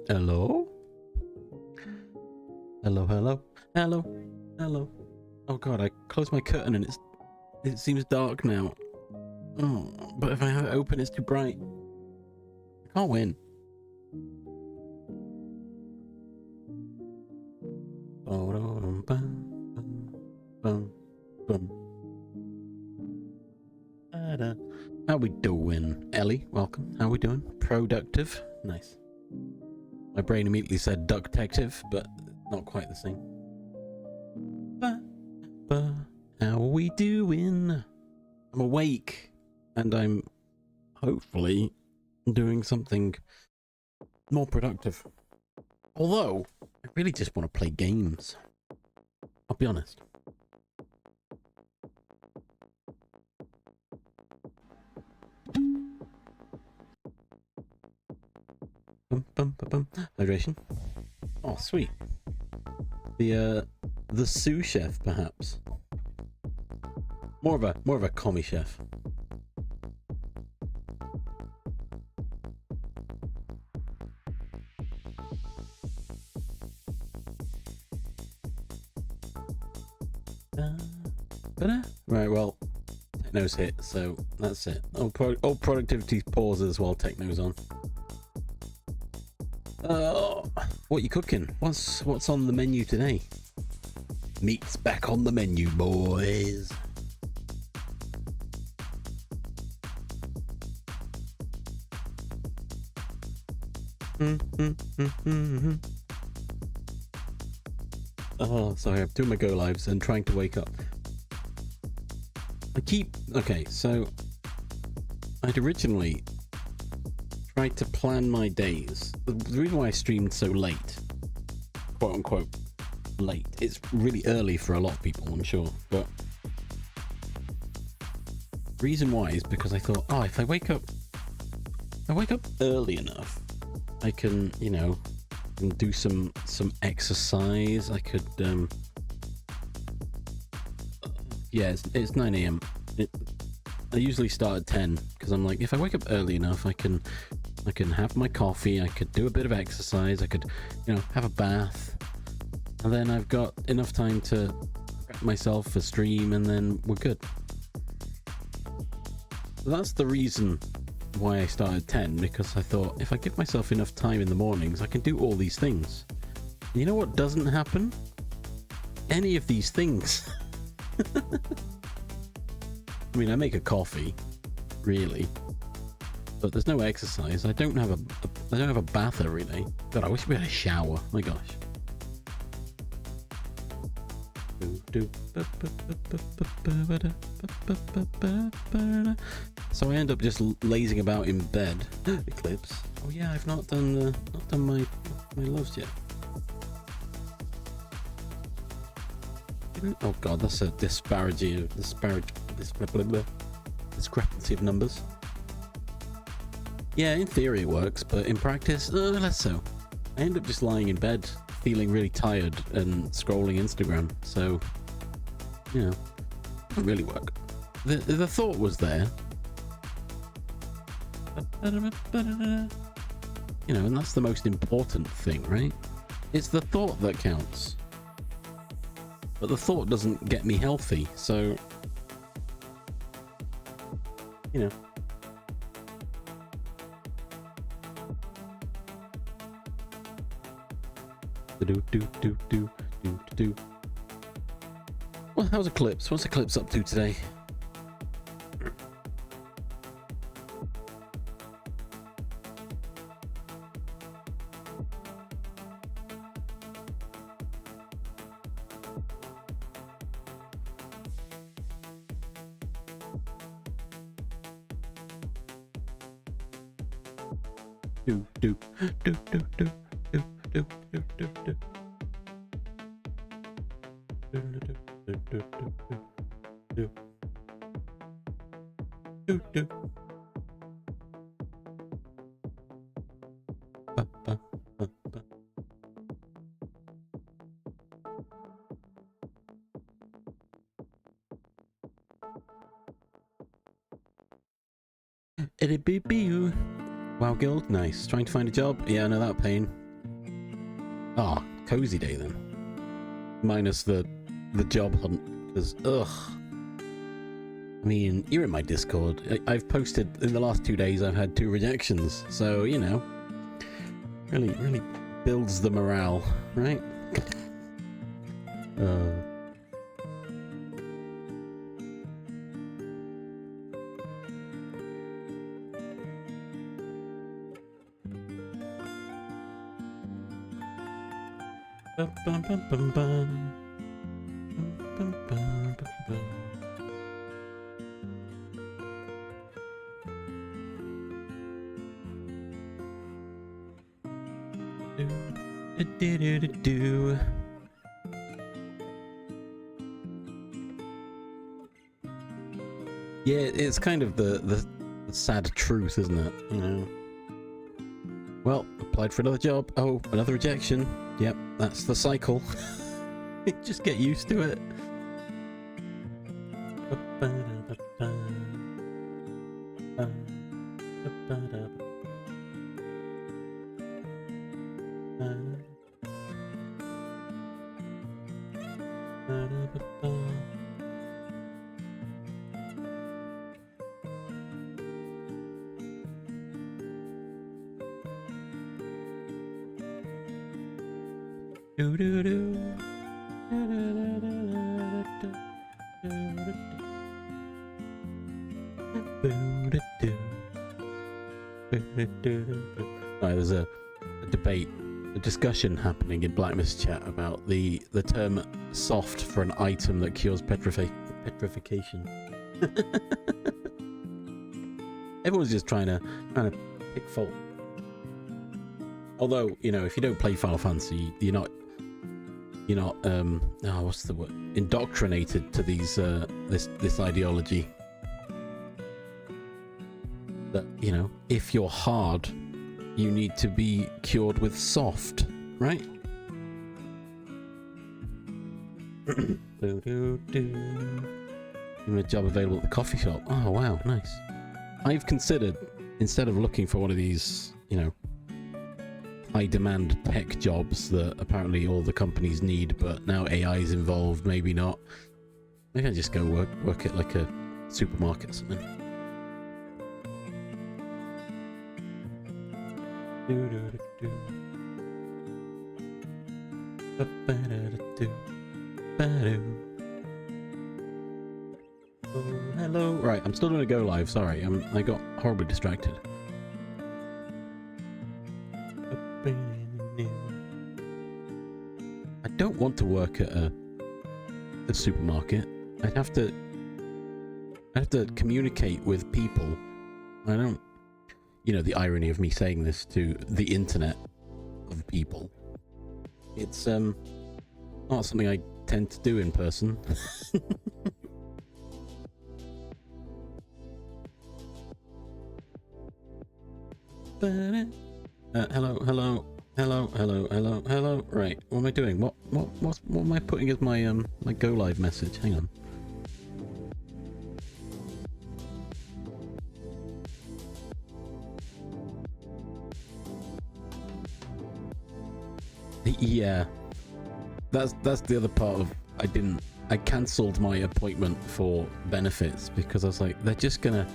Hello? Hello, hello, hello, hello. Oh god, I closed my curtain and it seems dark now. Oh, but if I have it open, it's too bright. I can't win. How we doing? Ellie, welcome. How we doing? Productive? Nice. My brain immediately said ducktective, but not quite the same. How are we doing? I'm awake, and I'm hopefully doing something more productive. Although, I really just want to play games. I'll be honest. Hydration. Oh, sweet. The sous chef, perhaps. More of a commie chef. Right, well, techno's hit, so that's it. All productivity pauses while techno's on. What you cooking? What's on the menu today? Meat's back on the menu, boys. Oh, sorry, I'm doing my go lives and trying to wake up. Okay, so I'd originally tried to plan my days. The reason why I streamed so late, quote unquote late, it's really early for a lot of people, I'm sure, but the reason why is because I thought, oh, if I wake up early enough, I can, you know, do some exercise. I could yeah, it's 9 a.m. I usually start at 10 because I'm like, if I wake up early enough, I can have my coffee, I could do a bit of exercise, I could, you know, have a bath, and then I've got enough time to prep myself for stream, and then we're good. So that's the reason why I started 10, because I thought if I give myself enough time in the mornings, I can do all these things. And you know what doesn't happen? Any of these things. I mean, I make a coffee, really, but there's no exercise. I don't have a bath every day. God, I wish we had a shower. My gosh. So I end up just lazing about in bed. Eclipse. Oh yeah, I've not done my loves yet. Oh god, that's a discrepancy of numbers. Yeah, in theory it works, but in practice, less so. I end up just lying in bed, feeling really tired and scrolling Instagram. So, you know, it doesn't really work. The thought was there. You know, and that's the most important thing, right? It's the thought that counts. But the thought doesn't get me healthy, so, you know. Well, how's Eclipse? What's Eclipse up to today? Wow, Guild, nice. Trying to find a job? Yeah, I know that pain. Oh, cozy day then. Minus the job hunt, because ugh. I mean, you're in my Discord. I've posted in the last 2 days. I've had 2 rejections, so you know, really builds the morale, right? Bum, bum, bum, bum, bum. Bum, bum, bum, bum. Do. Yeah, it's kind of the sad truth, isn't it? You know. Well, applied for another job. Oh, another rejection. Yep, that's the cycle. Just get used to it. Right, there's a debate, a discussion happening in Black Mist chat about the term soft for an item that cures petrification. Everyone's just trying to pick fault. Although, you know, if you don't play Final Fantasy, you're not what's the word, indoctrinated to these this ideology that, you know, if you're hard, you need to be cured with soft, right? Even a job available at the coffee shop. Oh wow, nice. I've considered, instead of looking for one of these, you know, high demand tech jobs that apparently all the companies need, but now AI is involved, maybe not. Maybe I just go work at like a supermarket or something. Oh, hello. Right, I'm still gonna go live. Sorry, I got horribly distracted. I don't want to work at a supermarket. I'd have to communicate with people. I don't, you know, the irony of me saying this to the internet of people. It's not something I tend to do in person. Hello. Right, what am I doing? What am I putting as my my go live message? Hang on. Yeah, that's the other part of I cancelled my appointment for benefits because I was like, they're gonna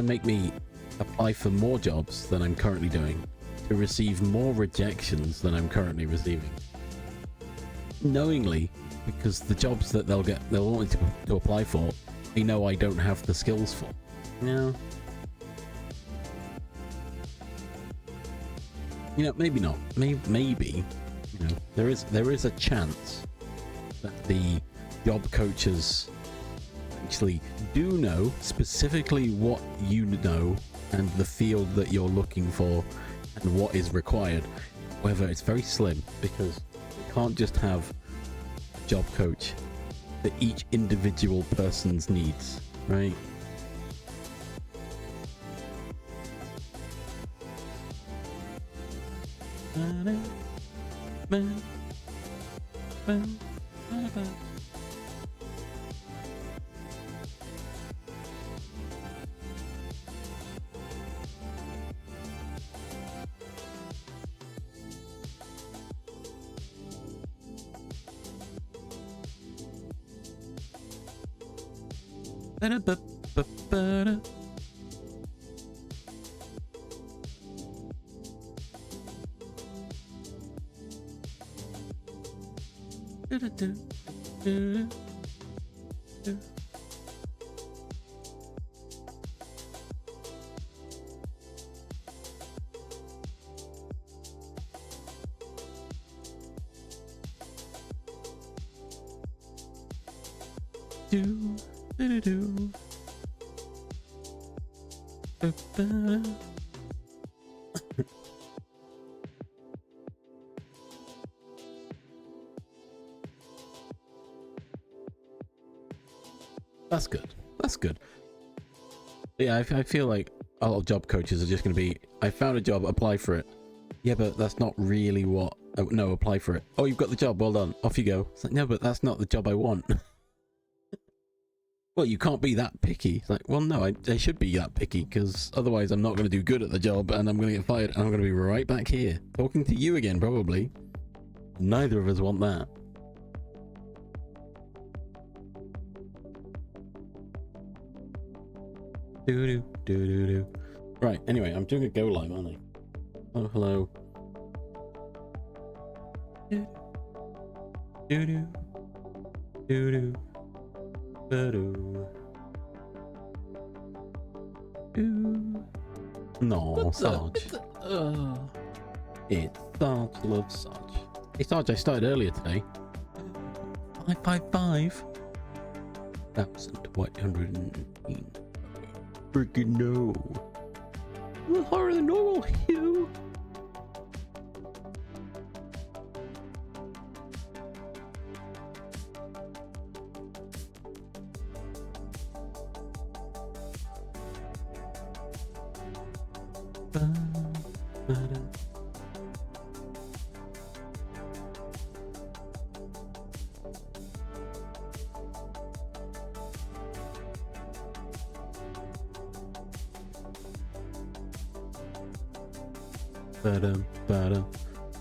make me apply for more jobs than I'm currently doing, to receive more rejections than I'm currently receiving, knowingly, because the jobs that they'll want me to apply for, they know I don't have the skills for. You know, maybe not. Maybe, you know, there is a chance that the job coaches actually do know specifically what you know and the field that you're looking for and what is required. However, it's very slim because you can't just have a job coach for each individual person's needs, right? Ba-da-ba-ba-ba-da. Da-da-da-da-da-da. Do, do-do-do. Ba-ba. That's good. That's good. Yeah, I feel like a lot of job coaches are just going to be, I found a job, apply for it. Yeah, but that's not really what... Oh, no, apply for it. Oh, you've got the job, well done. Off you go. It's like, no, but that's not the job I want. Well, you can't be that picky. It's like, well, no, I should be that picky, because otherwise I'm not going to do good at the job, and I'm going to get fired, and I'm going to be right back here. Talking to you again, probably. Neither of us want that. Do-do, do-do-do. Right, anyway, I'm doing a go live, aren't I? Oh, hello. Do-do. Do-do. Do-do. Do. No, Sarge. It's Sarge, love Sarge. Hey, Sarge, I started earlier today. 555. 1,118. Freaking no. A little harder than normal, Hugh.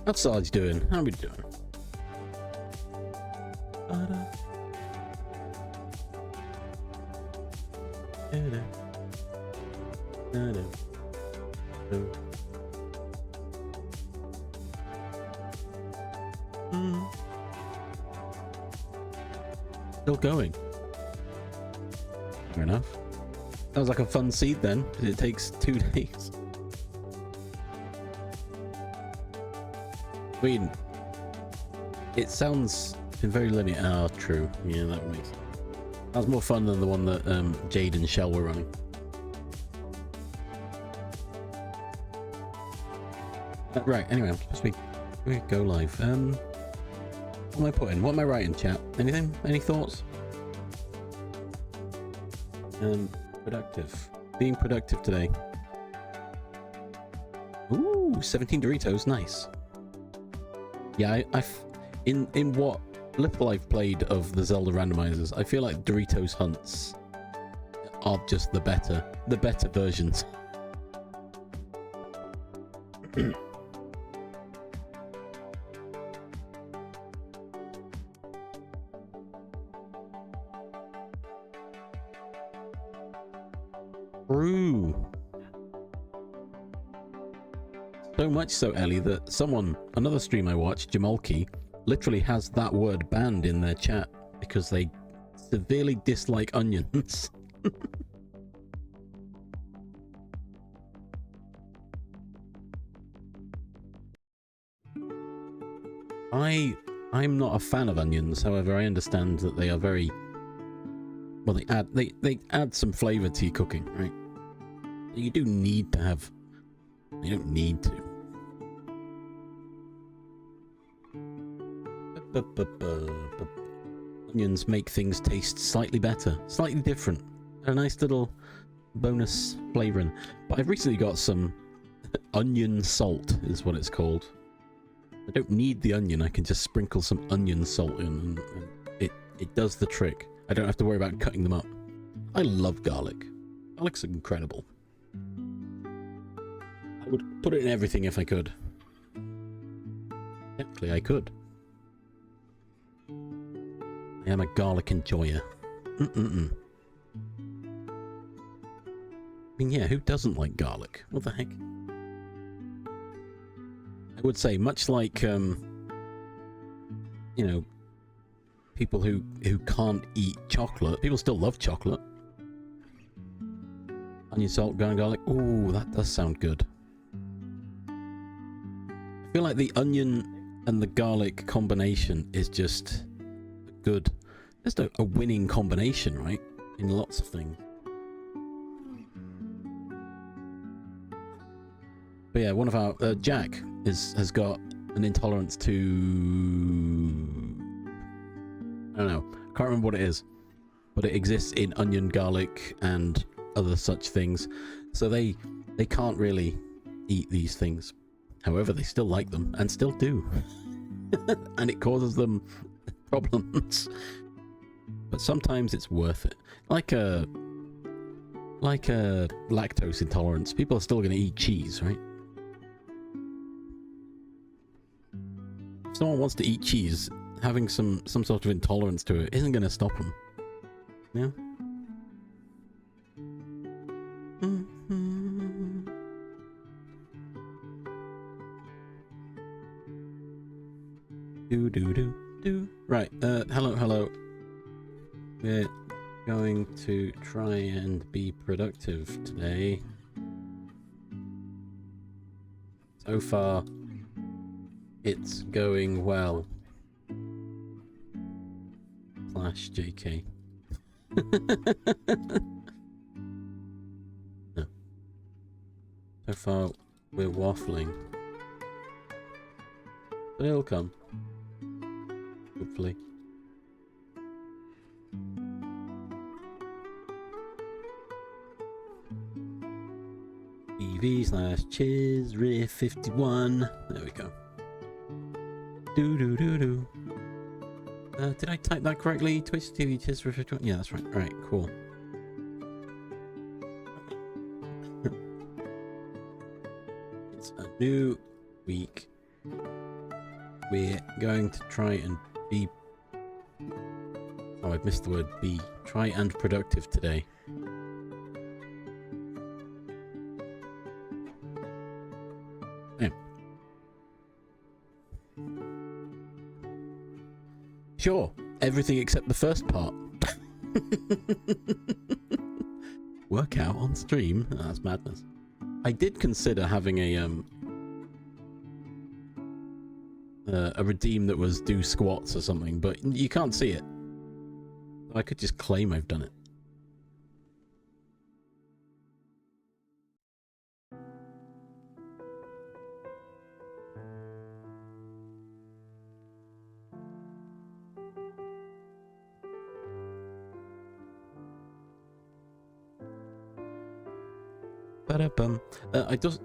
How's Sarge doing? How are we doing? Still going. Fair enough. That was like a fun seed then, because it takes 2 days. I mean, it sounds very linear. Oh, true. Yeah, that makes sense. That was more fun than the one that Jade and Shell were running. Right, anyway, I'm supposed to be go live. What am I putting? What am I writing, chat? Anything? Any thoughts? Productive. Being productive today. Ooh, 17 Doritos, nice. Yeah, in what little I've played of the Zelda randomizers, I feel like Doritos hunts are just the better versions. True. So much so, Ellie, that another stream I watched, Jamalki, literally has that word banned in their chat because they severely dislike onions. I'm not a fan of onions, however, I understand that they are very well, they add some flavor to your cooking, right? You do need to have. You don't need to. Onions make things taste slightly better, slightly different. A nice little bonus flavoring. But I've recently got some onion salt, is what it's called. I don't need the onion, I can just sprinkle some onion salt in and it does the trick. I don't have to worry about cutting them up. I love garlic. Garlic's incredible. I would put it in everything if I could. Technically, I could. I am a garlic enjoyer. mean, yeah, who doesn't like garlic? What the heck? I would say, much like, you know, people who can't eat chocolate, people still love chocolate. Onion, salt, garlic. Ooh, that does sound good. I feel like the onion and the garlic combination is just good. Just a winning combination, right? In lots of things. But yeah, one of our Jack has got an intolerance to, I don't know, I can't remember what it is, but it exists in onion, garlic, and other such things. So they can't really eat these things. However, they still like them and still do, and it causes them problems. But sometimes it's worth it. Like a lactose intolerance, people are still going to eat cheese, right? If someone wants to eat cheese, having some sort of intolerance to it isn't going to stop them. Yeah. Do. Right. Hello. We're going to try and be productive today. So far, it's going well. Slash JK. No. So far, we're waffling. But it'll come. Hopefully. BV/Chizriff51. There we go. Do. Did I type that correctly? Twitch TV Chizriff51. Yeah, that's right. Alright, cool. It's a new week. We're going to try and be... Oh, I've missed the word be. Try and productive today. Yeah. Sure, everything except the first part. Workout on stream? Oh, that's madness. I did consider having a redeem that was do squats or something, but you can't see it. I could just claim I've done it.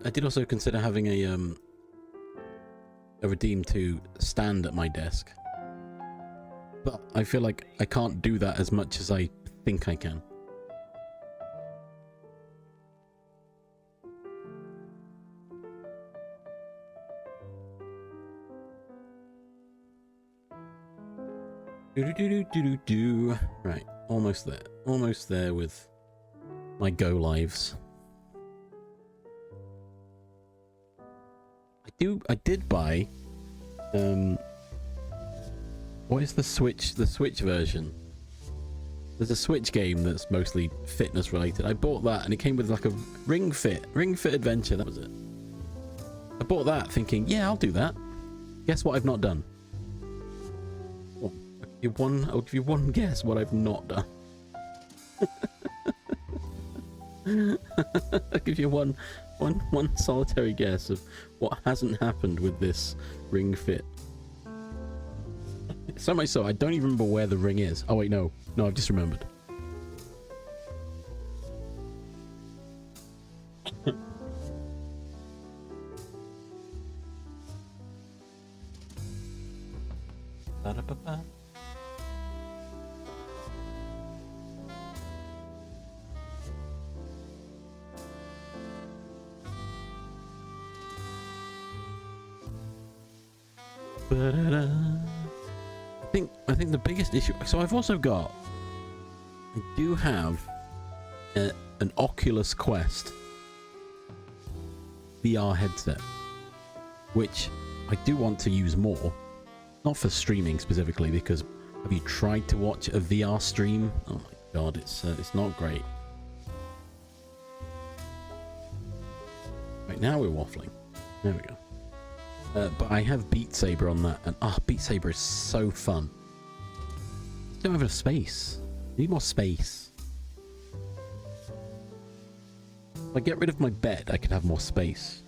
I did also consider having a redeem to stand at my desk, but I feel like I can't do that as much as I think I can. Right, almost there with my go lives. I did buy what is the Switch version? There's a Switch game that's mostly fitness related. I bought that and it came with like a Ring Fit Adventure, that was it. I bought that thinking, yeah, I'll do that. Guess what I've not done? I'll give you one guess what I've not done. I'll give you one solitary guess of what hasn't happened with this Ring Fit. So much so, I don't even remember where the ring is. Oh wait, no, I've just remembered. I think the biggest issue. So I've also got. I do have a an Oculus Quest VR headset, which I do want to use more. Not for streaming specifically, because have you tried to watch a VR stream? Oh my god, it's not great. Right, now we're waffling. There we go. But I have Beat Saber on that, and Beat Saber is so fun. I don't have enough space. I need more space. If I get rid of my bed, I could have more space.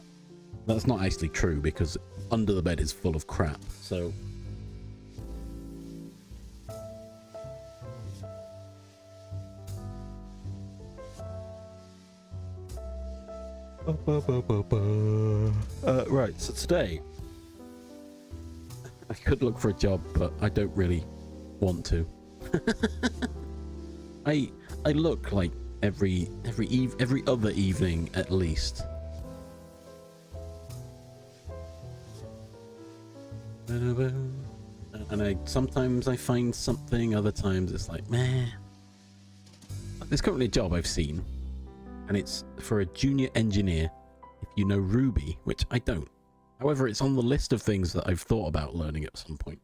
That's not actually true, because under the bed is full of crap, so... Right, so today I could look for a job, but I don't really want to. I look like every other evening at least. And sometimes I find something, other times it's like, meh. There's currently a job I've seen, and it's for a junior engineer, if you know Ruby, which I don't. However, it's on the list of things that I've thought about learning at some point.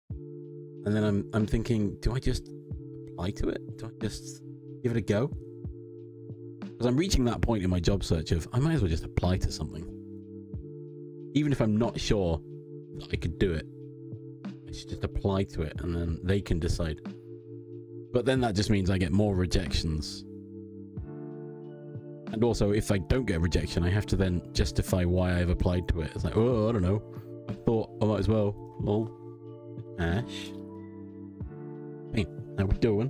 And then I'm thinking, do I just apply to it? Do I just give it a go? Because I'm reaching that point in my job search of, I might as well just apply to something. Even if I'm not sure that I could do it, I should just apply to it, and then they can decide. But then that just means I get more rejections. And also, if I don't get rejection, I have to then justify why I've applied to it. It's like, oh, I don't know. I thought I might as well. Lol. Ash. Hey, how we doing?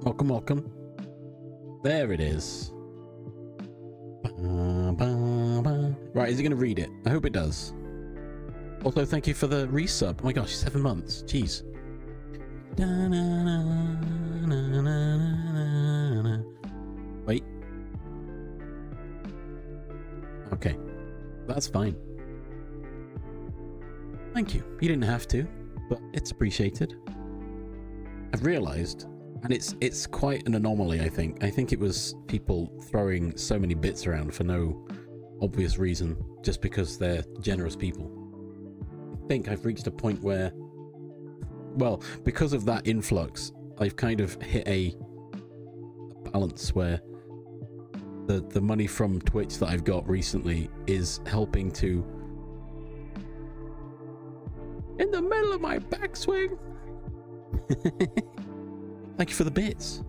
Welcome, welcome. There it is. Right, is it going to read it? I hope it does. Also, thank you for the resub. Oh my gosh, 7 months. Jeez. Wait. Okay. That's fine. Thank you. You didn't have to, but it's appreciated. I've realized, and it's quite an anomaly, I think. I think it was people throwing so many bits around for no obvious reason, just because they're generous people. I think I've reached a point where, well, because of that influx, I've kind of hit a balance where the money from Twitch that I've got recently is helping to, in the middle of my backswing. Thank you for the bits.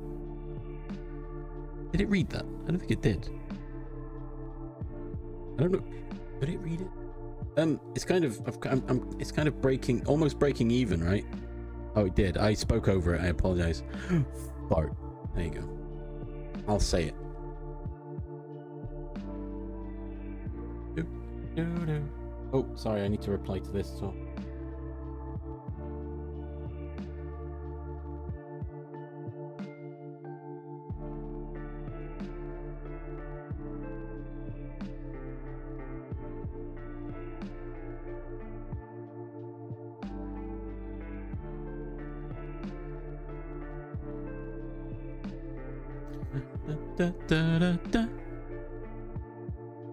Did it read that? I don't think it did. I don't know. Did it read it? It's kind of, it's kind of breaking, almost breaking even, right? Oh, it did. I spoke over it. I apologize. Fart. There you go. I'll say it. Oh, sorry. I need to reply to this. So.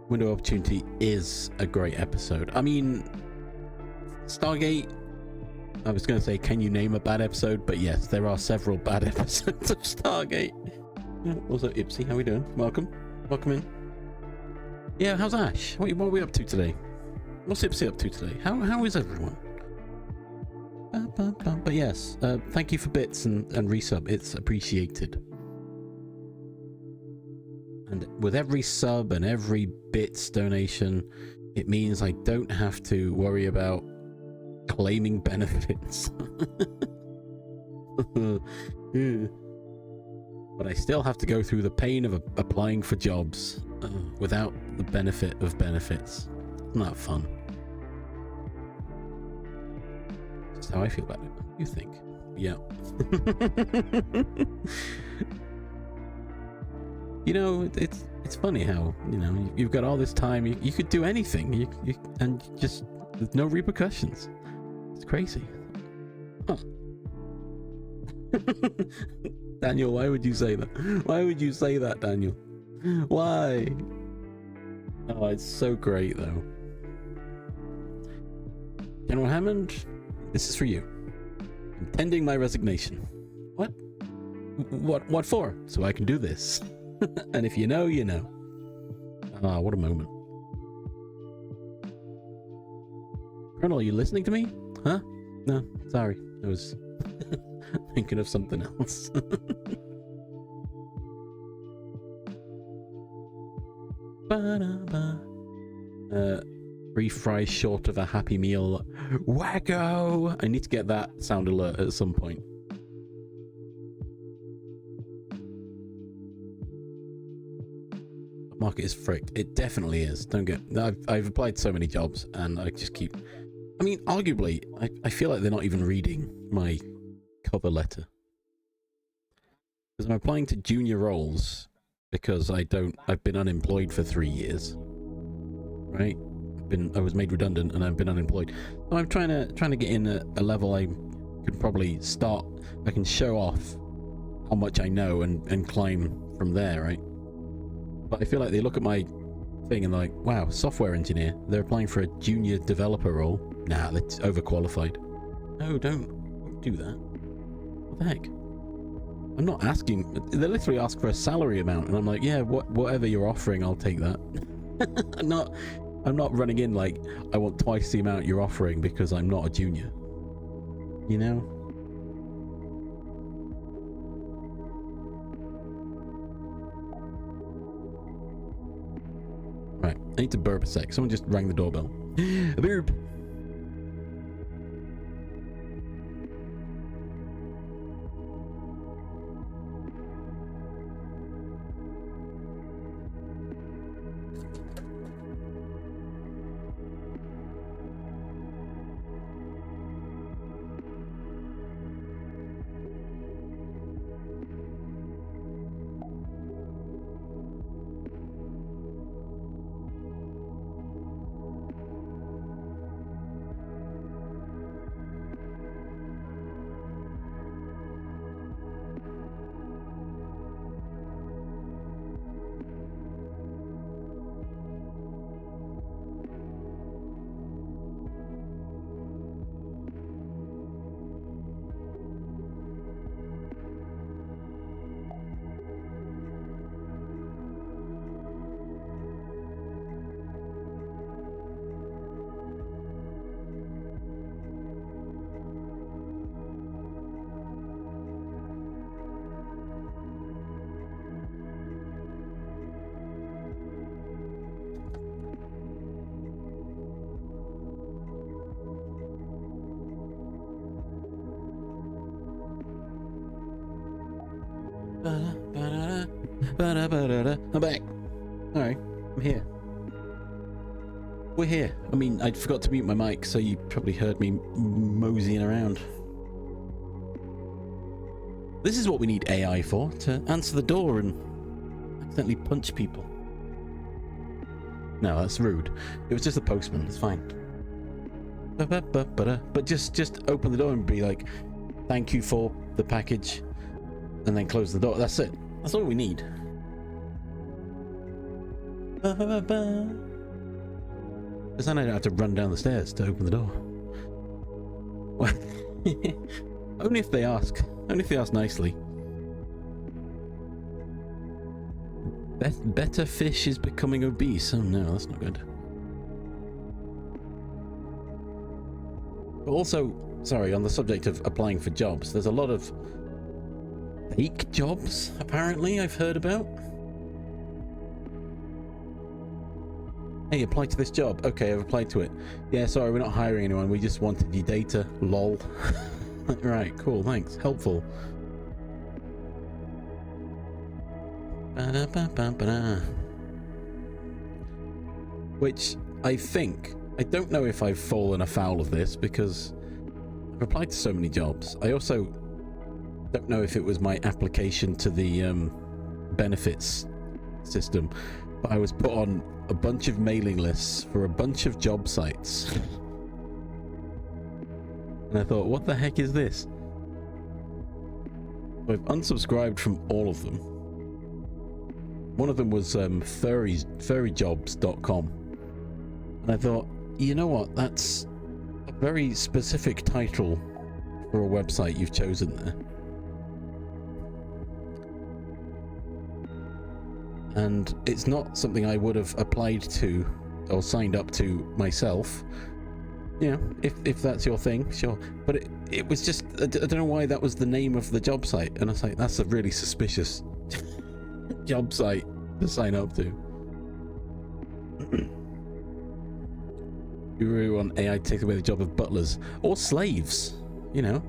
Window Opportunity is a great episode. I mean, Stargate, I was going to say, can you name a bad episode? But yes, there are several bad episodes of Stargate. Yeah, also, Ipsy, how we doing? Welcome. Welcome in. Yeah, how's Ash? What are we up to today? What's Ipsy up to today? How is everyone? But yes, thank you for bits and resub. It's appreciated. And with every sub and every bits donation, it means I don't have to worry about claiming benefits. But I still have to go through the pain of applying for jobs without the benefit of benefits. Isn't that fun? That's how I feel about it. You think? Yeah. You know, it's funny how, you know, you've got all this time, you could do anything, and just there's no repercussions. It's crazy. Huh. Daniel, why would you say that? Why would you say that, Daniel? Why? Oh, it's so great, though. General Hammond, this is for you. I'm tending my resignation. What? What for? So I can do this. And if you know, you know. Ah, what a moment. Colonel, are you listening to me? Huh? No, sorry. I was thinking of something else. Three fries short of a Happy Meal. Wacko! I need to get that sound alert at some point. The market is fricked. It definitely is. Don't get... I've applied to so many jobs and I just keep... I mean, arguably, I feel like they're not even reading my cover letter. Because I'm applying to junior roles because I've been unemployed for 3 years. Right? I was made redundant and I've been unemployed. So I'm trying to get in a level I could probably start. I can show off how much I know and climb from there, right? But I feel like they look at my thing and they're like, wow, software engineer. They're applying for a junior developer role. Nah, that's overqualified. No, don't do that. What the heck? I'm not asking. They literally ask for a salary amount, and I'm like, yeah, whatever you're offering, I'll take that. I'm not running in like I want twice the amount you're offering because I'm not a junior. You know? Right, I need to burp a sec. Someone just rang the doorbell. A burp. I'm back. Alright, I'm here. We're here. I mean, I forgot to mute my mic, so you probably heard me moseying around. This is what we need AI for, to answer the door and accidentally punch people. No, that's rude. It was just the postman, it's fine. But just open the door and be like, thank you for the package, and then close the door. That's it. That's all we need. Because then I don't have to run down the stairs to open the door. Well, only if they ask. Only if they ask nicely. Better fish is becoming obese. Oh no, that's not good. But also, sorry, on the subject of applying for jobs, there's a lot of fake jobs, apparently, I've heard about. Hey, apply to this job. Okay, I've applied to it. Yeah, sorry, we're not hiring anyone. We just wanted your data. Lol. Right, cool, thanks. Helpful. Which I think, I don't know if I've fallen afoul of this because I've applied to so many jobs. I also don't know if it was my application to the benefits system, but I was put on a bunch of mailing lists for a bunch of job sites. And I thought, what the heck is this? I've unsubscribed from all of them. One of them was furryjobs.com. And I thought, you know what? That's a very specific title for a website you've chosen there. And it's not something I would have applied to or signed up to myself. You know, if that's your thing, sure. But it was just, I don't know why that was the name of the job site. And I was like, that's a really suspicious job site to sign up to. You really want AI to take away the job of butlers or slaves, you know.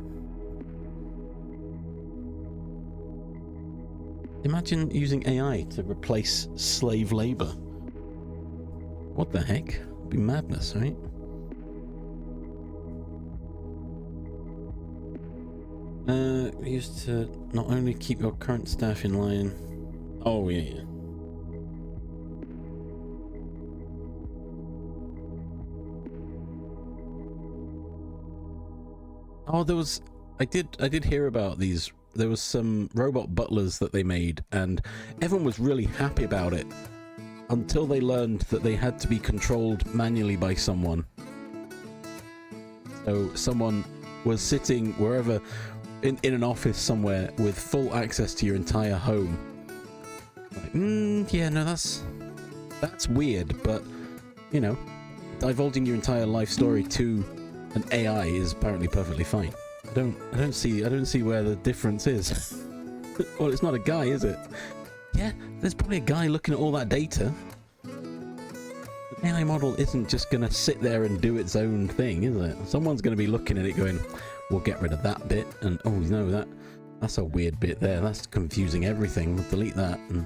Imagine using AI to replace slave labor. What the heck? It'd be madness, right? Used to not only keep your current staff in line. Oh yeah. Oh, there was. I did hear about these. There was some robot butlers that they made, and everyone was really happy about it until they learned that they had to be controlled manually by someone. So someone was sitting wherever in an office somewhere with full access to your entire home. Like, yeah, no, that's weird, but you know, divulging your entire life story to an AI is apparently perfectly fine. I don't see where the difference is. Well, it's not a guy, is it? Yeah, there's probably a guy looking at all that data. The AI model isn't just gonna sit there and do its own thing, is it? Someone's gonna be looking at it going, we'll get rid of that bit, and oh no, that's a weird bit there. That's confusing everything. We'll delete that. And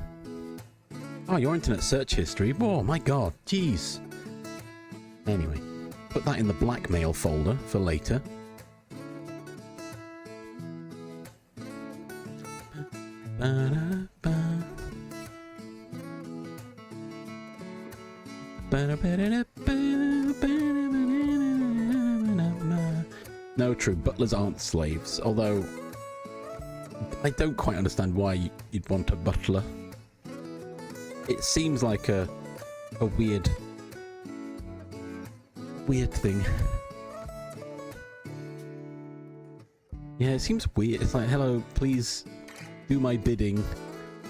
oh, your internet search history. Oh my god, jeez. Anyway, put that in the blackmail folder for later. No, true, butlers aren't slaves, although I don't quite understand why you'd want a butler. It seems like a weird thing. Yeah, it seems weird. It's like, hello, please do my bidding.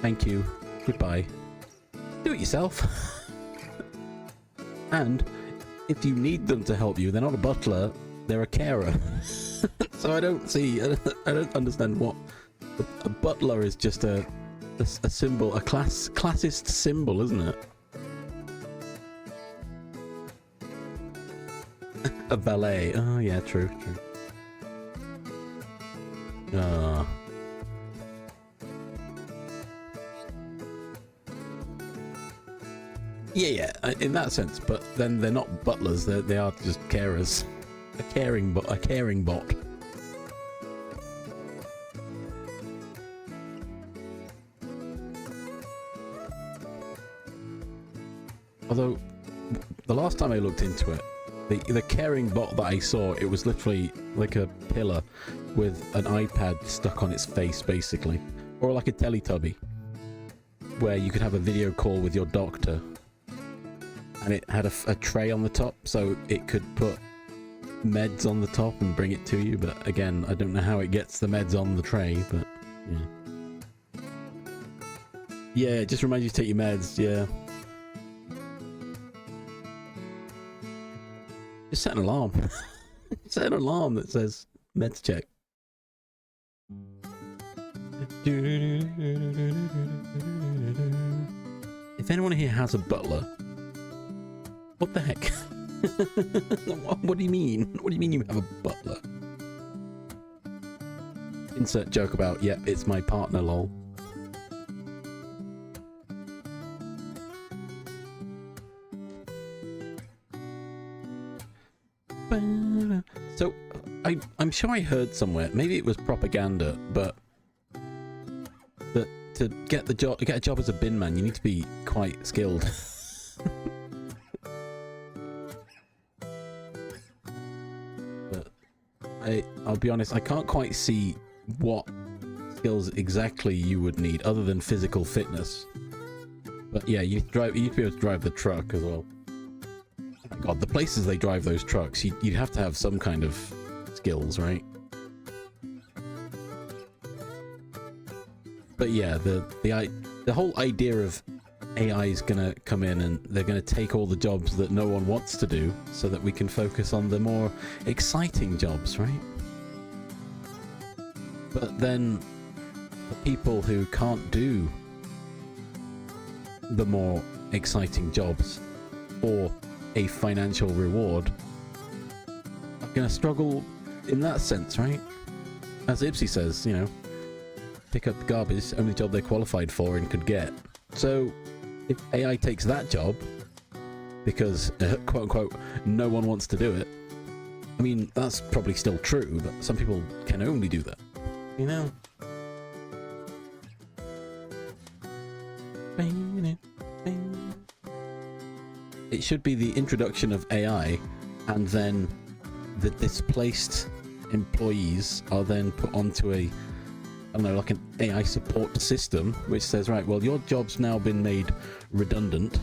Thank you. Goodbye. Do it yourself. And if you need them to help you, they're not a butler, they're a carer. So I don't understand what a butler is. Just a symbol, a classist symbol, isn't it? A valet. Oh yeah, true. Yeah, in that sense, but then they're not butlers, they are just carers. A caring bot. Although, the last time I looked into it, the caring bot that I saw, it was literally like a pillar with an iPad stuck on its face, basically. Or like a Teletubby, where you could have a video call with your doctor. And it had a tray on the top, so it could put meds on the top and bring it to you. But again, I don't know how it gets the meds on the tray, but yeah. Yeah, it just reminds you to take your meds, yeah. Just set an alarm. Set an alarm that says meds check. If anyone here has a butler, what the heck? What do you mean? What do you mean you have a butler? Insert joke about, yep, it's my partner, lol. So, I'm sure I heard somewhere, maybe it was propaganda, but that to get a job as a bin man, you need to be quite skilled. But I'll be honest, I can't quite see what skills exactly you would need other than physical fitness. But yeah, you need to be able to drive the truck as well. Oh my god, the places they drive those trucks, you'd have to have some kind of skills, right? But yeah, the whole idea of AI is gonna come in and they're gonna take all the jobs that no one wants to do so that we can focus on the more exciting jobs, right? But then the people who can't do the more exciting jobs or a financial reward are gonna struggle in that sense, right? As Ipsy says, you know, pick up garbage, only job they're qualified for and could get. So if AI takes that job because quote unquote no one wants to do it, I mean, that's probably still true, but some people can only do that, you know. It should be the introduction of AI, and then the displaced employees are then put onto a, I don't know, like an AI support system, which says, right, well, your job's now been made redundant.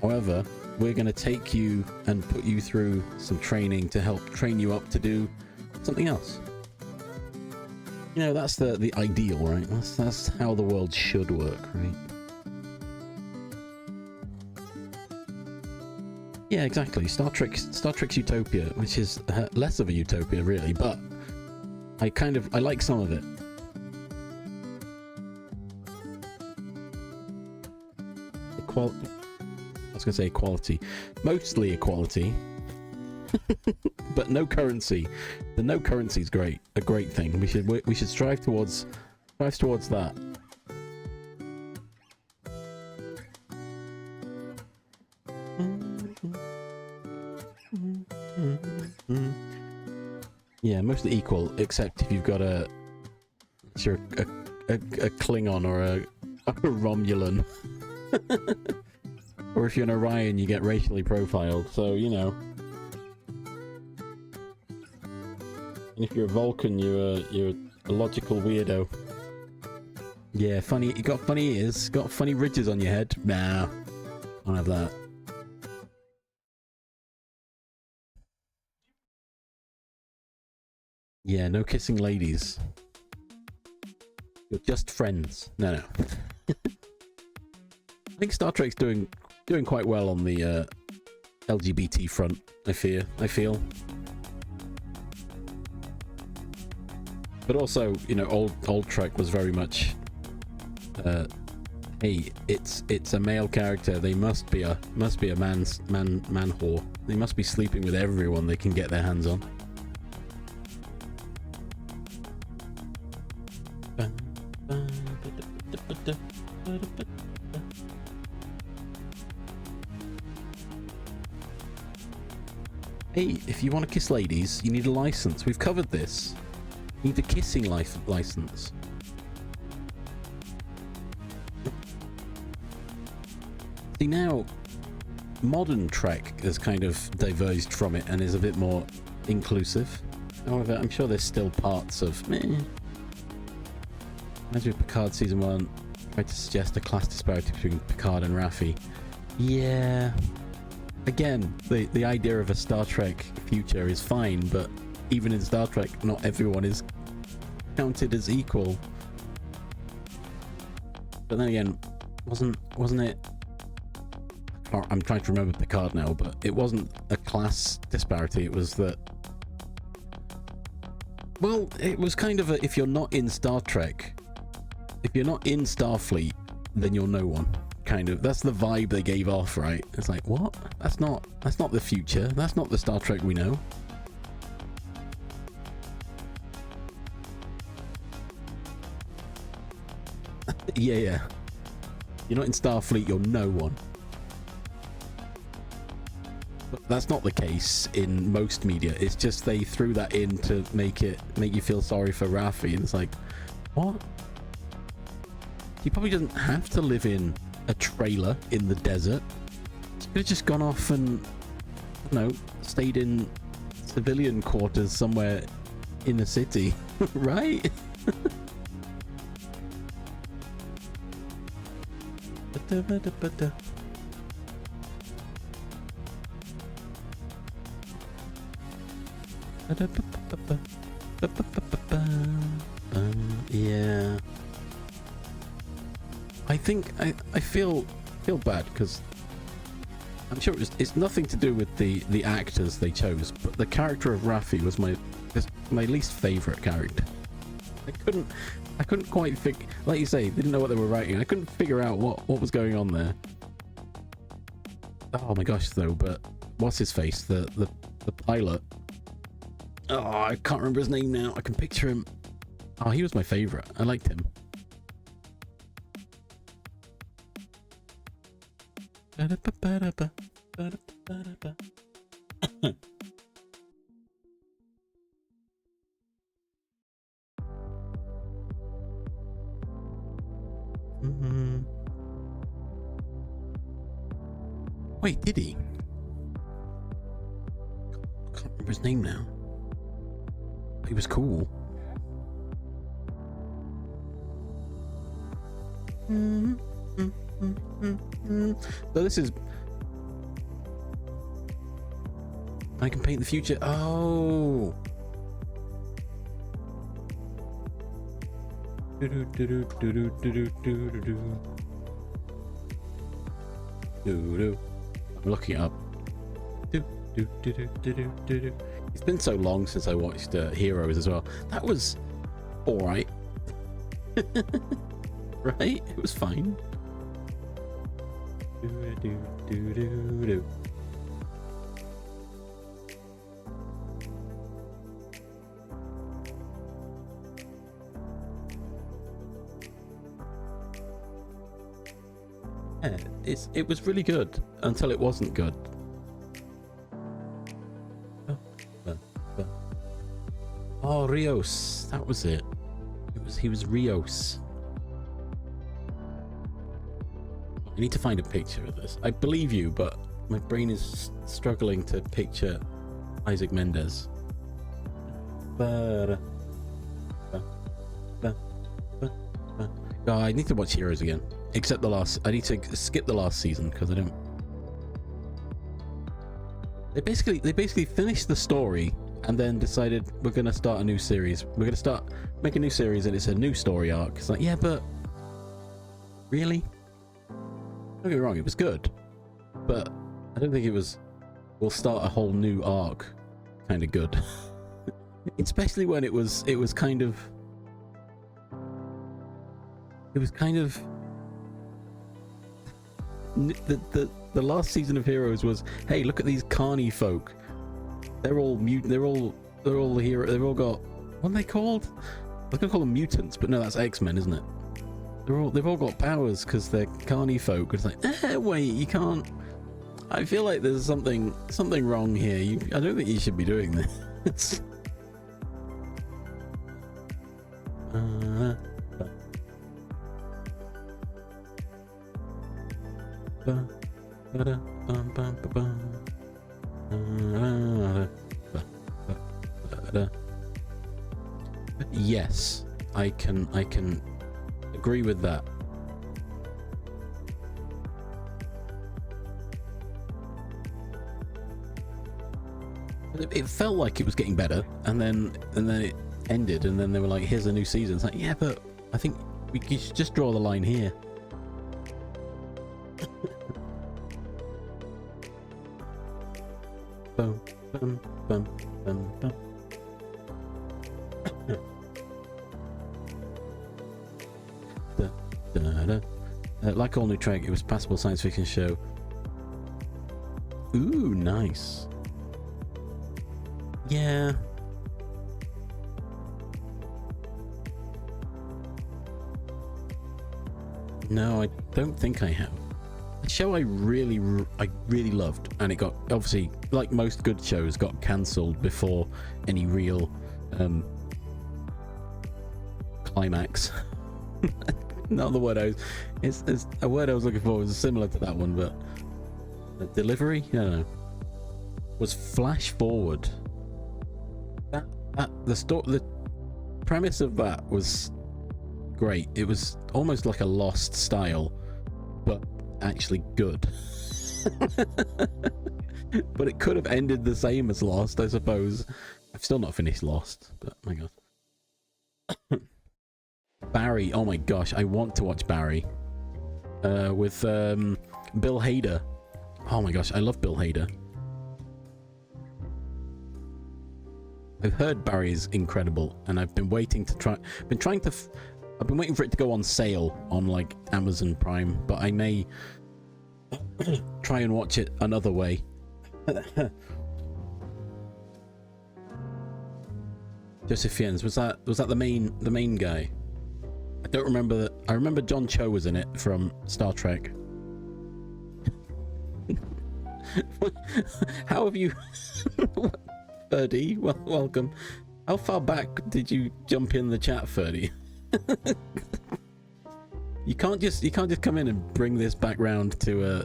However, we're going to take you and put you through some training to help train you up to do something else. You know, that's the ideal, right? That's how the world should work, right? Yeah, exactly. Star Trek's Utopia, which is less of a utopia, really, but I like some of it. I was gonna say equality, mostly equality, but no currency. The no currency is great, a great thing. We should strive towards that. Yeah, mostly equal, except if you've got a Klingon or a Romulan. Or if you're an Orion, you get racially profiled, so, you know. And if you're a Vulcan, you're a logical weirdo. Yeah, funny, you got funny ears, got funny ridges on your head. Nah, I don't have that. Yeah, no kissing ladies. You're just friends. No. I think Star Trek's doing quite well on the LGBT front. I feel. But also, you know, old Trek was very much, hey, it's a male character. They must be a man whore. They must be sleeping with everyone they can get their hands on. Hey, if you want to kiss ladies, you need a license. We've covered this. You need a kissing license. See, now modern Trek has kind of diverged from it and is a bit more inclusive. However, I'm sure there's still parts of meh. Imagine Picard season 1 tried to suggest a class disparity between Picard and Raffi. Yeah. Again, the idea of a Star Trek future is fine, but even in Star Trek, not everyone is counted as equal. But then again, wasn't it? I'm trying to remember Picard now, but it wasn't a class disparity. It was that. Well, it was kind of a, if you're not in Star Trek, if you're not in Starfleet, then you're no one. Kind of, that's the vibe they gave off, right? It's like, what? That's not the future. That's not the Star Trek we know. Yeah. You're not in Starfleet, you're no one. But that's not the case in most media. It's just they threw that in to make you feel sorry for Raffi, and it's like, what? He probably doesn't have to live in a trailer in the desert. He could have just gone off and, I don't know, stayed in civilian quarters somewhere in a city, right? Yeah. I think I feel bad because I'm sure it's nothing to do with the actors they chose, but the character of Raffi was my least favorite character. I couldn't quite figure, like you say, they didn't know what they were writing. I couldn't figure out what was going on there. Oh my gosh, though, but what's his face? The pilot. Oh, I can't remember his name now. I can picture him. Oh, he was my favorite. I liked him. Wait, did he? Can't remember his name now. He was cool. So this is... I can paint the future. Oh. I'm looking it up. It's been so long since I watched Heroes as well. That was all right. Right? It was fine. Yeah, it was really good until it wasn't good. Oh, Rios, that was it. He was Rios. I need to find a picture of this. I believe you, but my brain is struggling to picture Isaac Mendes. Oh, I need to watch Heroes again. Except the last. I need to skip the last season because I don't. They basically finished the story and then decided we're gonna start a new series. We're gonna make a new series and it's a new story arc. It's like, yeah, but really? Don't get me wrong, it was good, but I don't think it was. We'll start a whole new arc, kind of good. Especially when it was kind of. It was kind of. The last season of Heroes was, hey, look at these carny folk. They're all mutant. They're all hero. They've all got, what are they called? I was gonna call them mutants, but no, that's X-Men, isn't it? They've all got powers because they're carny folk. It's like, wait, you can't. I feel like there's something wrong here. I don't think you should be doing this. Yes, I can agree with that. It felt like it was getting better, and then it ended, and then they were like, here's a new season. It's like, yeah, but I think you should just draw the line here. Boom, boom, boom, boom, boom. Like all new Trek, it was a passable science fiction show. Ooh, nice. Yeah. No, I don't think I have. A show I really loved, and it got, obviously, like most good shows, got cancelled before any real climax. Not the word it's a word I was looking for was similar to that one, but the delivery, I don't know, was Flash Forward. The premise of that was great. It was almost like a Lost style, but actually good. But it could have ended the same as Lost, I suppose. I've still not finished Lost, but my god. Barry, oh my gosh, I want to watch Barry. With Bill Hader. Oh my gosh, I love Bill Hader. I've heard Barry is incredible, and I've been waiting to I've been waiting for it to go on sale on like Amazon Prime, but I may try and watch it another way. Joseph Fiennes, was that the main guy? I don't remember that. I remember John Cho was in it from Star Trek. How have you Ferdy, welcome. How far back did you jump in the chat, Ferdy? You can't just come in and bring this back round to a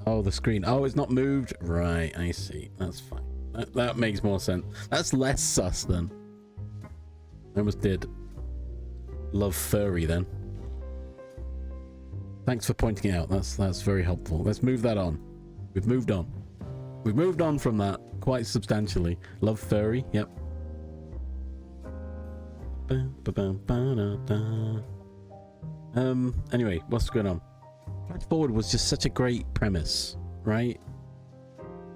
Oh, the screen. Oh, it's not moved. Right, I see. That's fine. That makes more sense. That's less sus then. I almost did love furry then. Thanks for pointing it out. That's very helpful. Let's move that on. We've moved on. We've moved on from that quite substantially. Love furry. Yep. Anyway, what's going on? Flash Forward was just such a great premise, right?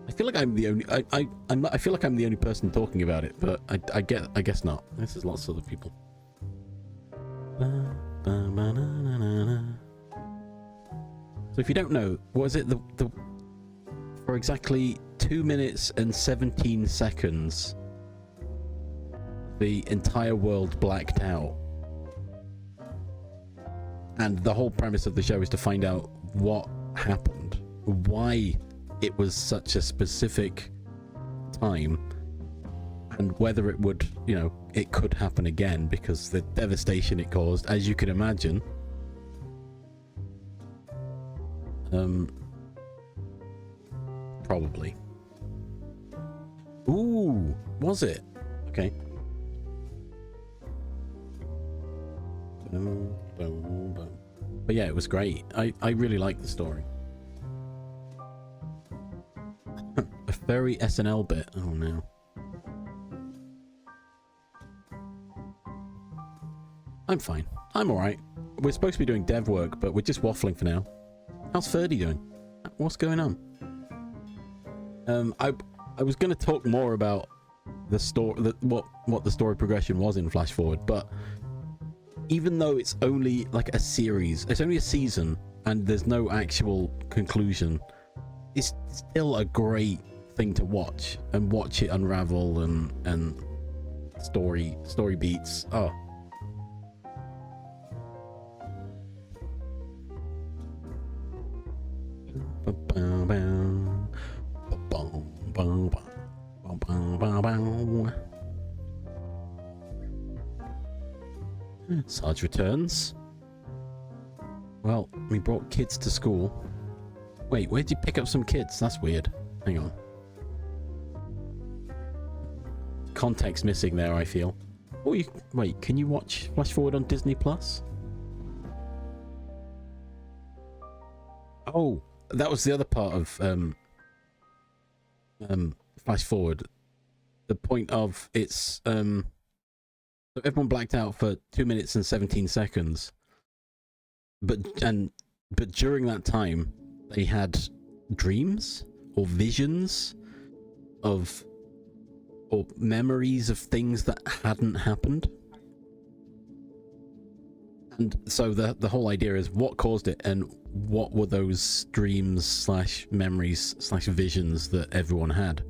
I feel like I'm the only I feel like I'm the only person talking about it, but I guess not. This is lots of other people. So if you don't know, was it the for exactly 2 minutes and 17 seconds the entire world blacked out. And the whole premise of the show is to find out what happened, why it was such a specific time, and whether it would, you know, it could happen again, because the devastation it caused, as you can imagine. Probably. Ooh, was it? Okay. But yeah, it was great. I really liked the story. A furry SNL bit. Oh no. I'm fine. I'm alright. We're supposed to be doing dev work, but we're just waffling for now. How's Ferdy doing? What's going on? I was going to talk more about the story, what the story progression was in Flash Forward, but even though it's only like a series, it's only a season, and there's no actual conclusion, it's still a great thing to watch and watch it unravel and story beats. Oh. Sarge returns. Well, we brought kids to school. Wait, where'd you pick up some kids? That's weird. Hang on. Context missing there, I feel. Oh, wait, can you watch Flash Forward on Disney Plus? Oh, that was the other part of Flash Forward. The point of it's so everyone blacked out for 2 minutes and 17 seconds, but during that time they had dreams or visions of, or memories of things that hadn't happened. And so the whole idea is what caused it, and what were those dreams slash memories slash visions that everyone had.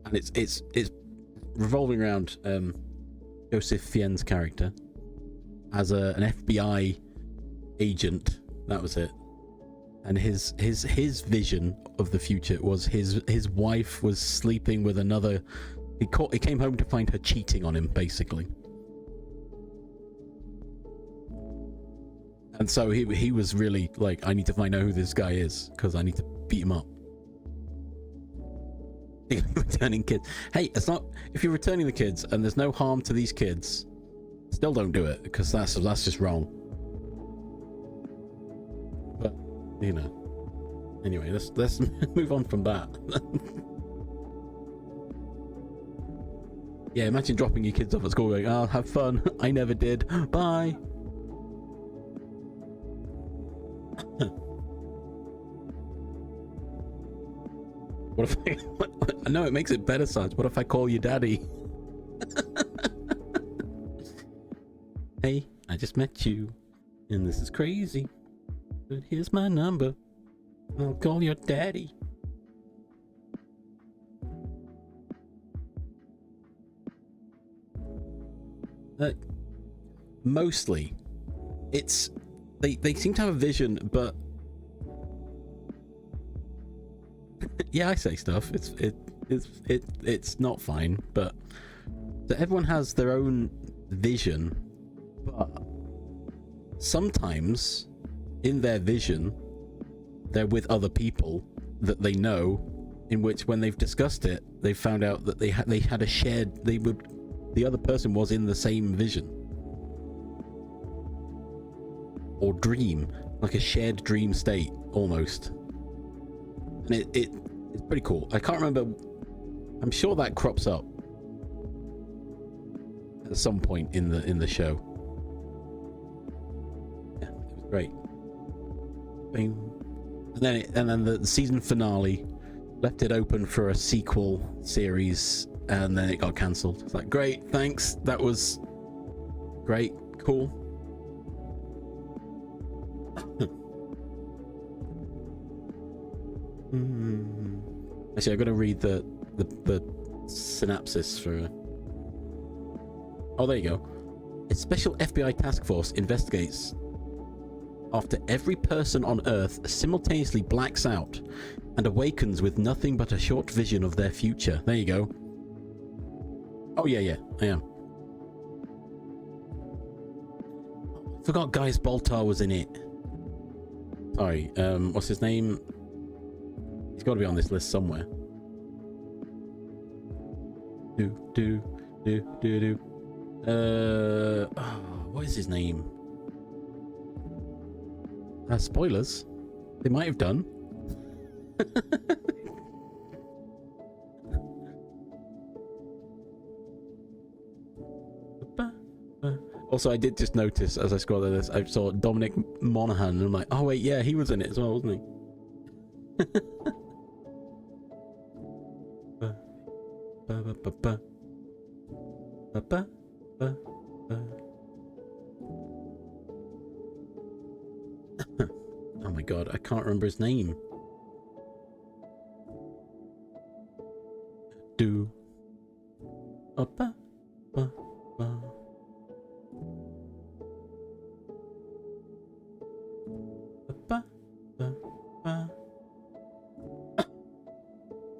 And it's revolving around Joseph Fiennes' character as an FBI agent. That was it. And his vision of the future was his wife was sleeping with another. He came home to find her cheating on him, basically. And so he was really like, I need to find out who this guy is, because I need to beat him up. Returning kids. Hey, it's not, if you're returning the kids and there's no harm to these kids, Still don't do it, because that's just wrong. But, you know. Anyway, let's move on from that. Yeah, imagine dropping your kids off at school going, oh, have fun. I never did. Bye. What if I know it makes it better, Sarge. What if I call you daddy? Hey, I just met you, and this is crazy. But here's my number. I'll call your daddy. Mostly, it's they seem to have a vision, but yeah, I say stuff. It's not fine, but so everyone has their own vision, but sometimes in their vision they're with other people that they know, in which when they've discussed it, they've found out that they had a shared, the other person was in the same vision or dream, like a shared dream state almost. And it's pretty cool. I can't remember. I'm sure that crops up at some point in the show. Yeah, it was great. Bing. And then the season finale left it open for a sequel series, and then it got cancelled. It's like, great, thanks. That was great, cool. Actually, I got to read the synopsis for. Oh, there you go. A special FBI task force investigates after every person on Earth simultaneously blacks out and awakens with nothing but a short vision of their future. There you go. Oh yeah, I am. Forgot Gaius Baltar was in it. Sorry, what's his name? He's got to be on this list somewhere. What is his name? Spoilers. They might have done. Also, I did just notice as I scrolled through this, I saw Dominic Monaghan, and I'm like, oh wait, yeah, he was in it as well, wasn't he? Oh my god, I can't remember his name.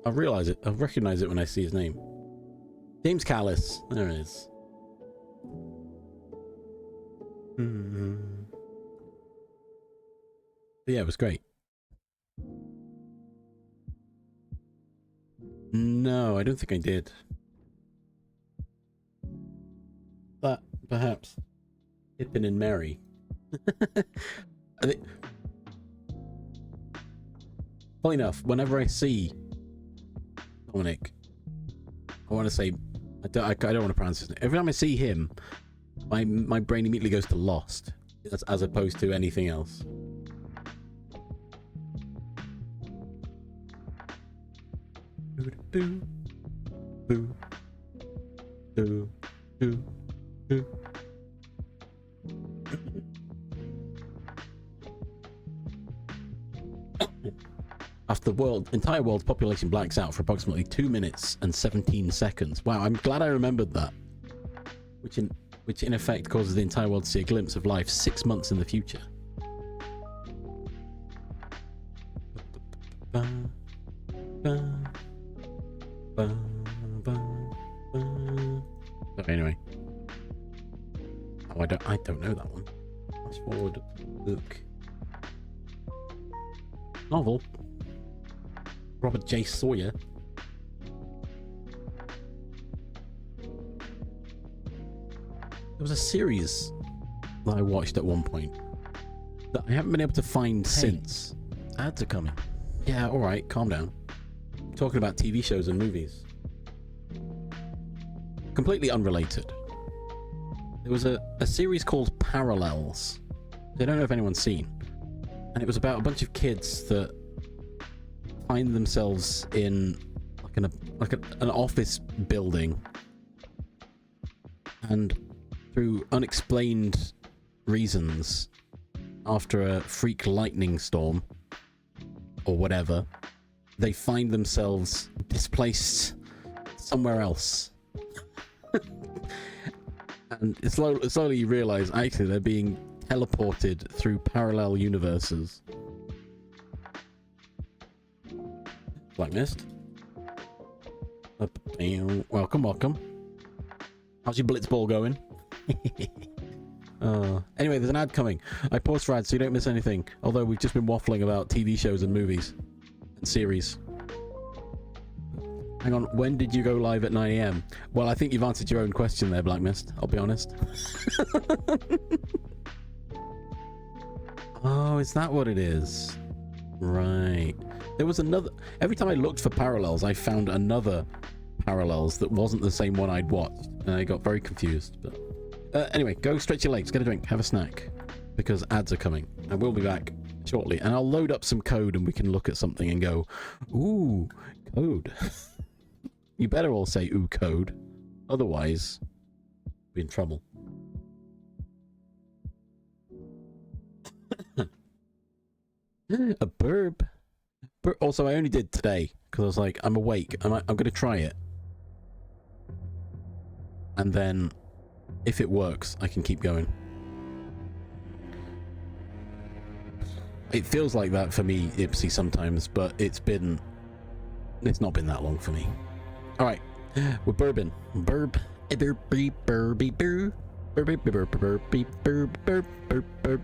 I'll realize it. I'll recognize it when I see his name. James Callis. There it is. But yeah, it was great. No, I don't think I did. But perhaps Pippin and Mary. I think, well enough, whenever I see Dominic, I want to say, I don't want to pronounce his name. Every time I see him, my brain immediately goes to Lost, as opposed to anything else. After the entire world's population blacks out for approximately 2 minutes and 17 seconds. Wow, I'm glad I remembered that. Which in effect causes the entire world to see a glimpse of life 6 months in the future. But anyway. Oh, I don't know that one. Fast forward, look. Novel. Robert J. Sawyer. was a series that I watched at one point that I haven't been able to find since. Ads are coming. Yeah, all right, calm down. I'm talking about TV shows and movies. Completely unrelated. There was a series called Parallels. I don't know if anyone's seen. And it was about a bunch of kids that find themselves in an office building, and through unexplained reasons, after a freak lightning storm or whatever, they find themselves displaced somewhere else. And slowly you realize actually they're being teleported through parallel universes. Black Mist. Welcome. How's your blitzball going? Anyway, there's an ad coming. I paused for ads so you don't miss anything. Although we've just been waffling about TV shows and movies and series. Hang on, when did you go live at 9 AM? Well, I think you've answered your own question there, Black Mist. I'll be honest. Oh, is that what it is? Right. There was another... Every time I looked for Parallels, I found another Parallels that wasn't the same one I'd watched. And I got very confused. But anyway, go stretch your legs, get a drink, have a snack. Because ads are coming. I will be back shortly. And I'll load up some code and we can look at something and go, ooh, code. You better all say ooh, code. Otherwise, we'll be in trouble. A burb. Also, I only did today because I was like, I'm awake. I'm going to try it. And then, if it works, I can keep going. It feels like that for me, Ipsy, sometimes, but it's not been that long for me. All right, we're burbing. Burb. Burby, burby, burb. Burby, burby, burb.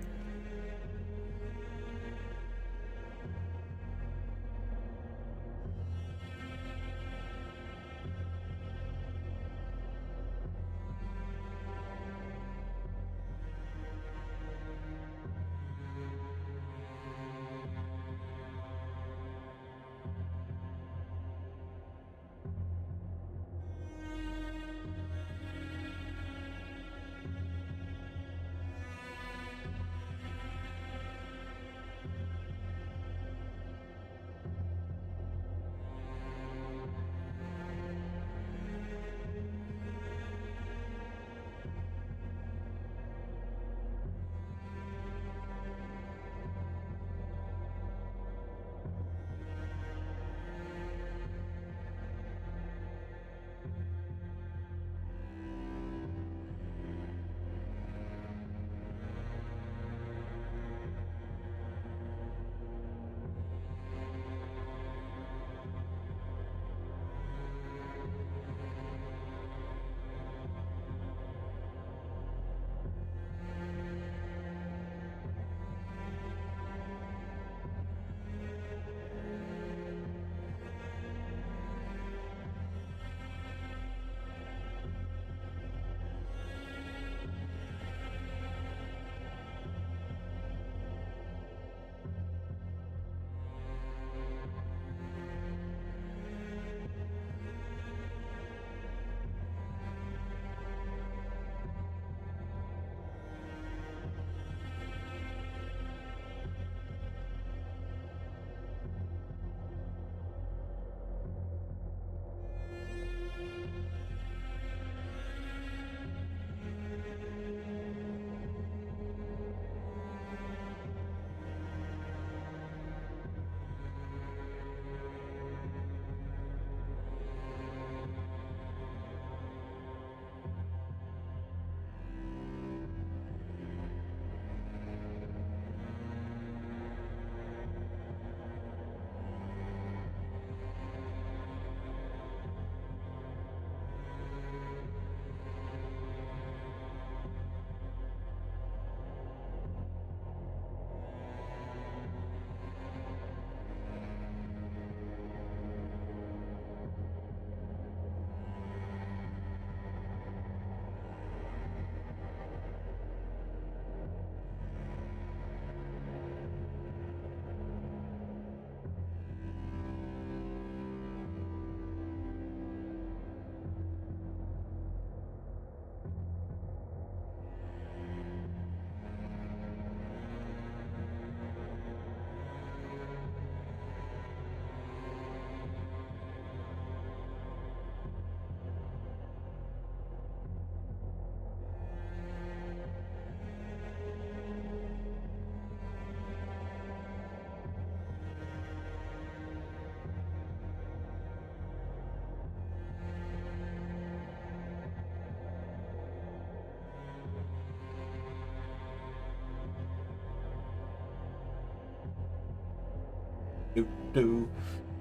Do do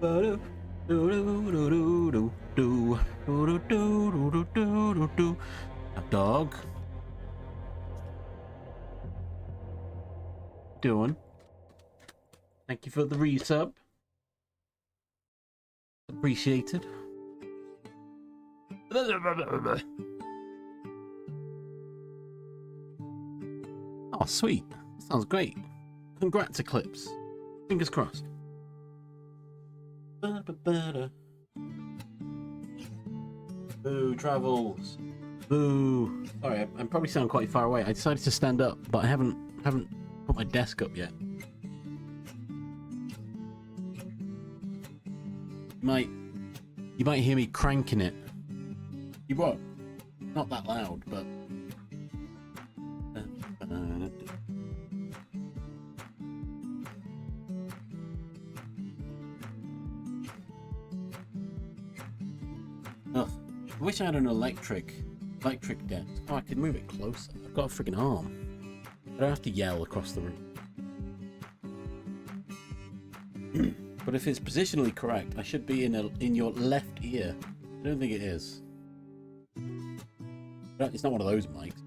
do do do do do do do do do do. A dog. Doing. Thank you for the resub. Appreciated. Oh, sweet. Sounds great. Congrats, Eclipse. Fingers crossed. Boo, travels. Boo. Sorry, I probably sound quite far away. I decided to stand up, but I haven't put my desk up yet. You might hear me cranking it. You won't. Not that loud, but. Ugh. I wish I had an electric desk. Oh, I could move it closer. I've got a freaking arm. I don't have to yell across the room. But if it's positionally correct, I should be in your left ear. I don't think it is. It's not one of those mics.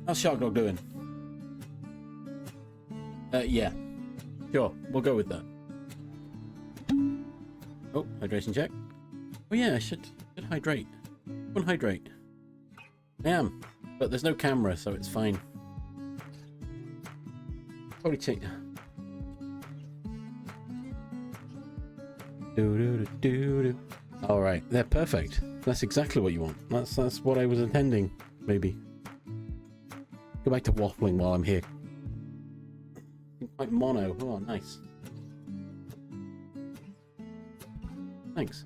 How's Shark Dog doing? Yeah. Sure, we'll go with that. Oh, hydration check. Oh yeah, I should hydrate. Go and hydrate. I am, but there's no camera, so it's fine. Probably check. All right, they're perfect. That's exactly what you want. That's what I was intending. Maybe. Go back to waffling while I'm here. Quite mono. Oh, nice. Thanks.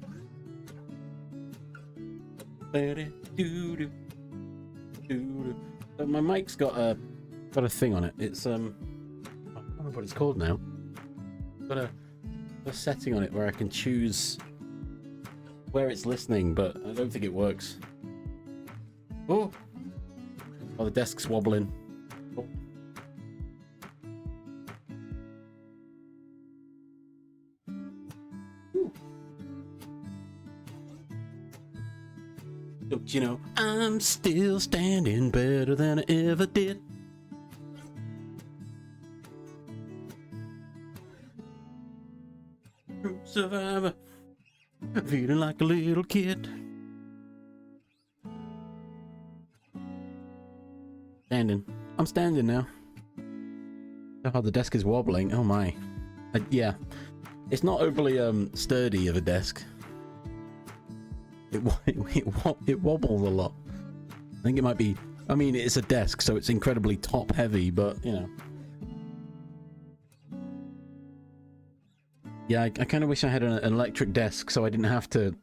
So my mic's got a thing on it. It's I don't remember what it's called now. Got a setting on it where I can choose where it's listening, but I don't think it works. Oh, the desk's wobbling. Oh. Don't you know I'm still standing better than I ever did? Survivor, feeling like a little kid. Standing. I'm standing now. Oh, the desk is wobbling. Oh my. Yeah. It's not overly sturdy of a desk. It wobbles a lot. I think it might be. I mean, it's a desk, so it's incredibly top heavy, but you know. Yeah, I kind of wish I had an electric desk so I didn't have to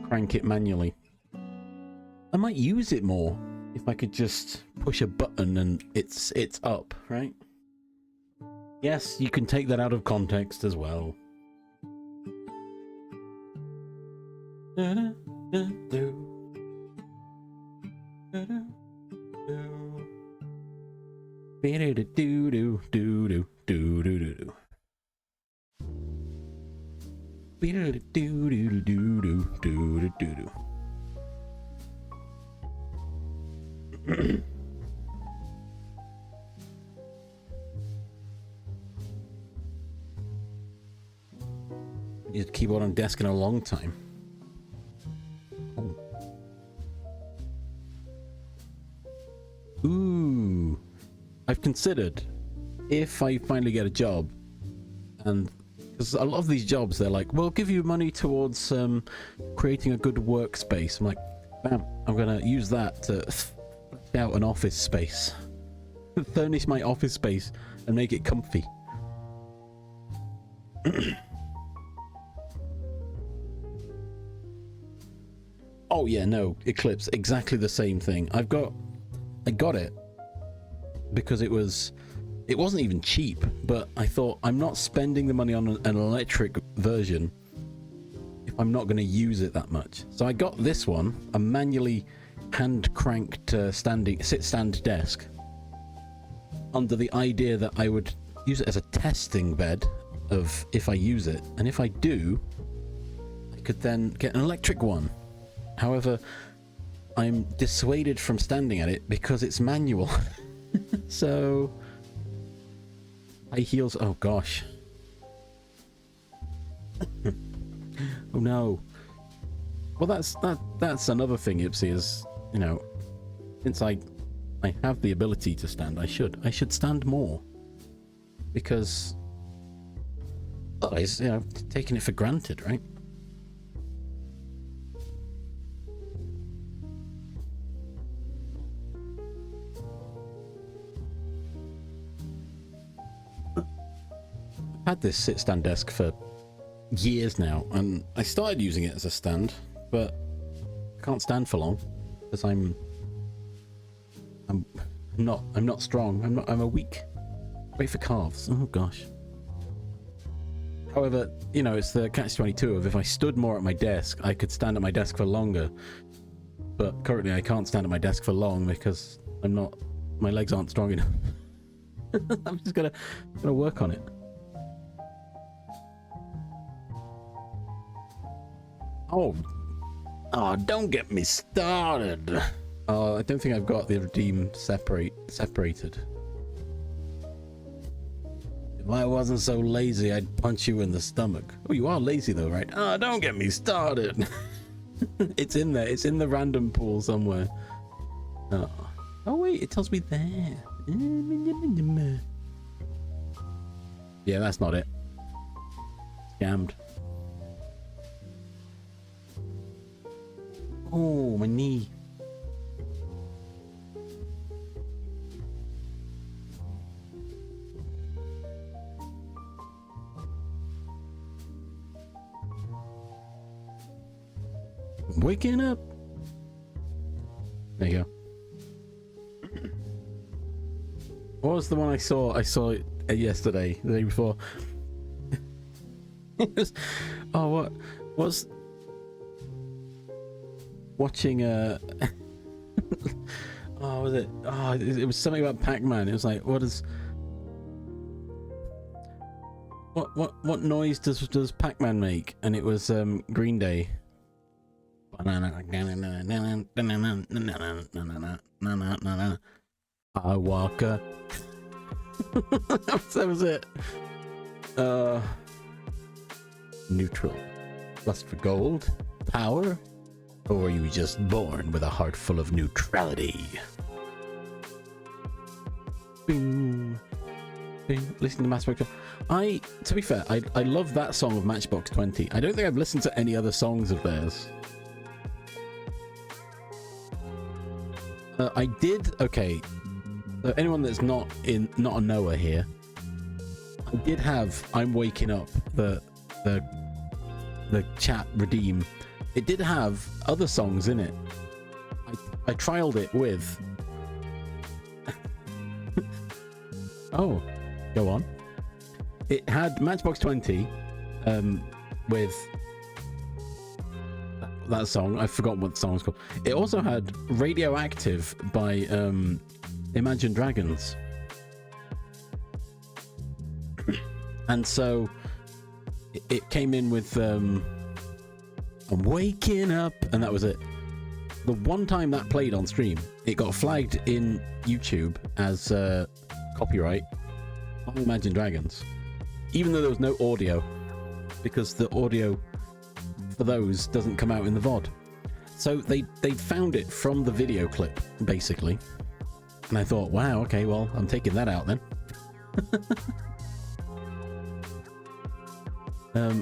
crank it manually. I might use it more if I could just push a button and it's up, right? Yes, you can take that out of context as well. Used keyboard on desk in a long time. Oh. Ooh, I've considered if I finally get a job, and because a lot of these jobs they're like, we'll give you money towards creating a good workspace. I'm like, bam, I'm gonna use that to out an office space, furnish my office space and make it comfy. Oh yeah, no, Eclipse, exactly the same thing. I got it because it wasn't even cheap, but I thought I'm not spending the money on an electric version if I'm not going to use it that much. So I got this one, a manually hand cranked sit stand desk. under the idea that I would use it as a testing bed of if I use it, and if I do, I could then get an electric one. However, I'm dissuaded from standing at it because it's manual. So high heels. Oh gosh. Oh no. Well, that's another thing, Ipsy, is, you know, since I have the ability to stand, I should stand more, because otherwise, you know, taking it for granted, right? I've had this sit-stand desk for years now, and I started using it as a stand, but I can't stand for long because I'm not strong. I'm a weak. Wait for calves. Oh gosh. However, you know, it's the catch-22 of if I stood more at my desk, I could stand at my desk for longer. But currently, I can't stand at my desk for long because my legs aren't strong enough. I'm just gonna work on it. Oh, don't get me started. I don't think I've got the redeem separated. If I wasn't so lazy, I'd punch you in the stomach. Oh, you are lazy though, right? Oh, don't get me started. It's in there. It's in the random pool somewhere. Oh wait, it tells me there. Yeah, that's not it. Scammed. Oh, my knee. Waking up. There you go. What was the one I saw? I saw it yesterday, the day before. Oh, what was watching oh, was it? Oh, it was something about Pac-Man. It was like, what noise does Pac-Man make? And it was Green Day. I walk up. That was it. Neutral. Lust for gold? Power? Or were you just born with a heart full of neutrality? Bing. Bing. Listen to Matchbox. To be fair, I love that song of Matchbox 20. I don't think I've listened to any other songs of theirs. I did. Okay. So anyone that's not a knower here, I did have I'm Waking Up, the chat redeem. It did have other songs in it. I trialed it with oh, go on. It had Matchbox 20 with that song. I've forgotten what the song was called. It also had Radioactive by Imagine Dragons. And so it came in with I'm waking up, and that was it. The one time that played on stream, it got flagged in YouTube as copyright by Imagine Dragons, even though there was no audio, because the audio for those doesn't come out in the VOD. So they found it from the video clip, basically. And I thought, wow, okay, well, I'm taking that out then.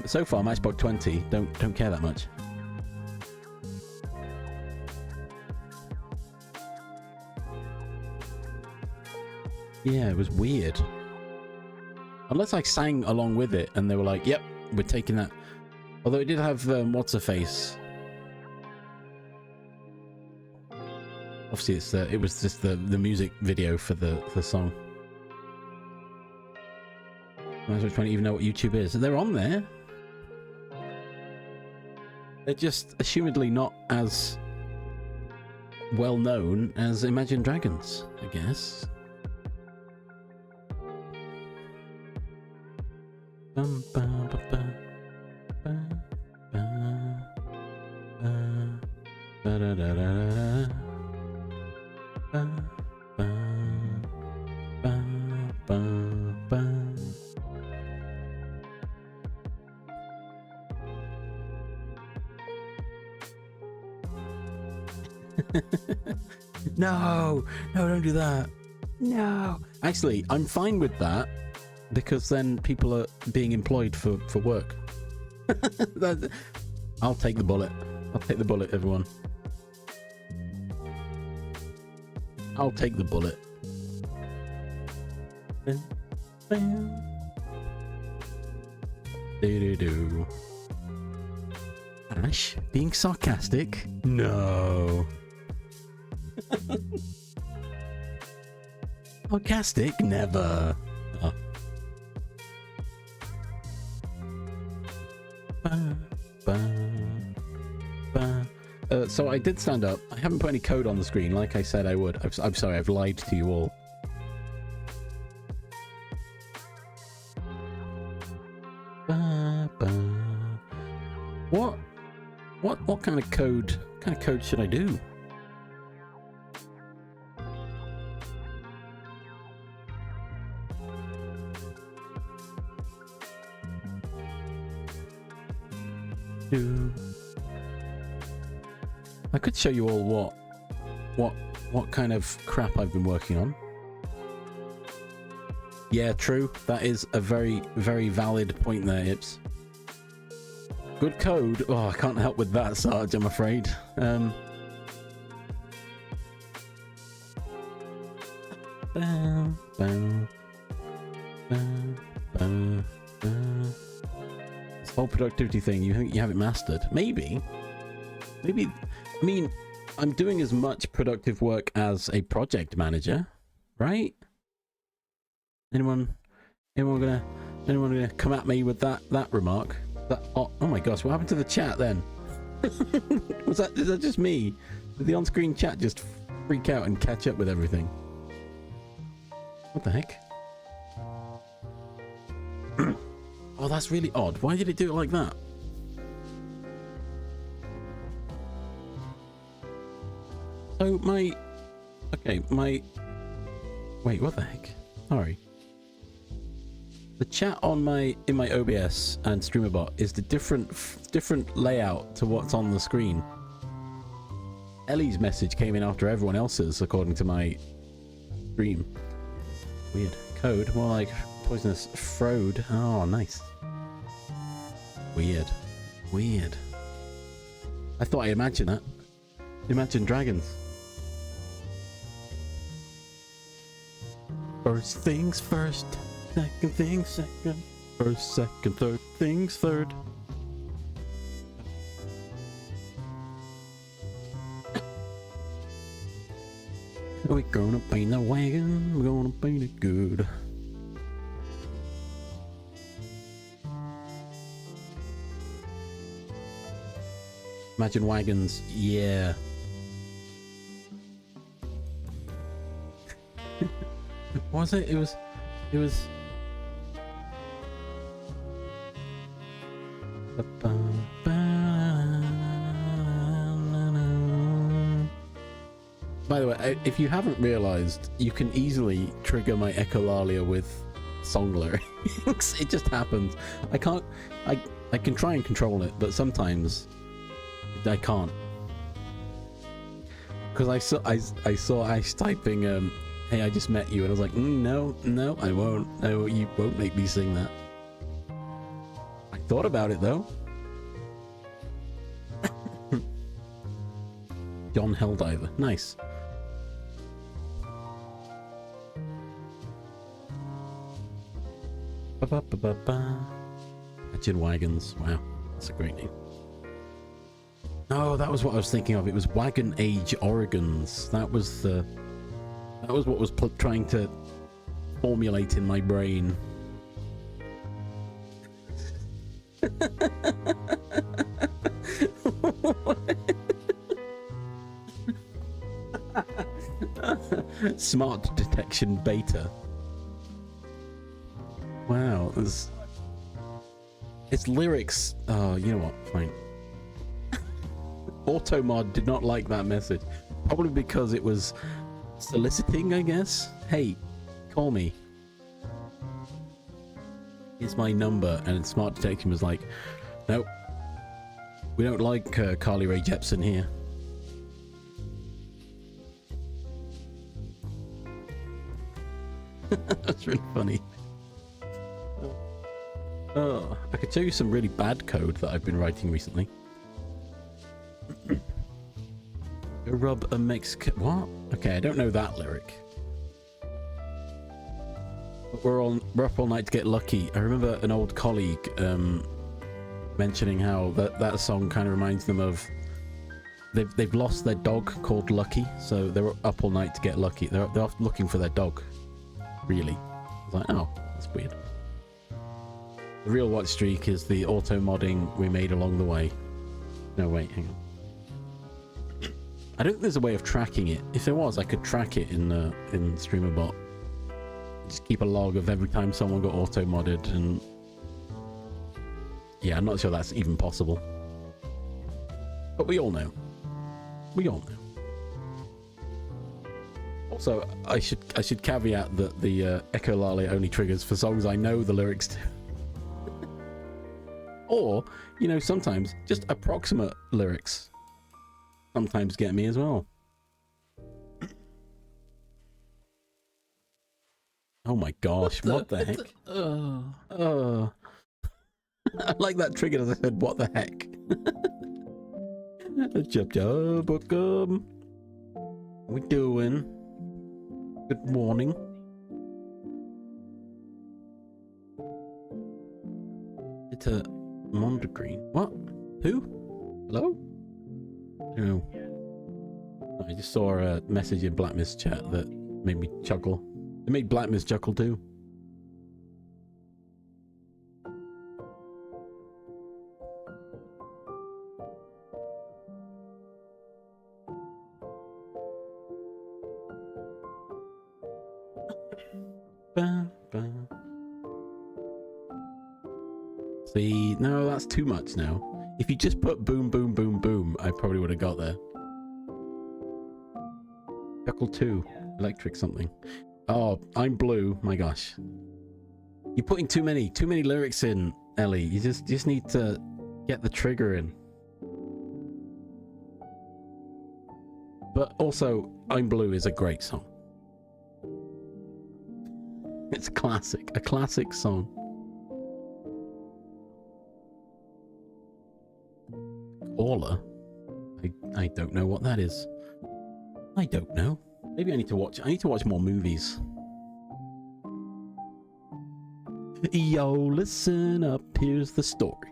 So far, Matchbox 20 don't care that much. Yeah, it was weird. Unless I sang along with it, and they were like, "Yep, we're taking that." Although it did have what's her face. Obviously, it was just the music video for the song. I was trying to even know what YouTube is. They're on there. They're just assumedly not as well known as Imagine Dragons, I guess. Bum, bum, bum, bum, bum, bum, ba, da, da, da, da, bum, bum, bum, bum, bum. No, no, don't do that. No. Actually, I'm fine with that because then people are being employed for work. I'll take the bullet. I'll take the bullet, everyone. I'll take the bullet. Do-do-do. Ash, being sarcastic? No. Sarcastic? Never. Oh. So I did stand up. I haven't put any code on the screen like I said I would. I'm sorry, I've lied to you all. What kind of code? What kind of code should I do? I could show you all what kind of crap I've been working on. Yeah, true. That is a very, very valid point there, Ips. Good code. Oh, I can't help with that, Sarge, I'm afraid. This whole productivity thing, you think you have it mastered? Maybe. I mean, I'm doing as much productive work as a project manager, right? Anyone gonna come at me with that remark? Oh my gosh, what happened to the chat then? Is that just me? Did the on-screen chat just freak out and catch up with everything? What the heck? Oh, that's really odd. Why did it do it like that? So wait, what the heck? Sorry. The chat on in my OBS and StreamerBot is the different layout to what's on the screen. Ellie's message came in after everyone else's, according to my stream. Weird. Code, more like poisonous frode. Oh, nice. Weird. I thought I imagined that. Imagine dragons. First things first. Second things second. First, second, third things third. We're gonna paint the wagon. We're gonna paint it good. Imagine wagons, yeah. What was it? It was. By the way, if you haven't realized, you can easily trigger my echolalia with song lyrics. It just happens. I can try and control it, but sometimes I can't. Because I saw Ash typing hey, I just met you, and I was like, no, I won't. No, you won't make me sing that. I thought about it though. John Helldiver, nice. Imagine wagons. Wow, that's a great name. Oh, that was what I was thinking of. It was Wagon Age Oregons. That was what was trying to formulate in my brain. Smart detection beta. Wow, It's lyrics. Oh, you know what? Fine. Automod did not like that message. Probably because it was soliciting, I guess. Hey, call me. Here's my number. And Smart Detection was like, nope. We don't like Carly Rae Jepsen here. That's really funny. Oh, I could show you some really bad code that I've been writing recently. Go rub a Mexican... What? Okay, I don't know that lyric. But we're up all night to get lucky. I remember an old colleague mentioning how that song kind of reminds them of... They've lost their dog called Lucky, so they're up all night to get lucky. They're off looking for their dog. Really. I was like, oh, that's weird. The real watch streak is the auto-modding we made along the way. No, wait, hang on. I don't think there's a way of tracking it. If there was, I could track it in StreamerBot. Just keep a log of every time someone got auto-modded, and... yeah, I'm not sure that's even possible. But we all know. We all know. Also, I should caveat that the Echolale only triggers for songs I know the lyrics to. Or, you know, sometimes just approximate lyrics sometimes get me as well. Oh my gosh, what the heck? I like that trigger as I said, what the heck? Welcome. What we doing? Good morning. It's a Mondegreen. What? Who? Hello? No. I just saw a message in Black Mist chat that made me chuckle. It made Black Mist chuckle too. See, no, that's too much now. If you just put boom, boom, boom, boom, I probably would have got there. Chuckle 2, electric something. Oh, I'm blue. My gosh. You're putting too many lyrics in, Ellie. You just need to get the trigger in. But also, I'm Blue is a great song. It's a classic song. Caller? I don't know what that is. I don't know. Maybe I need to watch more movies. Yo, listen up, here's the story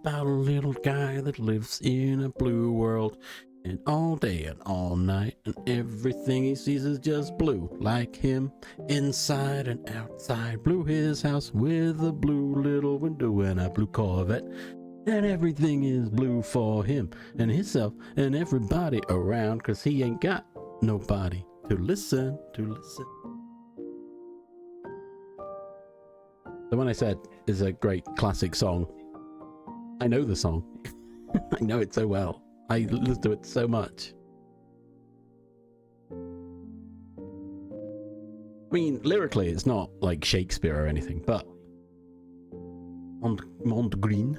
about a little guy that lives in a blue world, and all day and all night, and everything he sees is just blue, like him, inside and outside. Blue his house with a blue little window and a blue Corvette, and everything is blue for him and himself and everybody around, 'cause he ain't got nobody to listen. The one I said is a great classic song. I know the song. I know it so well. I listen to it so much. I mean, lyrically, it's not like Shakespeare or anything, but Mondegreen,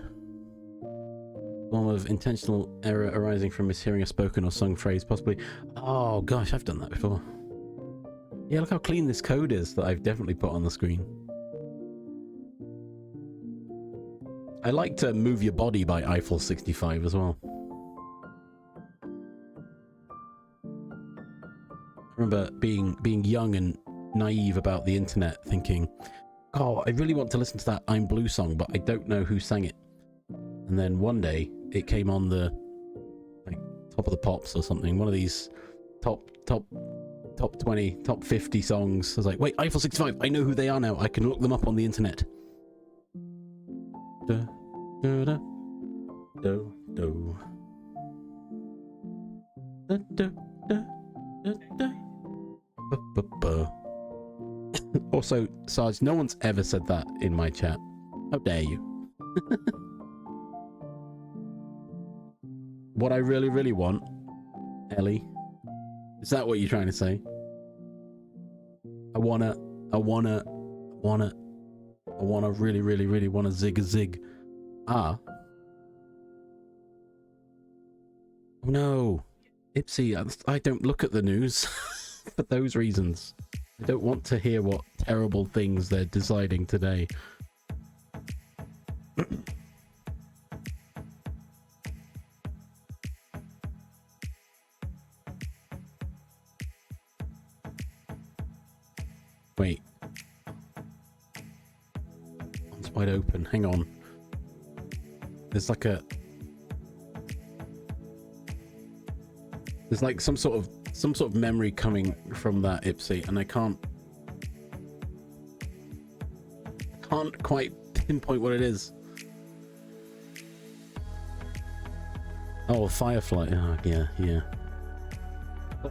form of intentional error arising from mishearing a spoken or sung phrase, possibly. Oh gosh, I've done that before. Yeah, look how clean this code is that I've definitely put on the screen. I like to Move Your Body by Eiffel 65 as well. I remember being young and naive about the internet, thinking, oh, I really want to listen to that I'm Blue song, but I don't know who sang it. And then one day it came on the like Top of the Pops or something, one of these top 20, top 50 songs. I was like, wait, Eiffel 65, I know who they are now. I can look them up on the internet. Da, da, da, do, do. Da, da, da, da, da. Ba, ba, ba. Also, Sarge, no one's ever said that in my chat. How dare you? what I really, really want, Ellie. Is that what you're trying to say? I wanna really, really, really wanna zig a zig. Ah. Oh no. Ipsy, I don't look at the news for those reasons. I don't want to hear what terrible things they're deciding today. Wait. It's wide open. Hang on. There's like a... There's like some sort of memory coming from that, Ipsy, and I can't quite pinpoint what it is. Oh, Firefly. Oh, yeah.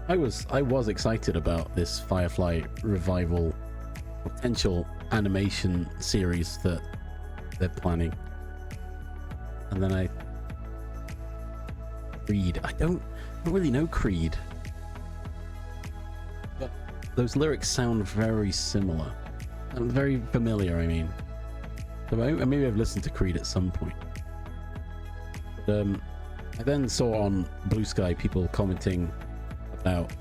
I was excited about this Firefly revival potential animation series that they're planning. And then Creed. I don't really know Creed. But those lyrics sound very similar. And very familiar, I mean. So maybe I've listened to Creed at some point. But, I then saw on Blue Sky people commenting about,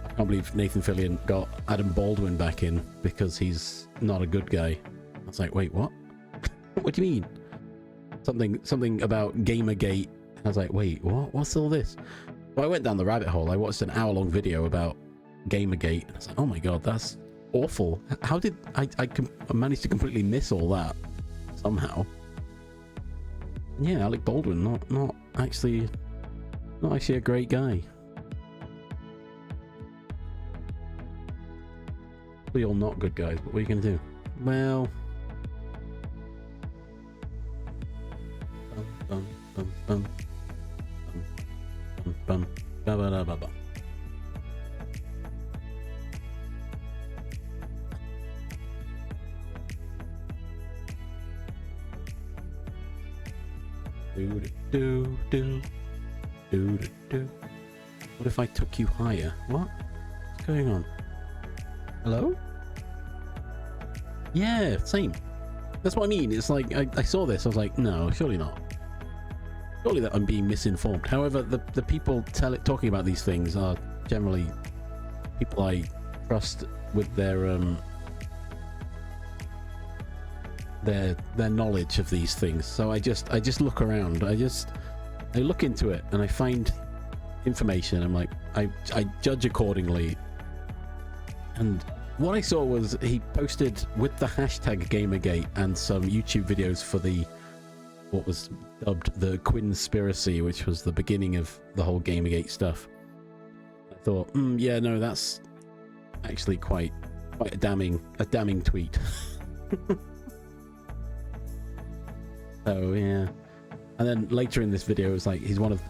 I can't believe Nathan Fillion got Adam Baldwin back in because he's not a good guy. I was like, wait, what? What do you mean? Something about Gamergate. I was like, wait, what? What's all this? Well, I went down the rabbit hole. I watched an hour-long video about Gamergate, and I was like, oh my god, that's awful. How did I managed to completely miss all that somehow? Yeah, Alec Baldwin, not actually a great guy. We all not good guys, but what are you gonna do? Well, bum, bum, bum, bum, bum, bum, ba, ba, ba, ba. Do. What if I took you higher? What? What's going on? Hello? Yeah, same. That's what I mean. It's like I saw this. I was like, no, surely not. Surely that I'm being misinformed. However, the people talking about these things are generally people I trust with their knowledge of these things. So I just look around. I look into it and I find information. I'm like, I judge accordingly. And what I saw was he posted with the hashtag Gamergate and some YouTube videos for what was dubbed the Quinspiracy, which was the beginning of the whole Gamergate stuff. I thought, yeah, no, that's actually quite a damning tweet. Oh yeah. And then later in this video, it was like he's one of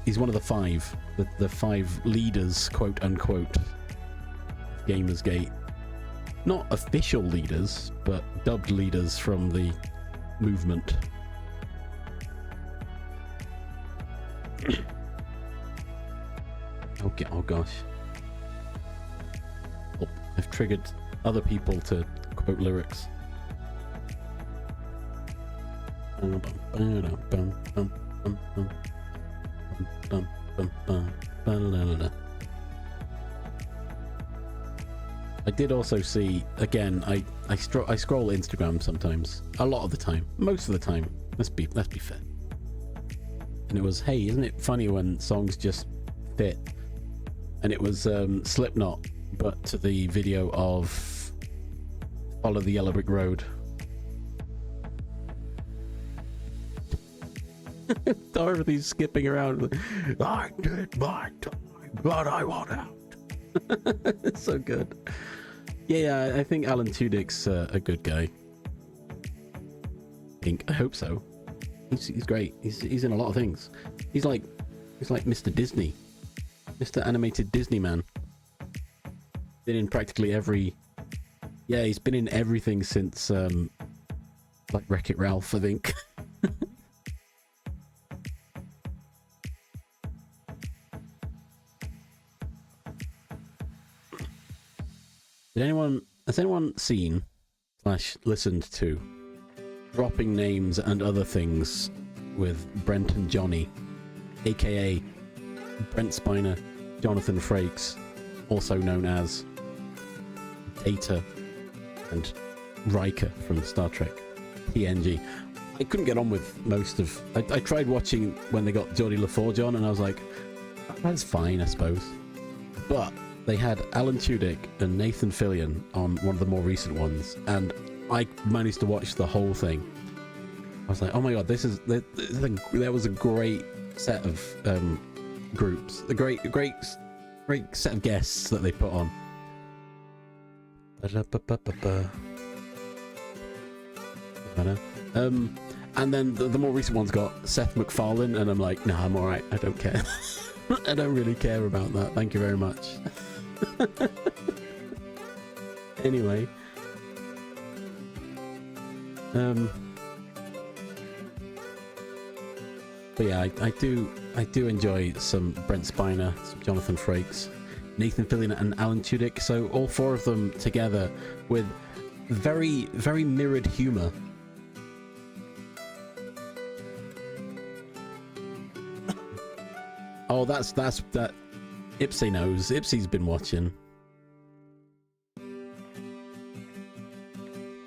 the five leaders, quote unquote, of Gamersgate. Not official leaders, but dubbed leaders from the movement. Okay, oh gosh. Oh, I've triggered other people to quote lyrics. I did also see, again, I scroll Instagram sometimes, a lot of the time, most of the time. Let's be fair. And it was, hey, isn't it funny when songs just fit? And it was Slipknot, but to the video of Follow the Yellow Brick Road. Dorothy's skipping around. I did my time, but I want out. It's so good. Yeah, I think Alan Tudyk's a good guy. I hope so. He's great. He's in a lot of things. He's like Mr. Disney, Mr. Animated Disney Man. Been in practically every. Yeah, he's been in everything since like Wreck-It Ralph, I think. Has anyone seen / listened to Dropping Names and Other Things with Brent and Johnny, aka Brent Spiner, Jonathan Frakes, also known as Data and Riker from Star Trek TNG? I couldn't get on with most of... I tried watching when they got Geordie LaForge on, and I was like, that's fine, I suppose. But they had Alan Tudyk and Nathan Fillion on one of the more recent ones, and I managed to watch the whole thing. I was like, oh my god, that was a great set of groups. A great set of guests that they put on. And then the more recent ones got Seth MacFarlane, and I'm like, nah, I'm alright, I don't care. I don't really care about that, thank you very much. Anyway. But yeah, I do enjoy some Brent Spiner, some Jonathan Frakes, Nathan Fillion and Alan Tudyk, so all four of them together with very, very mirrored humour. Oh, that's that. Ipsy knows. Ipsy's been watching.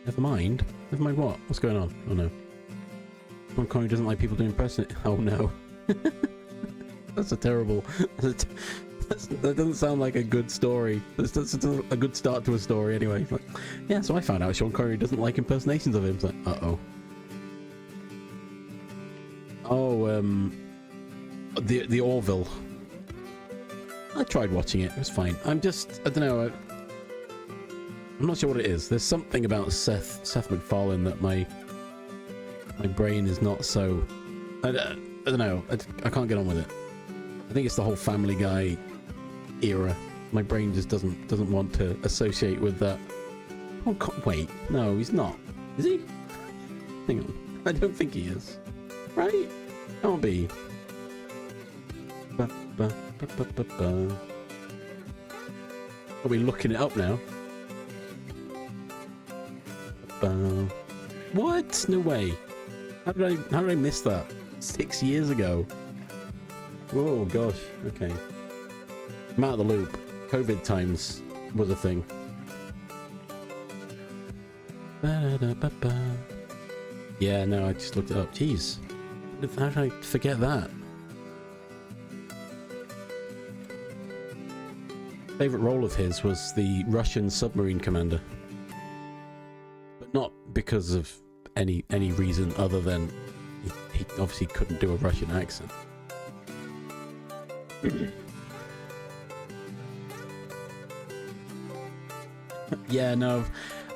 Never mind. Never mind what? What's going on? Oh no. Sean Connery doesn't like people doing impersonate. Oh no. That's a terrible... that doesn't sound like a good story. That's a good start to a story anyway. Like, yeah, so I found out Sean Connery doesn't like impersonations of him. It's like, uh-oh. Oh, the Orville. I tried watching it. It was fine. I don't know. I'm not sure what it is. There's something about Seth MacFarlane that my brain is not so... I don't know. I can't get on with it. I think it's the whole Family Guy era. My brain just doesn't want to associate with that. Oh, wait. No, he's not. Is he? Hang on. I don't think he is. Right? Can't be. Are we looking it up now? What? No way. How did I miss that? 6 years ago. Oh gosh. Okay. I'm out of the loop. COVID times was a thing. Yeah, no, I just looked it up. Jeez. How did I forget that? Favorite role of his was the Russian submarine commander, but not because of any reason other than he obviously couldn't do a Russian accent. Yeah, no,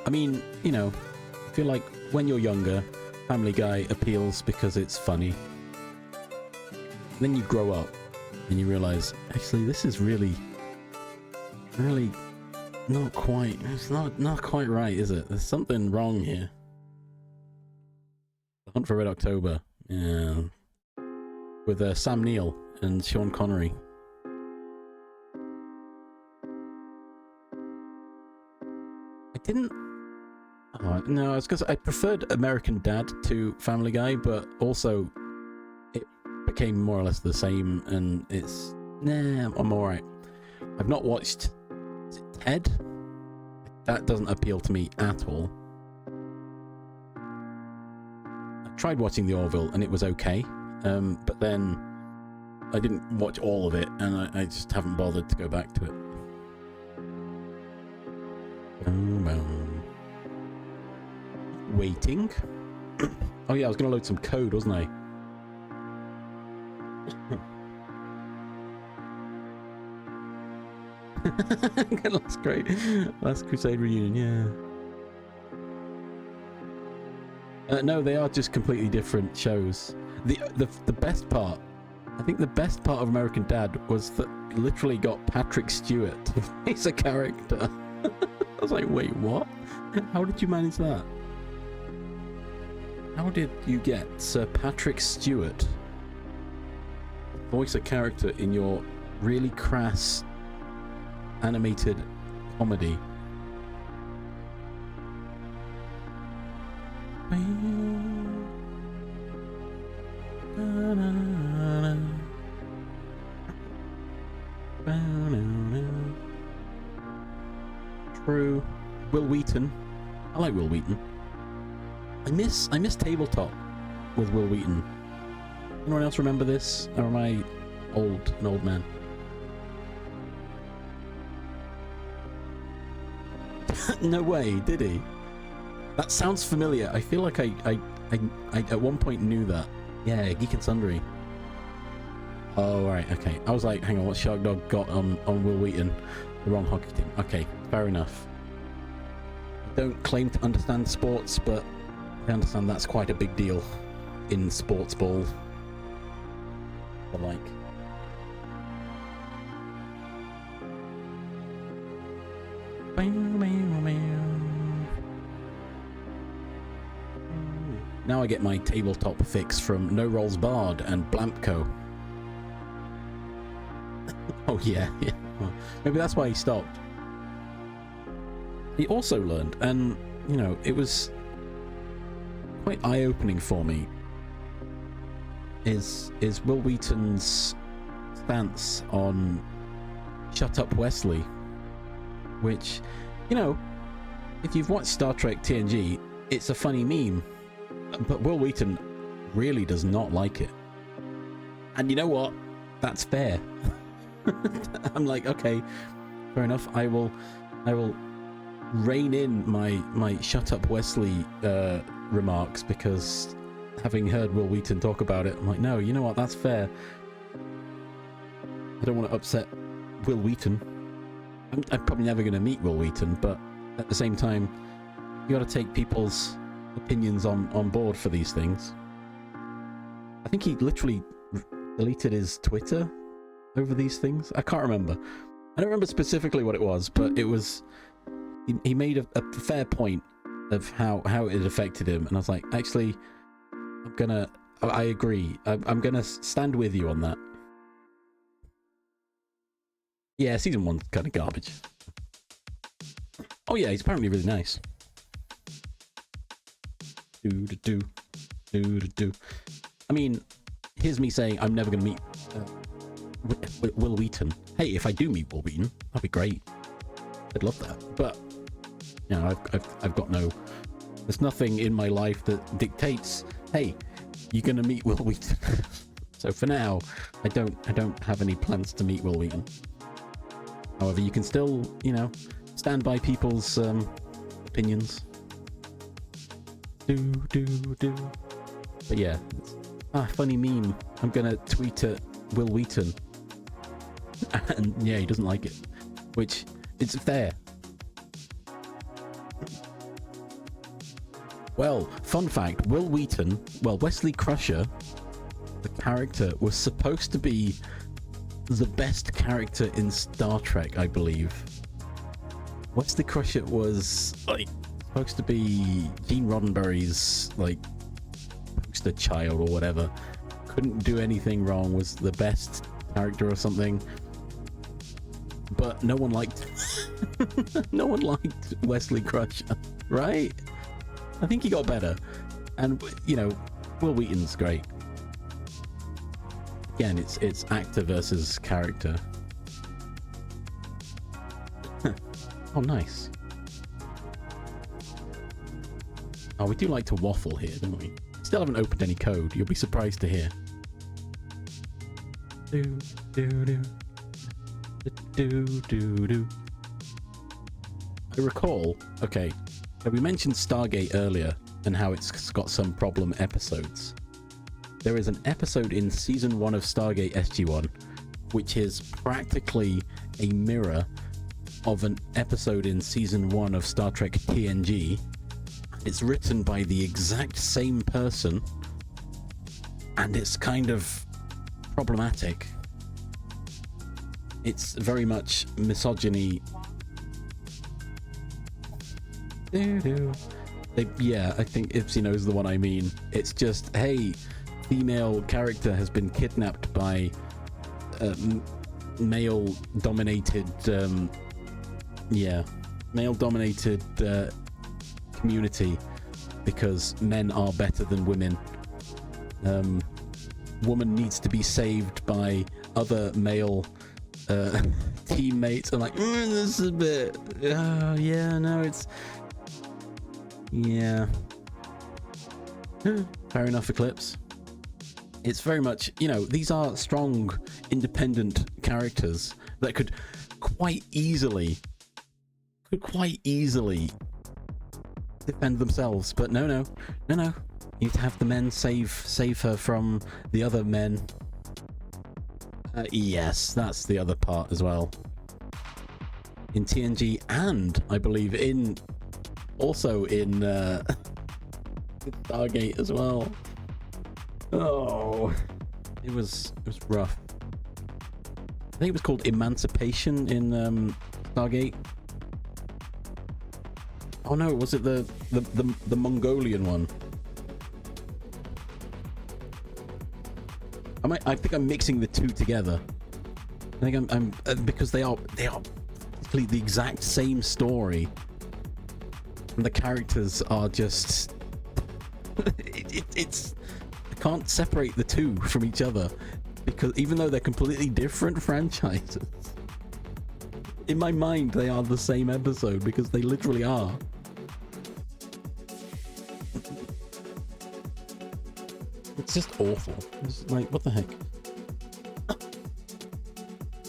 I mean, you know, I feel like when you're younger, Family Guy appeals because it's funny. Then you grow up and you realize, actually, this is really not quite. It's not quite right, is it? There's something wrong here. The Hunt for Red October, yeah, with Sam Neill and Sean Connery. I didn't. Oh, no, it's because I preferred American Dad to Family Guy, but also it became more or less the same, and it's I'm alright. I've not watched. Is it Ted? That doesn't appeal to me at all. I tried watching The Orville and it was okay, but then I didn't watch all of it, and I just haven't bothered to go back to it. Waiting. Oh yeah, I was going to load some code, wasn't I? That's great. Last Crusade reunion, yeah. No, they are just completely different shows. The best part, I think the best part of American Dad was that literally got Patrick Stewart to voice a character. I was like, wait, what? How did you manage that? How did you get Sir Patrick Stewart to voice a character in your really crass animated comedy True. Will Wheaton. I like Will Wheaton. I miss tabletop with Will Wheaton. Anyone else remember this? Or am I an old man? No way, did he? That sounds familiar. I feel like I at one point knew that. Yeah, Geek and Sundry. Oh, right, okay. I was like, hang on, what Shark Dog got on Will Wheaton? The wrong hockey team. Okay, fair enough. I don't claim to understand sports, but I understand that's quite a big deal in sports ball. The like. Now I get my tabletop fix from No Rolls Barred and Blampco. Oh yeah. Well, maybe that's why he stopped. He also learned, and you know, it was quite eye-opening for me, is Will Wheaton's stance on Shut Up Wesley, which, you know, if you've watched Star Trek TNG, it's a funny meme, but Will Wheaton really does not like it. And you know what? That's fair. I'm like, okay, fair enough. I will rein in my Shut Up Wesley remarks, because having heard Will Wheaton talk about it, I'm like, no, you know what? That's fair. I don't want to upset Will Wheaton. I'm probably never going to meet Will Wheaton, but at the same time, you got to take people's opinions on board for these things. I think he literally deleted his Twitter over these things. I can't remember. I don't remember specifically what it was, but it was... He made a fair point of how it affected him, and I was like, actually, I agree. I'm gonna stand with you on that. Yeah, season 1's kind of garbage. Oh yeah, he's apparently really nice. I mean, here's me saying I'm never gonna meet Will Wheaton. Hey, if I do meet Will Wheaton, that'd be great. I'd love that. But you know, I've got no. There's nothing in my life that dictates, hey, you're gonna meet Will Wheaton. So for now, I don't have any plans to meet Will Wheaton. However, you can still, you know, stand by people's opinions. But yeah, funny meme. I'm gonna tweet at Will Wheaton, and yeah, he doesn't like it, which it's fair. Well, fun fact: Will Wheaton, Wesley Crusher, the character, was supposed to be the best character in Star Trek, I believe. Wesley Crusher was like supposed to be Gene Roddenberry's like poster child or whatever. Couldn't do anything wrong. Was the best character or something. But no one liked no one liked Wesley Crusher, right? I think he got better. And you know, Will Wheaton's great. Again, it's actor versus character. Oh, nice. Oh, we do like to waffle here, don't we? Still haven't opened any code. You'll be surprised to hear. I recall, okay, so we mentioned Stargate earlier and how it's got some problem episodes. There is an episode in season 1 of Stargate SG-1 which is practically a mirror of an episode in season 1 of Star Trek TNG. It's written by the exact same person, and it's kind of problematic. It's very much misogyny. Yeah, I think Ipsy knows the one I mean. It's just, hey, female character has been kidnapped by male-dominated, male-dominated community because men are better than women. Woman needs to be saved by other male teammates. I'm like, this is a bit. Yeah, no, it's. Yeah. Fair enough, Eclipse. It's very much, these are strong, independent characters that could quite easily defend themselves. But no. You need to have the men save her from the other men. Yes, that's the other part as well. In TNG, and I believe also in Stargate as well. Oh, it was rough. I think it was called Emancipation in Stargate. Oh no, was it the Mongolian one? I think I'm mixing the two together. I think I'm because they are basically the exact same story, and the characters are just it's I can't separate the two from each other, because even though they're completely different franchises, in my mind they are the same episode, because they literally are. It's just awful. It's like, what the heck?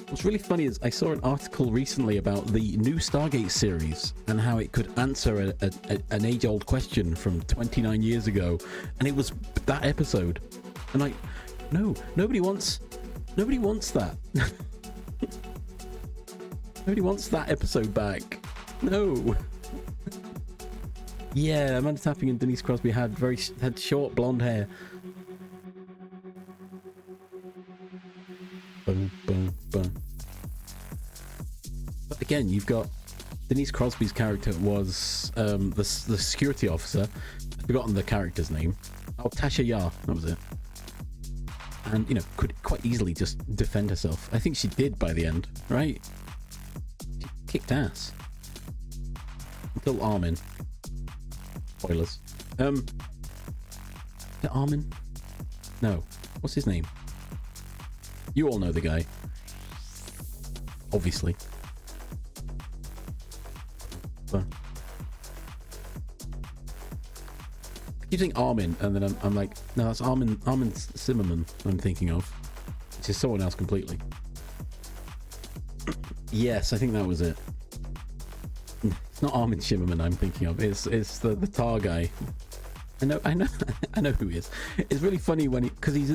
What's really funny is I saw an article recently about the new Stargate series and how it could answer an age-old question from 29 years ago, and it was that episode. And like, no, nobody wants that. Nobody wants that episode back. No. Yeah, Amanda Tapping and Denise Crosby had short blonde hair. Boom, boom, boom. But again, you've got Denise Crosby's character was the security officer. I've forgotten the character's name. Oh, Tasha Yar, that was it. And could quite easily just defend herself. I think she did by the end, right? She kicked ass until Armin. Spoilers. Is it Armin? No. What's his name? You all know the guy. Obviously. But I keep saying Armin, and then I'm like, no, that's Armin Zimmerman I'm thinking of. Which is someone else completely. Yes, I think that was it. It's not Armin Shimmerman I'm thinking of. It's the tar guy. I know who he is. It's really funny because he's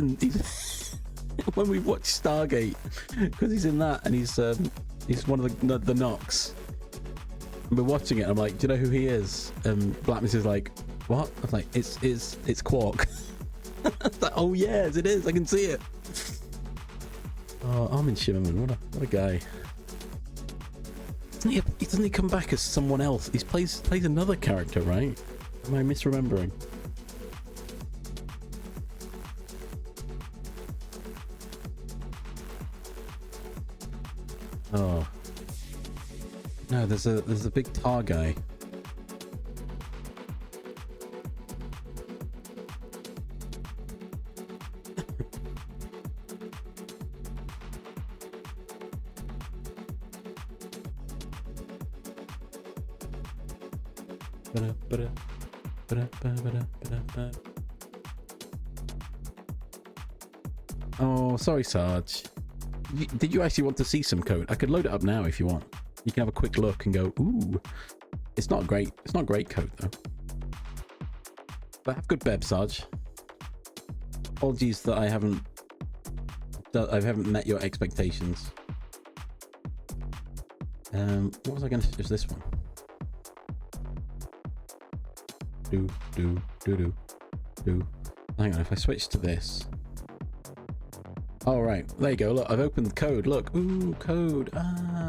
when we watch Stargate, because he's in that, and he's one of the Nox. And we're watching it, and I'm like, do you know who he is? Blackness is like, what? I was like, it's Quark. It's like, oh yes, it is. I can see it. Oh, Armin Shimmerman, what a guy. Doesn't he come back as someone else? He plays another character, right? Am I misremembering? Oh no, there's a big tar guy. Oh, sorry, Sarge. Did you actually want to see some code? I could load it up now if you want. You can have a quick look and go, ooh. It's not great code though. But have good beb, Sarge. Apologies that I haven't met your expectations. What was I going to do? Is this one? Do. Hang on, if I switch to this. All right, there you go. Look, I've opened the code. Look, ooh, code.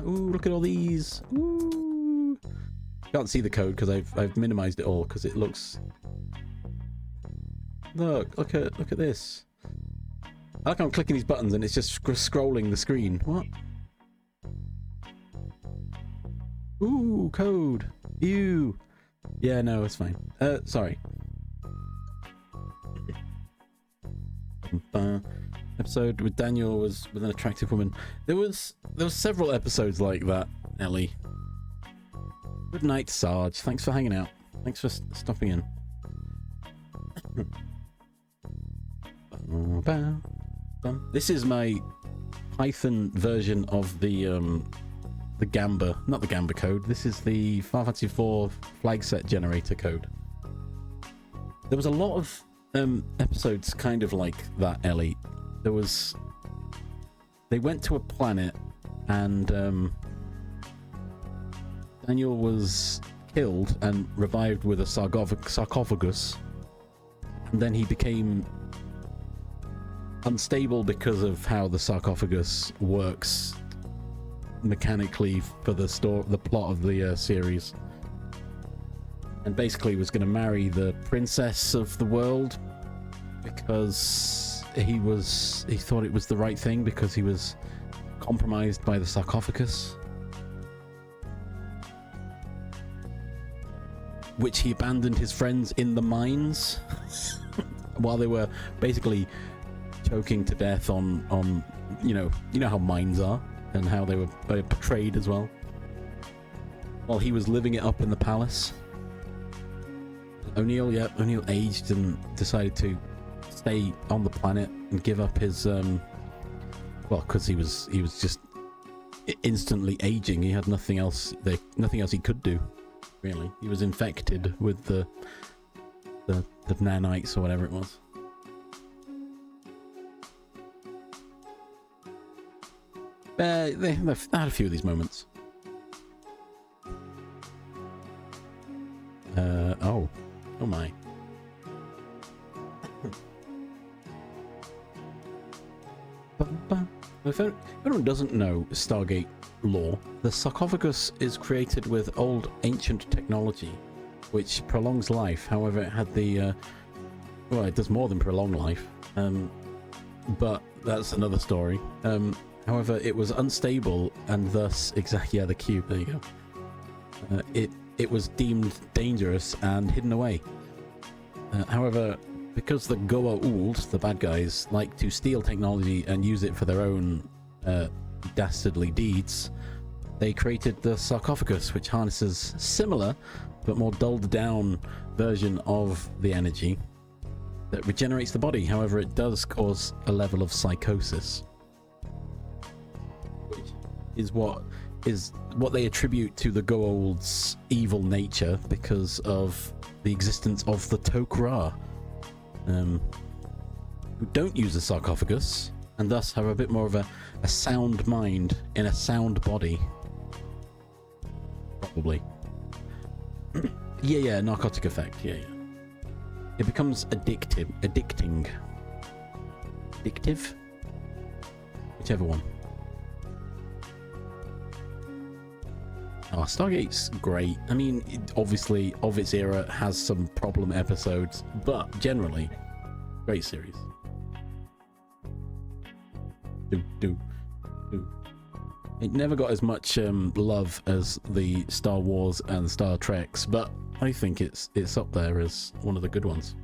Ooh, look at all these. Ooh. Can't see the code because I've minimized it all because it looks. Look at this. I like how I'm clicking these buttons and it's just scrolling the screen. What? Ooh, code. Ew. Yeah, no, it's fine. Sorry. Episode with Daniel was with an attractive woman. There was several episodes like that, Ellie. Good night, Sarge. Thanks for hanging out. Thanks for stopping in. This is my Python version of the Gamba, not the Gamba code. This is the Final Fantasy IV flag set generator code. There was a lot of episodes kind of like that, Ellie. They went to a planet and Daniel was killed and revived with a sarcophagus, and then he became unstable because of how the sarcophagus works mechanically for the plot of the series, and basically was going to marry the princess of the world because he thought it was the right thing because he was compromised by the sarcophagus, which he abandoned his friends in the mines while they were basically choking to death on you know how mines are and how they were portrayed as well, while he was living it up in the palace. O'Neill aged and decided to stay on the planet and give up his because he was just instantly aging. He had nothing else he could do, really. He was infected with the nanites or whatever it was. They had a few of these moments. Oh my. If anyone doesn't know Stargate lore, the sarcophagus is created with old ancient technology which prolongs life. However, it had it does more than prolong life, but that's another story. However, it was unstable and thus the cube, there you go. It was deemed dangerous and hidden away. However, because the Goa'uld, the bad guys, like to steal technology and use it for their own dastardly deeds, they created the sarcophagus, which harnesses similar but more dulled down version of the energy that regenerates the body. However, it does cause a level of psychosis, which is what they attribute to the Goa'uld's evil nature because of the existence of the Tok'ra, who don't use a sarcophagus and thus have a bit more of a sound mind in a sound body. Probably. yeah, narcotic effect. Yeah. It becomes addictive. Whichever one. Oh, Stargate's great. I mean, it obviously, of its era, has some problem episodes, but generally, great series. It never got as much love as the Star Wars and Star Treks, but I think it's up there as one of the good ones.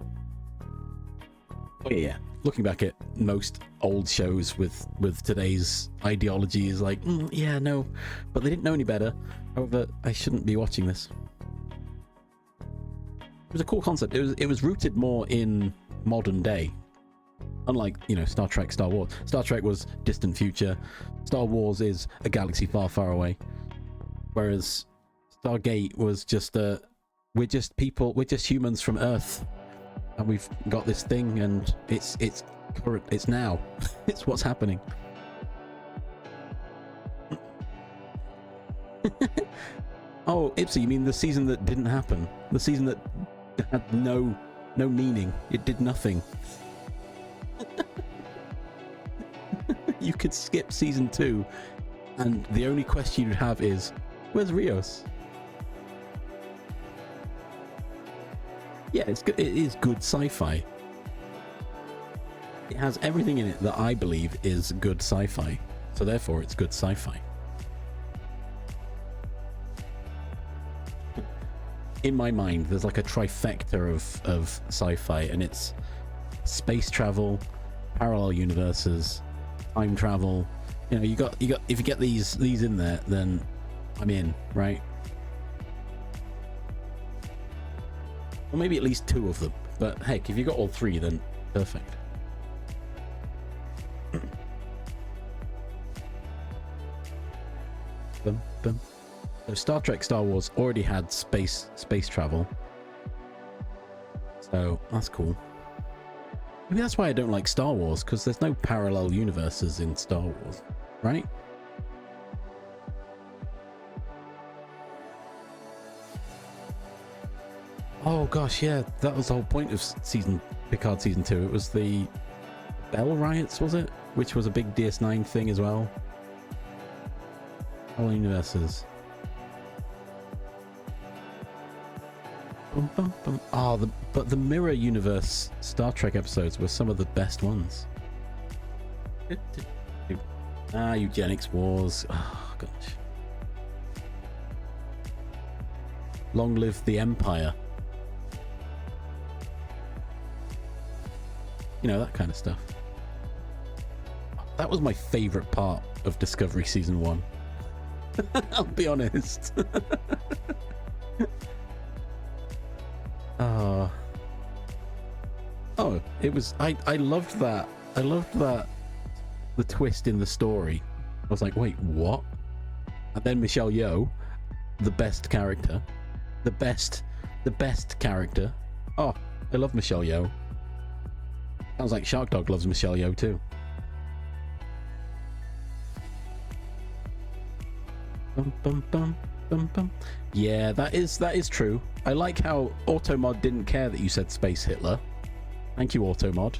Yeah. Looking back at most old shows with today's ideology is like, yeah, no, but they didn't know any better. However, I shouldn't be watching this. It was a cool concept. It was rooted more in modern day. Unlike, Star Trek, Star Wars. Star Trek was distant future. Star Wars is a galaxy far, far away. Whereas Stargate was just we're just people, we're just humans from Earth. And we've got this thing, and it's current, it's now. It's what's happening. Oh, Ipsy, you mean the season that didn't happen? The season that had no meaning. It did nothing. You could skip season 2, and the only question you'd have is, where's Rios? Yeah, it's good. It is good sci-fi. It has everything in it that I believe is good sci-fi, so therefore it's good sci-fi. In my mind, there's like a trifecta of sci-fi, and it's space travel, parallel universes, time travel. You know, you got. If you get these in there, then I'm in, right? Or maybe at least 2 of them. But heck, if you got all 3, then perfect. Bum, bum. So Star Trek, Star Wars already had space travel. So that's cool. Maybe that's why I don't like Star Wars, because there's no parallel universes in Star Wars, right? Oh gosh, yeah, that was the whole point of Picard season 2. It was the Bell riots, was it? Which was a big DS9 thing as well. All universes. Bum, bum, bum. Oh, but the Mirror Universe Star Trek episodes were some of the best ones. Eugenics wars. Oh gosh. Long live the Empire. You know, that kind of stuff. That was my favorite part of Discovery Season 1. I'll be honest. Oh, it was... I loved that. I loved that. The twist in the story. I was like, wait, what? And then Michelle Yeoh, the best character. The best character. Oh, I love Michelle Yeoh. Sounds like Shark Dog loves Michelle Yeoh too. Bum, bum, bum, bum, bum. Yeah, that is true. I like how Automod didn't care that you said Space Hitler. Thank you, Automod.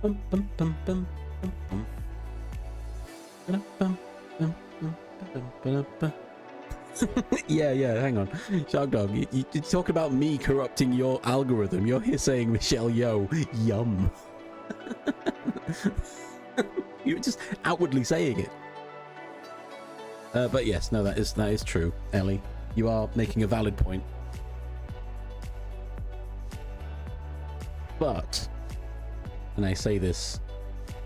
Bum, bum, bum, bum, bum, bum. Bum, bum, bum, bum, bum, bum. yeah, hang on. Shark Dog, you talk about me corrupting your algorithm. You're here saying Michelle Yeoh, yum. You're just outwardly saying it. But yes, no, that is true, Ellie. You are making a valid point. But, and I say this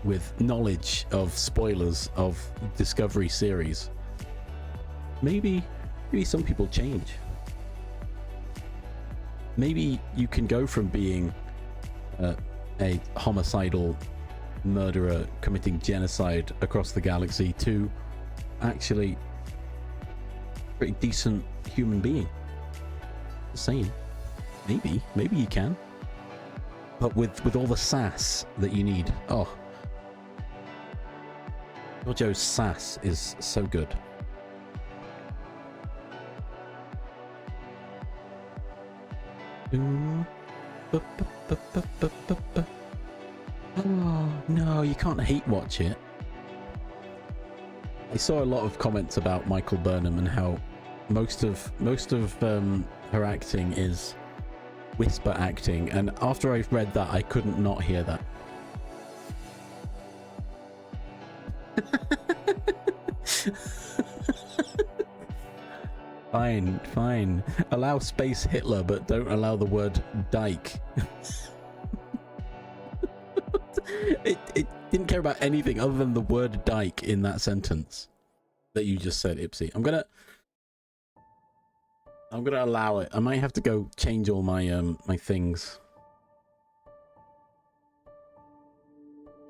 with knowledge of spoilers of Discovery series, maybe some people change. Maybe you can go from being a homicidal murderer committing genocide across the galaxy to actually a pretty decent human being. The same. Maybe you can. But with all the sass that you need. Oh. Giorgio's sass is so good. Oh no, you can't hate watch it. I saw a lot of comments about Michael Burnham and how most of her acting is whisper acting, and after I read that, I couldn't not hear that. Fine. Allow Space Hitler, but don't allow the word dyke. It didn't care about anything other than the word dyke in that sentence that you just said, Ipsy. I'm gonna allow it. I might have to go change all my my things.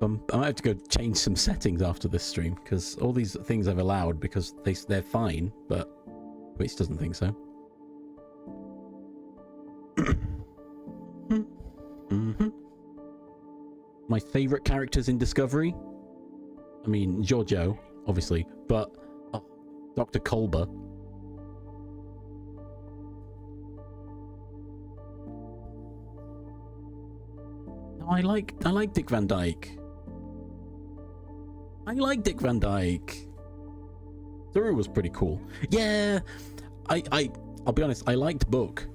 I might have to go change some settings after this stream, because all these things I've allowed because they're fine, but Twitch doesn't think so. My favorite characters in Discovery? I mean, Giorgio, obviously, but Dr. Kolber. No, I like Dick Van Dyke. I like Dick Van Dyke. Zuru was pretty cool. Yeah, I'll be honest, I liked Book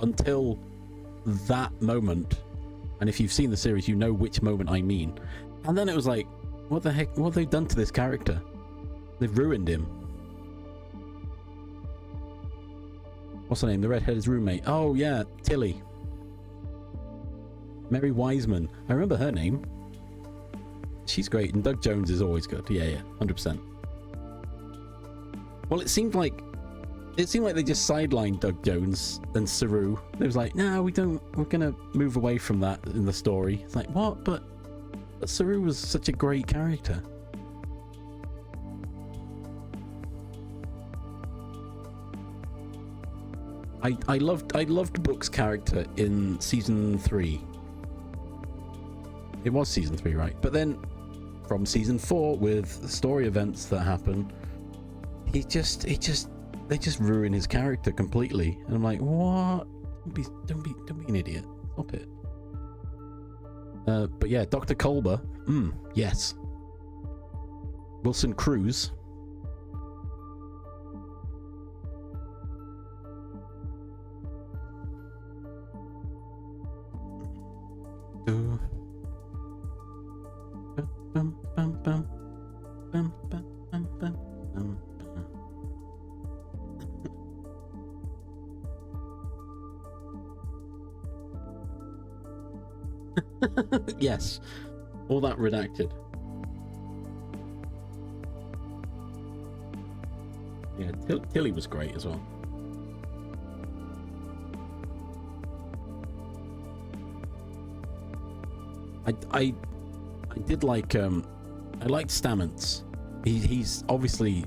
until that moment. And if you've seen the series, you know which moment I mean. And then it was like, what the heck? What have they done to this character? They've ruined him. What's her name? The redheaded roommate. Oh, yeah, Tilly. Mary Wiseman. I remember her name. She's great, and Doug Jones is always good. Yeah, 100%. Well, it seemed like they just sidelined Doug Jones and Saru. It was like, no, we don't. We're gonna move away from that in the story. It's like, what? But Saru was such a great character. I loved Book's character in season 3. It was season 3, right? But then from season 4, with story events that happen, they just ruin his character completely. And I'm like, what? Don't be an idiot. Stop it. But yeah, Dr. Kolber. Yes. Wilson Cruz. Yes, all that redacted. Yeah, Tilly was great as well. I did like I liked Stamets. He's obviously,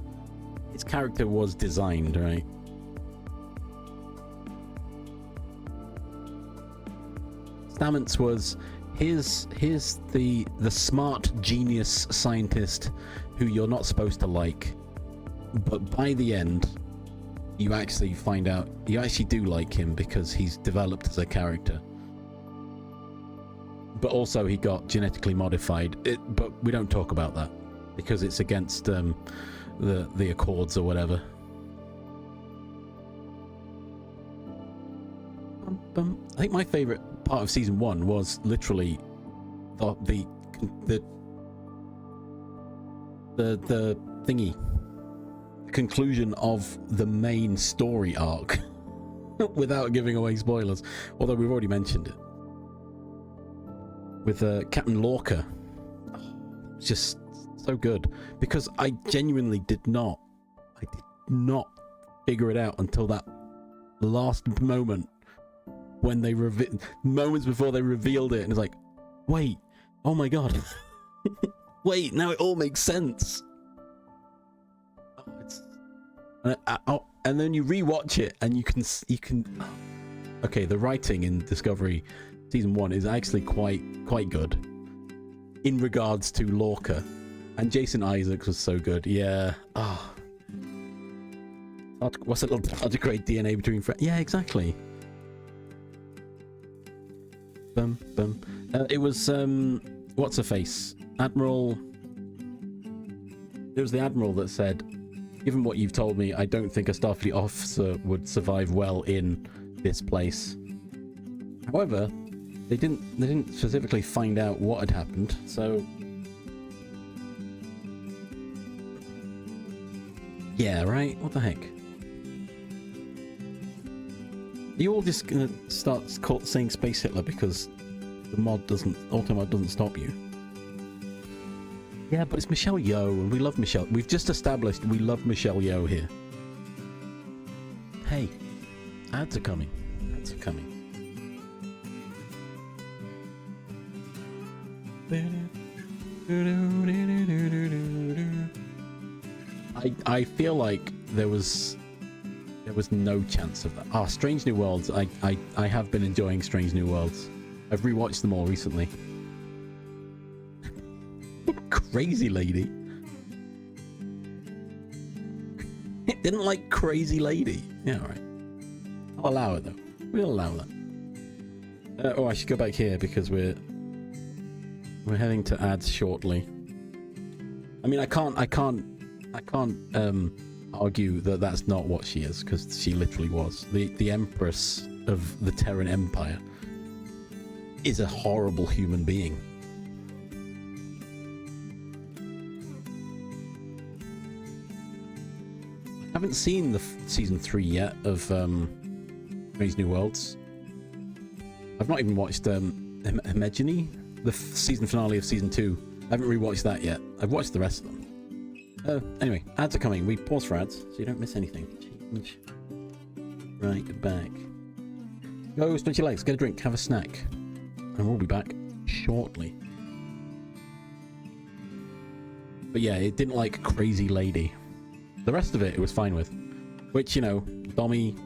his character was designed, right? Stamets was here's the smart genius scientist who you're not supposed to like, but by the end you actually find out you actually do like him because he's developed as a character. But also he got genetically modified. But we don't talk about that because it's against the Accords or whatever. I think my favorite part of season 1 was literally the thingy, the conclusion of the main story arc, without giving away spoilers. Although we've already mentioned it. With Captain Lorca. It's just so good because I genuinely did not figure it out until that last moment when they moments before they revealed it, and it's like, wait, oh my god. Wait, now it all makes sense. And then you rewatch it and you can okay, the writing in Discovery season 1 is actually quite good in regards to Lorca, and Jason Isaacs was so good. Yeah. What's a little tardigrade DNA between friends? Yeah, exactly. It was what's her face, Admiral. It was the Admiral that said, given what you've told me, I don't think a Starfleet officer would survive well in this place. However, they didn't specifically find out what had happened, so yeah, right? What the heck? Are you all just gonna start saying Space Hitler because the auto-mod doesn't stop you? Yeah, but it's Michelle Yeoh, and we love Michelle. We've just established we love Michelle Yeoh here. Hey, ads are coming. Ads are coming. I feel like there was no chance of that. Strange New Worlds. I have been enjoying Strange New Worlds. I've rewatched them all recently. Crazy Lady. It didn't like Crazy Lady. Yeah, all right. I'll allow it though. We'll allow that. I should go back here because we're heading to ads shortly. I mean, I can't argue that that's not what she is, because she literally was. The Empress of the Terran Empire is a horrible human being. I haven't seen the season 3 yet of Strange New Worlds. I've not even watched Imagine the season finale of season 2. I haven't rewatched that yet. I've watched the rest of them. Anyway, ads are coming. We pause for ads so you don't miss anything. Change. Right back. Go stretch your legs, get a drink, have a snack, and we'll be back shortly. But yeah, it didn't like Crazy Lady. The rest of it was fine with. Which, you know, Dommy,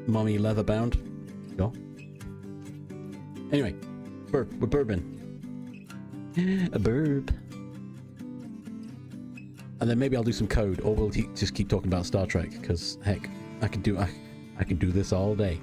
Mummy, leather bound. Sure. Anyway, we're bourbon. A burb. And then maybe I'll do some code, or we'll just keep talking about Star Trek, because heck, I could do this all day.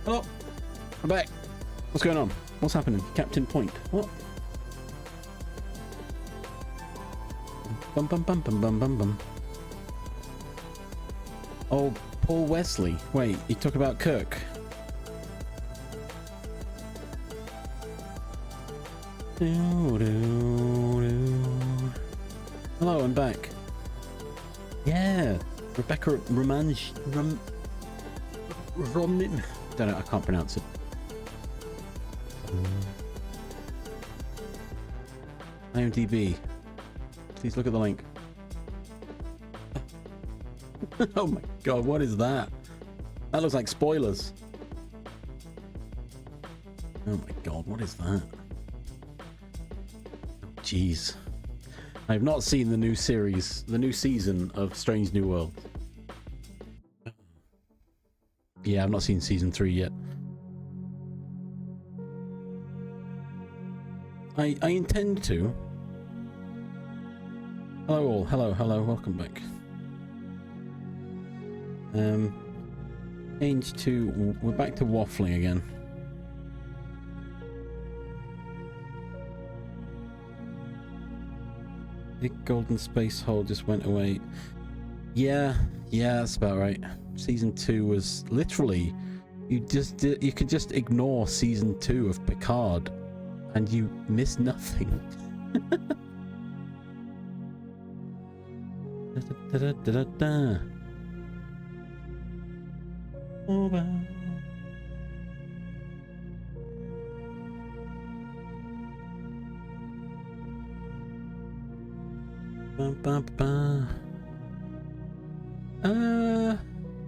Hello. I'm back. What's going on? What's happening? Captain Point. What? Bum bum bum bum bum bum bum. Oh, Paul Wesley. Wait, you talk about Kirk. Hello, I'm back. Yeah, Rebecca Romanj. Don't know, I can't pronounce it. IMDb. Please look at the link. Oh my god, what is that? That looks like spoilers. Oh my god, what is that? Oh, jeez. I have not seen the new series, the new season of Strange New World. Yeah, I've not seen season 3 yet. I intend to. Hello all, hello, welcome back. Change to, we're back to waffling again. Big golden space hole just went away. Yeah, that's about right. Season 2 was literally, you could just ignore season 2 of Picard and you miss nothing.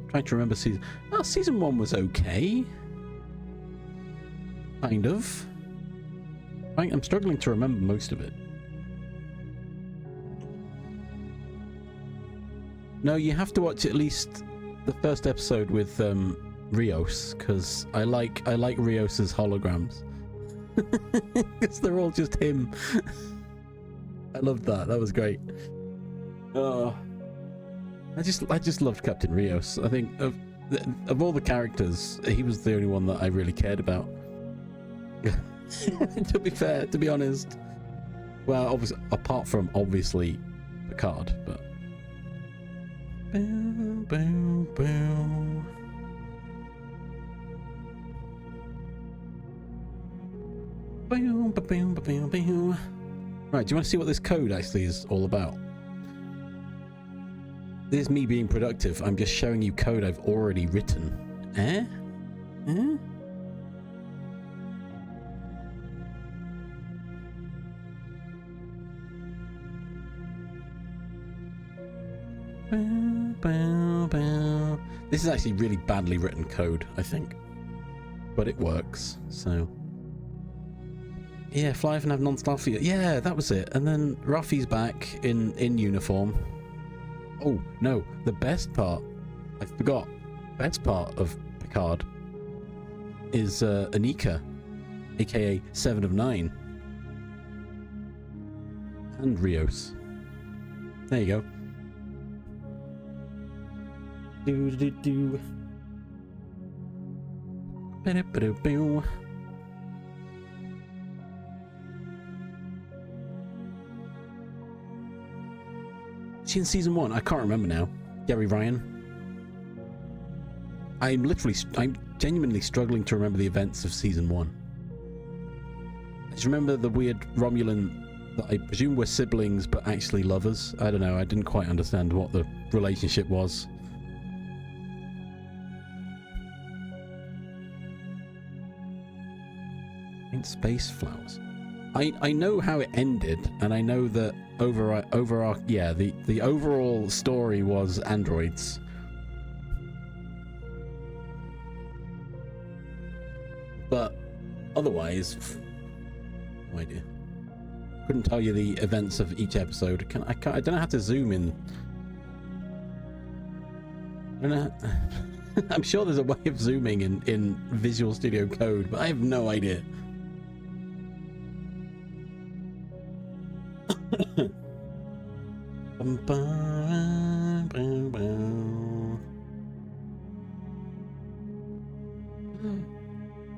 Trying to remember season. Oh, season 1 was okay. Kind of. I'm struggling to remember most of it. No, you have to watch at least the first episode with Rios, because I like Rios's holograms. Because they're all just him. I loved that. That was great. I just loved Captain Rios. I think of all the characters, he was the only one that I really cared about. To be fair, to be honest. Well, obviously, apart from obviously Picard, but. Bow, bow, bow. Bow, bow, bow, bow, bow. Right, do you want to see what this code actually is all about? This is me being productive. I'm just showing you code I've already written. Eh? Eh? Bow, bow, bow. This is actually really badly written code, I think. But it works, so... Yeah, fly and have non-Starfleet. Yeah, that was it. And then Ruffy's back in uniform. Oh, no. The best part, I forgot. Best part of Picard is Anika, aka 7 of 9. And Rios. There you go. Do. Ba-da-ba-da-boo. She in season 1? I can't remember now. Gary Ryan. I'm genuinely struggling to remember the events of season 1. I just remember the weird Romulan that I presume were siblings but actually lovers. I don't know, I didn't quite understand what the relationship was. In space flowers. I know how it ended, and I know that the overall story was androids. But otherwise, no idea. Couldn't tell you the events of each episode. I don't know how to zoom in. I don't know. I'm sure there's a way of zooming in Visual Studio Code, but I have no idea.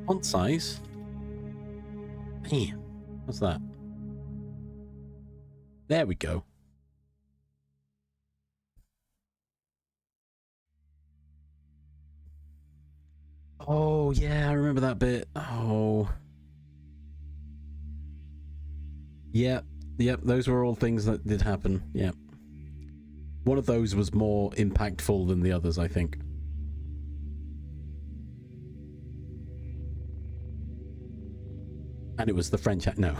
Font size. Man, what's that? There we go. Oh, yeah, I remember that bit. Oh. Yep, those were all things that did happen. Yep. One of those was more impactful than the others, I think. And it was the French... No.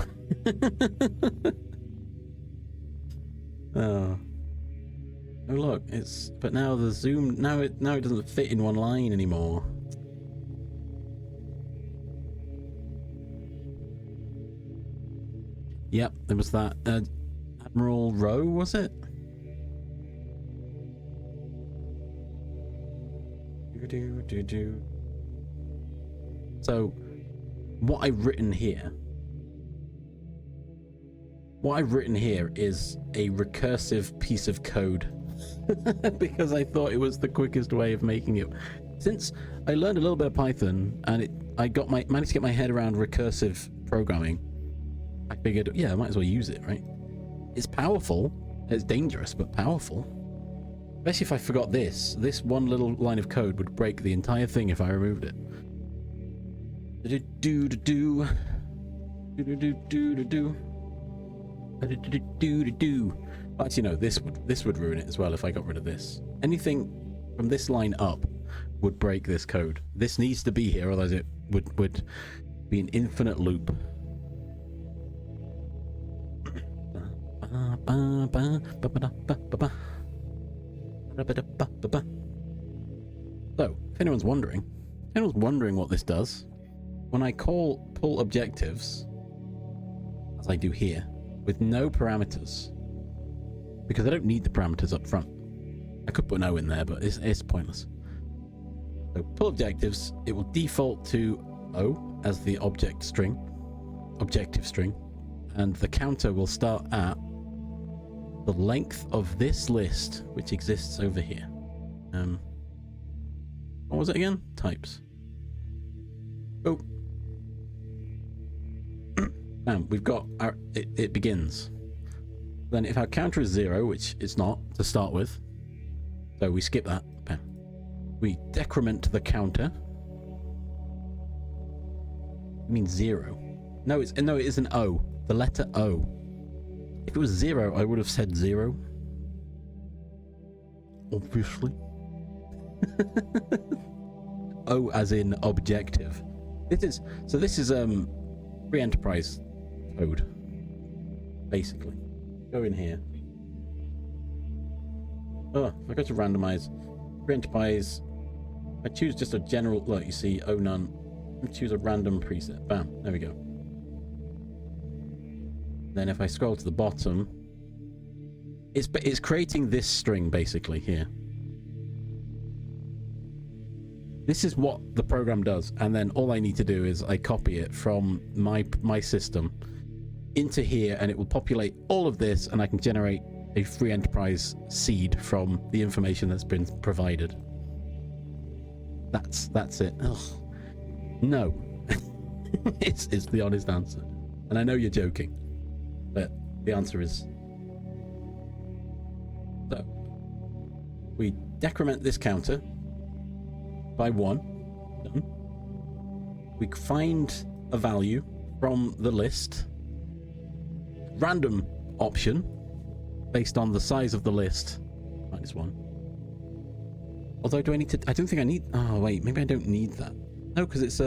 Oh. Oh, look, it's... But now the zoom... Now it doesn't fit in one line anymore. Yep, there was that Admiral Rowe, was it? So, what I've written here is a recursive piece of code because I thought it was the quickest way of making it. Since I learned a little bit of Python and I managed to get my head around recursive programming, I figured, yeah, I might as well use it, right? It's powerful. It's dangerous, but powerful. Especially if I forgot this. This one little line of code would break the entire thing if I removed it. Actually, no, this would ruin it as well if I got rid of this. Anything from this line up would break this code. This needs to be here, otherwise it would be an infinite loop. So, if anyone's wondering what this does, when I pull objectives, as I do here, with no parameters, because I don't need the parameters up front. I could put no in there, but it's pointless. So pull objectives, it will default to O as the objective string, and the counter will start at the length of this list, which exists over here. What was it again? Types. Oh. Bam, we've got our, it begins. Then if our counter is 0, which it's not to start with, so we skip that. Bam. We decrement the counter. It means 0. No, it is an O. The letter O. If it was 0, I would have said 0. Obviously. O as in objective. This is free enterprise code. Basically. Go in here. Oh, I got to randomize. Free enterprise. I choose just a general, look, you see, O none. I choose a random preset. Bam, there we go. Then if I scroll to the bottom, it's creating this string basically here. This is what the program does, and then all I need to do is I copy it from my system into here, and it will populate all of this, and I can generate a free enterprise seed from the information that's been provided. That's it. Ugh. No. it's the honest answer. And I know you're joking, but the answer is... So, we decrement this counter by 1. Done. We find a value from the list. Random option based on the size of the list. -1. Although, do I need to... I don't think I need... Oh, wait. Maybe I don't need that. No, because it's...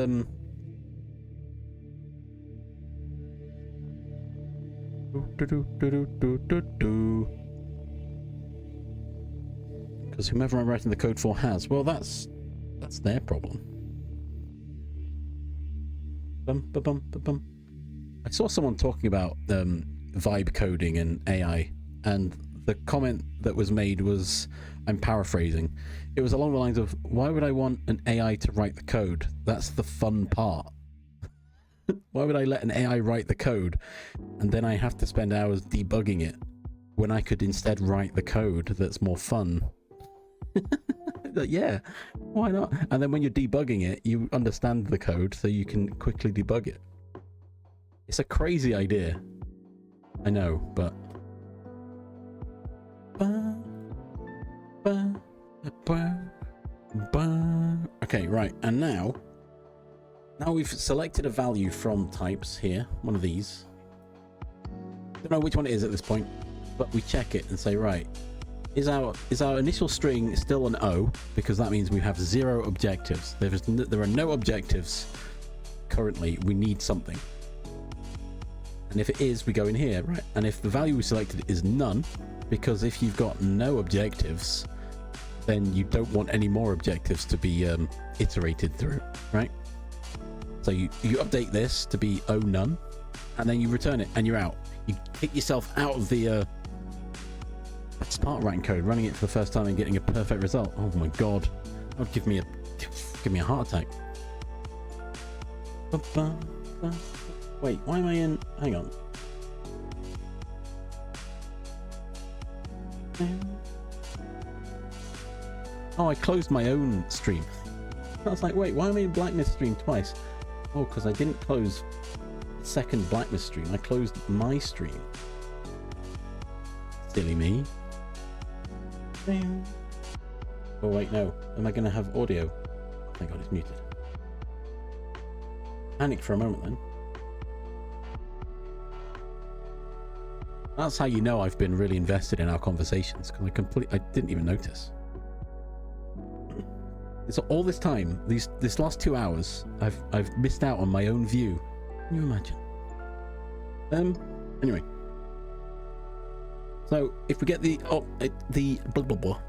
Because whomever I'm writing the code for has. Well, that's their problem. I saw someone talking about vibe coding and AI, and the comment that was made was, I'm paraphrasing, it was along the lines of, why would I want an AI to write the code? That's the fun part. Why would I let an AI write the code and then I have to spend hours debugging it when I could instead write the code that's more fun? Yeah, why not? And then when you're debugging it, you understand the code so you can quickly debug it. It's a crazy idea. I know, but... Okay, right, and now we've selected a value from types here, one of these. Don't know which one it is at this point, but we check it and say, right, is our initial string still an O? Because that means we have 0 objectives. There are no objectives currently. We need something. And if it is, we go in here, right? And if the value we selected is none, because if you've got no objectives, then you don't want any more objectives to be iterated through, right? So you update this to be O none, and then you return it, and you're out. You kick yourself out of the smart writing code, running it for the first time and getting a perfect result. Oh my god, that would give me a heart attack. Wait, why am I in? Hang on. Oh, I closed my own stream. I was like, wait, why am I in blackness stream twice? Oh, because I didn't close the second blackness stream. I closed my stream. Silly me. Oh wait, no. Am I going to have audio? Oh my god, it's muted. Panicked for a moment then. That's how you know I've been really invested in our conversations, because I didn't even notice. So all this time, this last 2 hours, I've missed out on my own view. Can you imagine? Anyway. So if we get the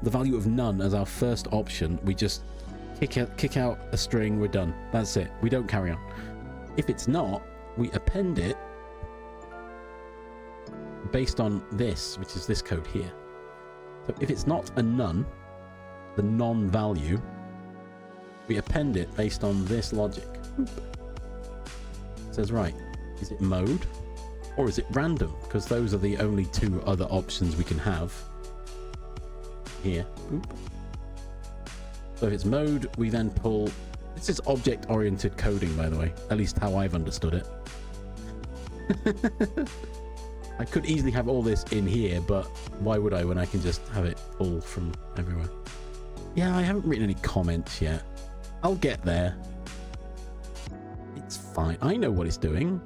value of none as our first option, we just kick out a string. We're done. That's it. We don't carry on. If it's not, we append it based on this, which is this code here. So if it's not a none, the non-value, we append it based on this logic. It says, right, is it mode or is it random? Because those are the only 2 other options we can have here. So if it's mode, we then pull... This is object-oriented coding, by the way, at least how I've understood it. I could easily have all this in here, but why would I when I can just have it pulled from everywhere? Yeah, I haven't written any comments yet. I'll get there. It's fine. I know what it's doing.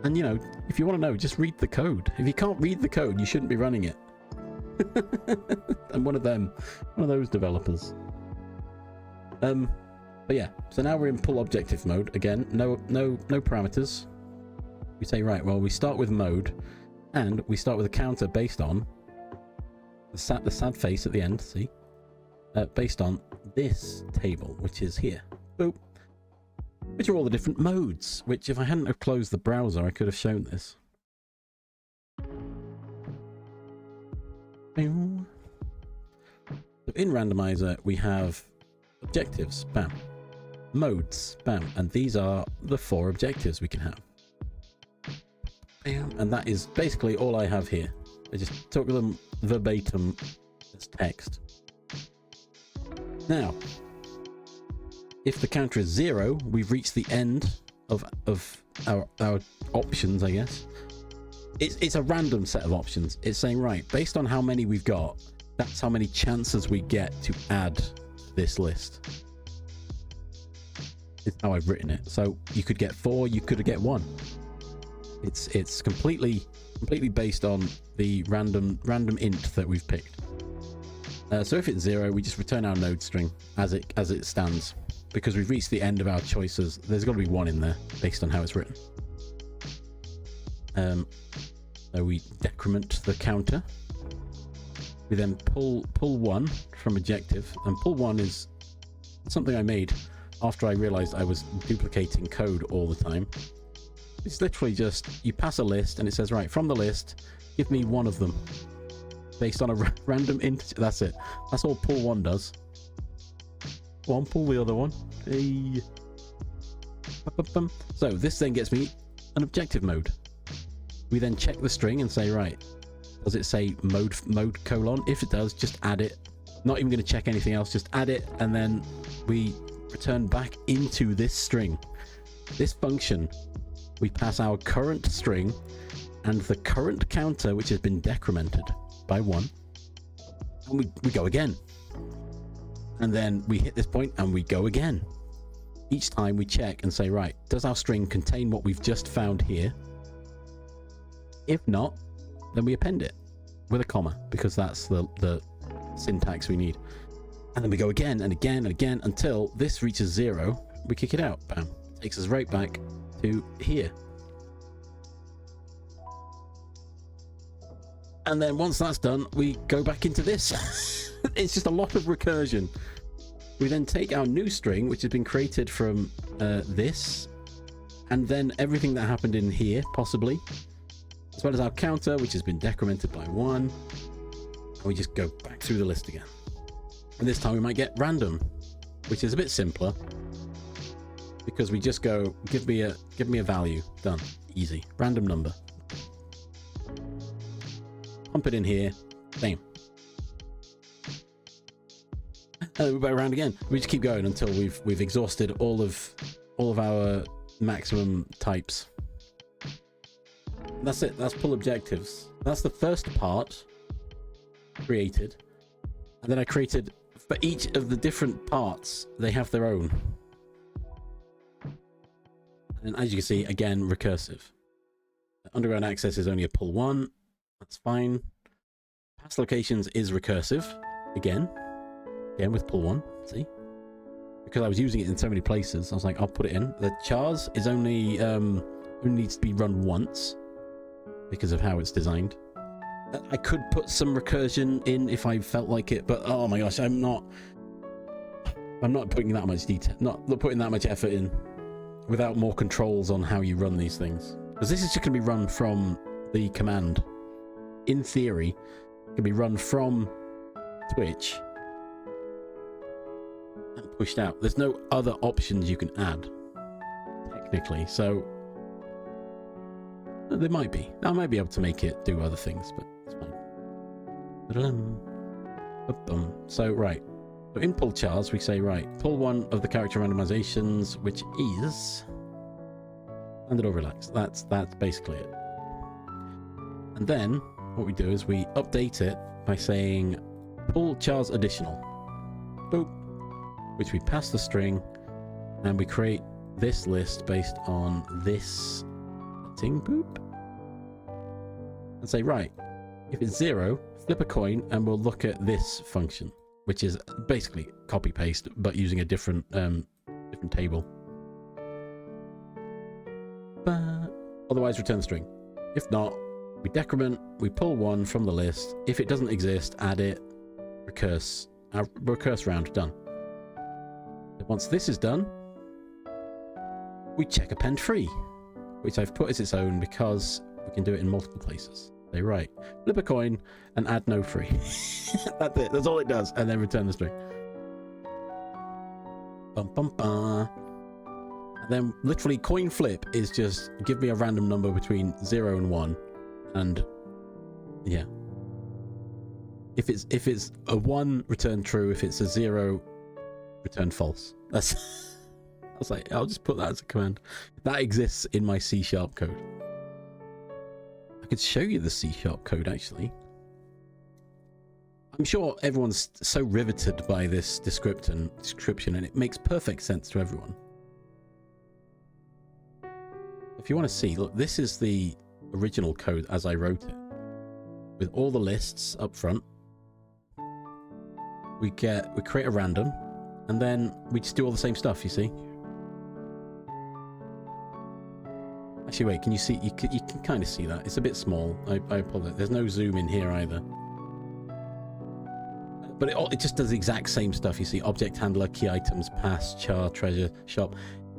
And, you know, if you want to know, just read the code. If you can't read the code, you shouldn't be running it. I'm one of those developers. But yeah, so now we're in pull objective mode. Again, no parameters. We say, right, well, we start with mode, and we start with a counter based on the sad face at the end, see? Based on this table, which is here. Boop. Which are all the different modes, which if I hadn't have closed the browser, I could have shown this. So in randomizer, we have objectives, bam. Modes, bam. And these are the 4 objectives we can have. Bam. And that is basically all I have here. I just took them verbatim as text. Now, if the counter is 0, we've reached the end of our options, I guess. It's a random set of options. It's saying, right, based on how many we've got, that's how many chances we get to add this list. It's how I've written it. So you could get 4, you could get 1. It's completely based on the random int that we've picked. So if it's 0, we just return our node string as it stands, because we've reached the end of our choices. There's got to be 1 in there based on how it's written. So we decrement the counter. We then pull 1 from objective, and pull 1 is something I made after I realized I was duplicating code all the time. It's literally just, you pass a list and it says, right, from the list, give me 1 of them based on a random integer. That's it. That's all pull 1 does. Go on, pull the other one. Hey. So this then gets me an objective mode. We then check the string and say, right, does it say mode colon? If it does, just add it Not even going to check anything else, just add it, and then we return back into this string. This function, we pass our current string and the current counter, which has been decremented by 1, and we go again. And then we hit this point and we go again. Each time we check and say, right, does our string contain what we've just found here? If not, then we append it with a comma, because that's the syntax we need. And then we go again and again and again until this reaches 0. We kick it out. Bam. Takes us right back to here. And then once that's done, we go back into this. It's just a lot of recursion. We then take our new string, which has been created from this, and then everything that happened in here, possibly, as well as our counter, which has been decremented by 1, and we just go back through the list again. And this time we might get random, which is a bit simpler, because we just go, give me a value. Done. Easy. Random number. Pump it in here. Same. And then we go around again. We just keep going until we've exhausted all of our maximum types. And that's it. That's pull objectives. That's the first part created. And then I created, for each of the different parts, they have their own. And as you can see, again, recursive. Underground access is only a pull 1. That's fine. Past locations is recursive. Again with pull 1. See? Because I was using it in so many places, I was like, I'll put it in. The chars is only needs to be run once because of how it's designed. I could put some recursion in if I felt like it, but oh my gosh, I'm not putting that much detail, not putting that much effort in without more controls on how you run these things. Because this is just going to be run from the command. In theory, it can be run from Twitch and pushed out. There's no other options you can add, technically, so there might be. I might be able to make it do other things, but it's fine. So, right. So in pull chars, we say, right, pull 1 of the character randomizations, which is standard or relaxed. That's basically it. And then what we do is we update it by saying pull chars additional. Boop. Which we pass the string, and we create this list based on this setting. Boop. And say, right, if it's 0, flip a coin and we'll look at this function, which is basically copy paste but using a different table. But otherwise return the string. If not, we decrement, we pull 1 from the list. If it doesn't exist, add it, recurse round. Done. Once this is done, we check append free, which I've put as its own because we can do it in multiple places. Say, right, flip a coin and add no free. That's it. That's all it does. And then return the string. Bum, bum, bum. And then literally coin flip is just give me a random number between 0 and 1. And yeah. If it's a 1, return true. If it's a 0, return false. That's I was like, I'll just put that as a command. That exists in my C# code. I could show you the C# code actually. I'm sure everyone's so riveted by this description and it makes perfect sense to everyone. If you want to see, look, this is the original code as I wrote it. With all the lists up front. We create a random. And then we just do all the same stuff, you see? Actually, wait, can you see? You can kind of see that. It's a bit small. I apologize. There's no zoom in here either. But it just does the exact same stuff, you see? Object handler, key items, pass, char, treasure, shop.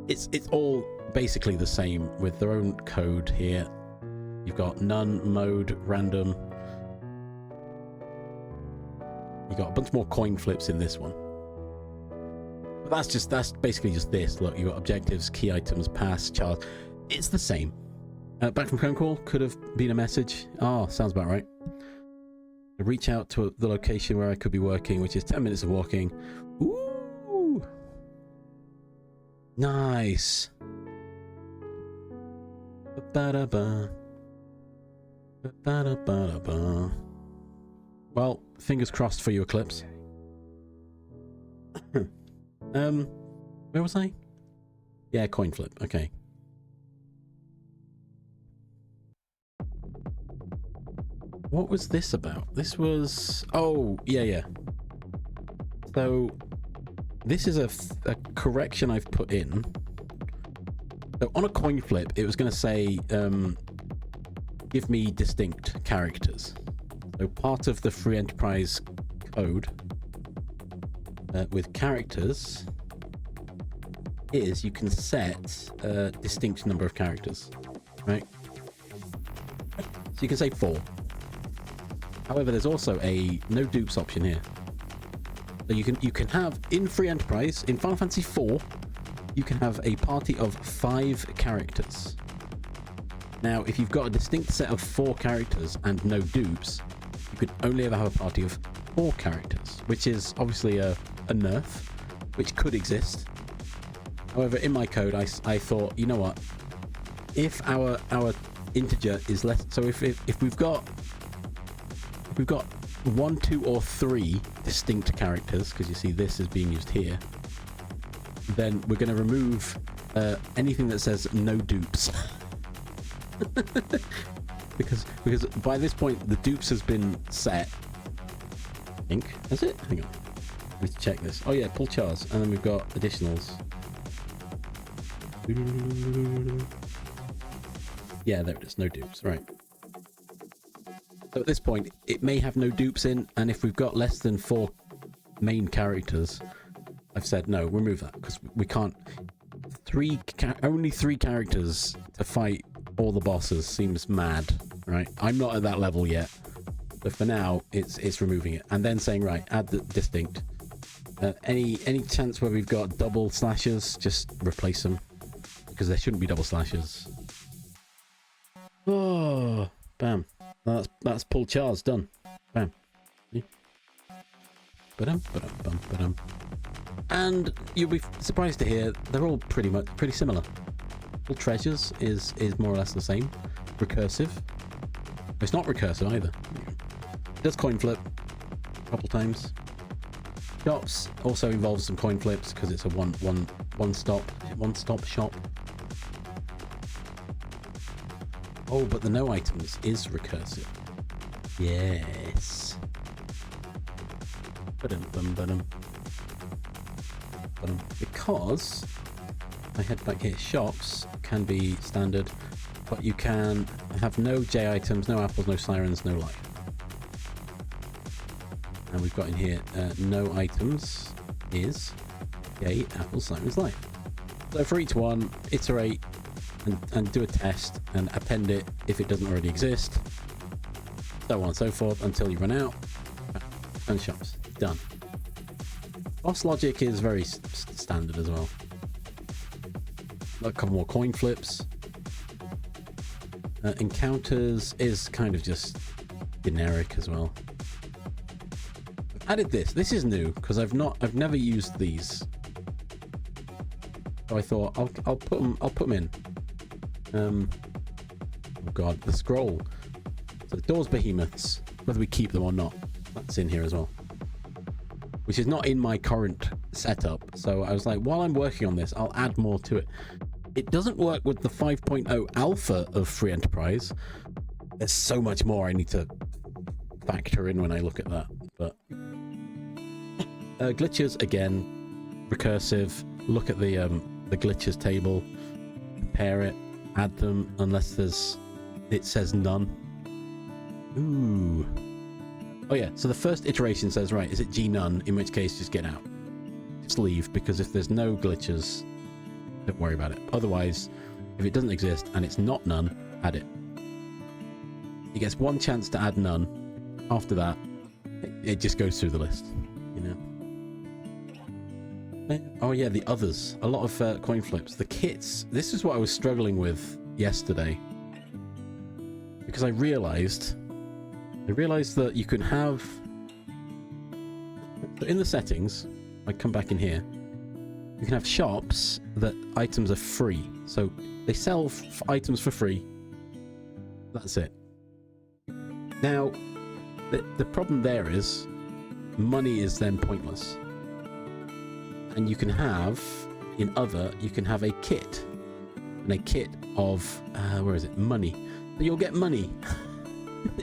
It's all basically the same with their own code here. You've got none, mode, random. You've got a bunch more coin flips in this one. But that's basically just this. Look, you got objectives, key items, pass, char. It's the same. Back from phone call could have been a message. Oh, sounds about right. I reach out to the location where I could be working, which is 10 minutes of walking. Ooh! Nice! Ba-da-ba. Ba-da-ba-da-ba. Well, fingers crossed for you, Eclipse. Where was I? Yeah, coin flip. Okay. What was this about? This was... Oh, yeah. So, this is a correction I've put in. So, on a coin flip, it was going to say, give me distinct characters. So, part of the free enterprise code with characters is you can set a distinct number of characters, right? So, you can say 4. However, there's also a no dupes option here. So you can have in free enterprise in Final Fantasy IV, you can have a party of 5 characters. Now, if you've got a distinct set of 4 characters and no dupes, you could only ever have a party of 4 characters, which is obviously a nerf, which could exist. However, in my code, I thought, you know what? If our integer is less, so if we've got 1, 2, or 3 distinct characters, because you see this is being used here, then we're going to remove anything that says no dupes. because by this point the dupes has been set. I think. Has it? Hang on. Let's check this. Oh yeah, pull chars, and then we've got additionals. Yeah, there it is. No dupes. Right. So at this point, it may have no dupes in, and if we've got less than 4 main characters, I've said no, remove that, because we can't. Only 3 characters to fight all the bosses seems mad, right? I'm not at that level yet, but for now, it's removing it, and then saying, right, add the distinct. Any chance where we've got double slashes, just replace them, because there shouldn't be double slashes. Oh, bam. That's pull chars done. Bam. Ba-dum. And you'll be surprised to hear they're all pretty similar. All treasures is more or less the same. Recursive. It's not recursive either. It does coin flip a couple times. Shops also involves some coin flips because it's a one stop shop. Oh, but the no items is recursive. Yes. Because I head back here, shops can be standard, but you can have no J items, no apples, no sirens, no life. And we've got in here no items is J, apples, sirens, life. So for each one, iterate and do a test and append it if it doesn't already exist, so on and so forth until you run out. And shops done. Boss logic is very standard as well. A couple more coin flips. Encounters is kind of just generic as well. I've added this. This is new because I've never used these. So I thought I'll put them in. Oh god, the scroll. So the doors behemoths, whether we keep them or not, that's in here as well. Which is not in my current setup. So I was like, while I'm working on this, I'll add more to it. It doesn't work with the 5.0 alpha of Free Enterprise. There's so much more I need to factor in when I look at that. But glitches again, recursive. Look at the glitches table, compare it, add them unless it says none. Ooh. Oh yeah, so the first iteration says, right, is it G none? In which case, just get out. Just leave, because if there's no glitches, don't worry about it. Otherwise, if it doesn't exist and it's not none, add it. It gets one chance to add none. After that, it just goes through the list, you know? Oh yeah, the others. A lot of coin flips. The kits. This is what I was struggling with yesterday. Because I realized I realized that you can have... So in the settings, I come back in here, you can have shops that items are free. So they sell items for free. That's it. Now, the problem there is money is then pointless. And you can have, in other, you can have a kit. And a kit of, where is it? Money. So you'll get money.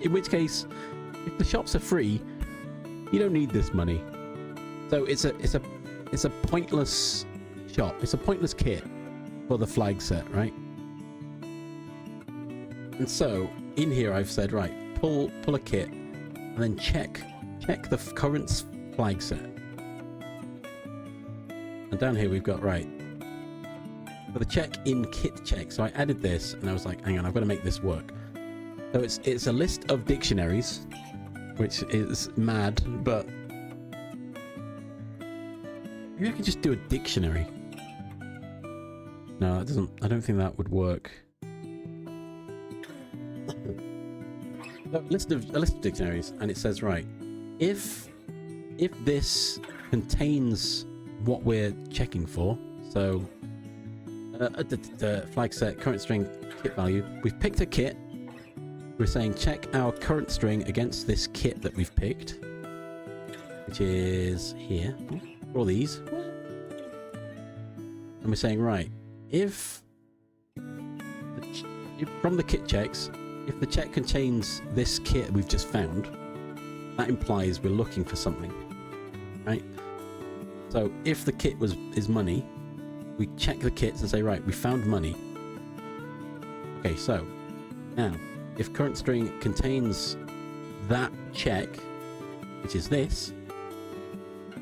In which case, if the shops are free, you don't need this money. So it's a pointless shop. It's a pointless kit for the flag set, right? And so in here I've said, right, pull a kit and then check the current flag set. And down here we've got, right, for the check in kit check. So I added this and I was like, hang on, I've got to make this work. So it's a list of dictionaries, which is mad, but maybe I could just do a dictionary. No, it doesn't. I don't think that would work. A list of dictionaries, and it says, right, if this contains what we're checking for, so the flag set, current string, kit value, we've picked a kit. We're saying check our current string against this kit that we've picked, which is here. All these. And we're saying, right, if from the kit checks, if the check contains this kit we've just found, that implies we're looking for something, right? So if the kit is money, we check the kits and say, right, we found money. Okay, so now if current string contains that check, which is this,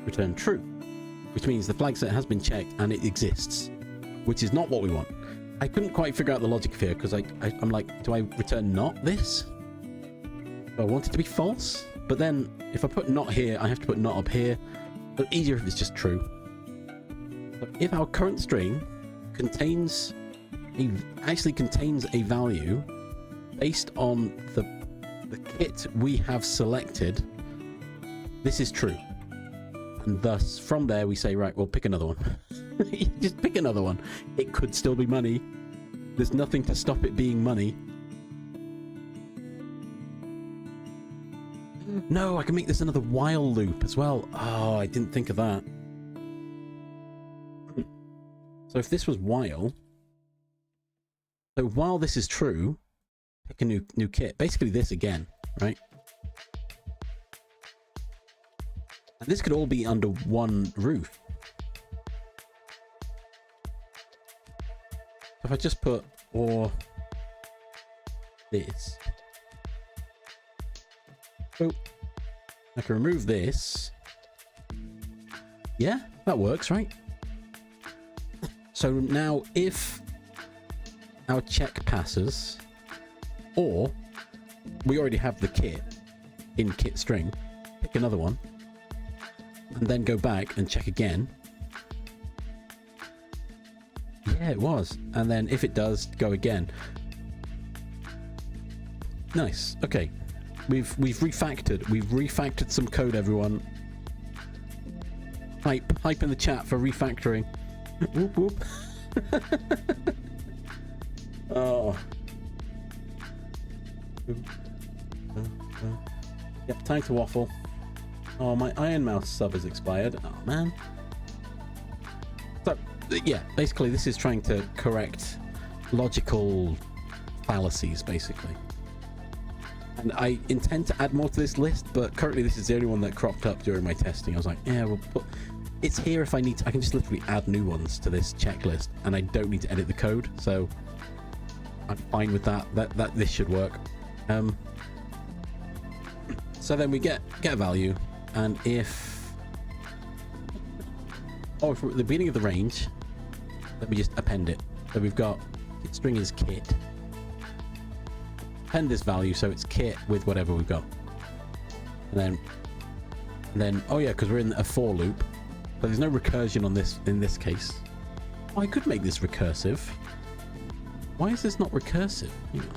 return true, which means the flag set has been checked and it exists, which is not what we want. I couldn't quite figure out the logic here because I'm like, do I return not this? Do I want it to be false? But then if I put not here, I have to put not up here. But easier if it's just true. So if our current string actually contains a value based on the kit we have selected, this is true. And thus, from there, we say, right, well, pick another one. Just pick another one. It could still be money. There's nothing to stop it being money. No, I can make this another while loop as well. Oh, I didn't think of that. So if this was while... So while this is true, pick a new kit. Basically this again, right? And this could all be under one roof. So if I just put or this. Oh, I can remove this. Yeah, that works, right? So now if our check passes, or we already have the kit in kit string, pick another one, and then go back and check again. Yeah, it was. And then if it does, go again. Nice. Okay. We've refactored some code, everyone. Hype in the chat for refactoring. Whoop whoop. Oh. Yep, time to waffle. Oh, my Iron Mouse sub has expired. Oh man. So yeah, basically this is trying to correct logical fallacies, basically. And I intend to add more to this list, but currently this is the only one that cropped up during my testing. I was like, yeah, we'll put... It's here if I need to. I can just literally add new ones to this checklist, and I don't need to edit the code, so I'm fine with that. That this should work. So then we get a value, and if... Oh, from the beginning of the range, let me just append it. So we've got string is kit. Append this value so it's kit with whatever we've got. And then oh yeah, because we're in a for loop, but there's no recursion on this in this case. Oh, I could make this recursive. Why is this not recursive? Hang on.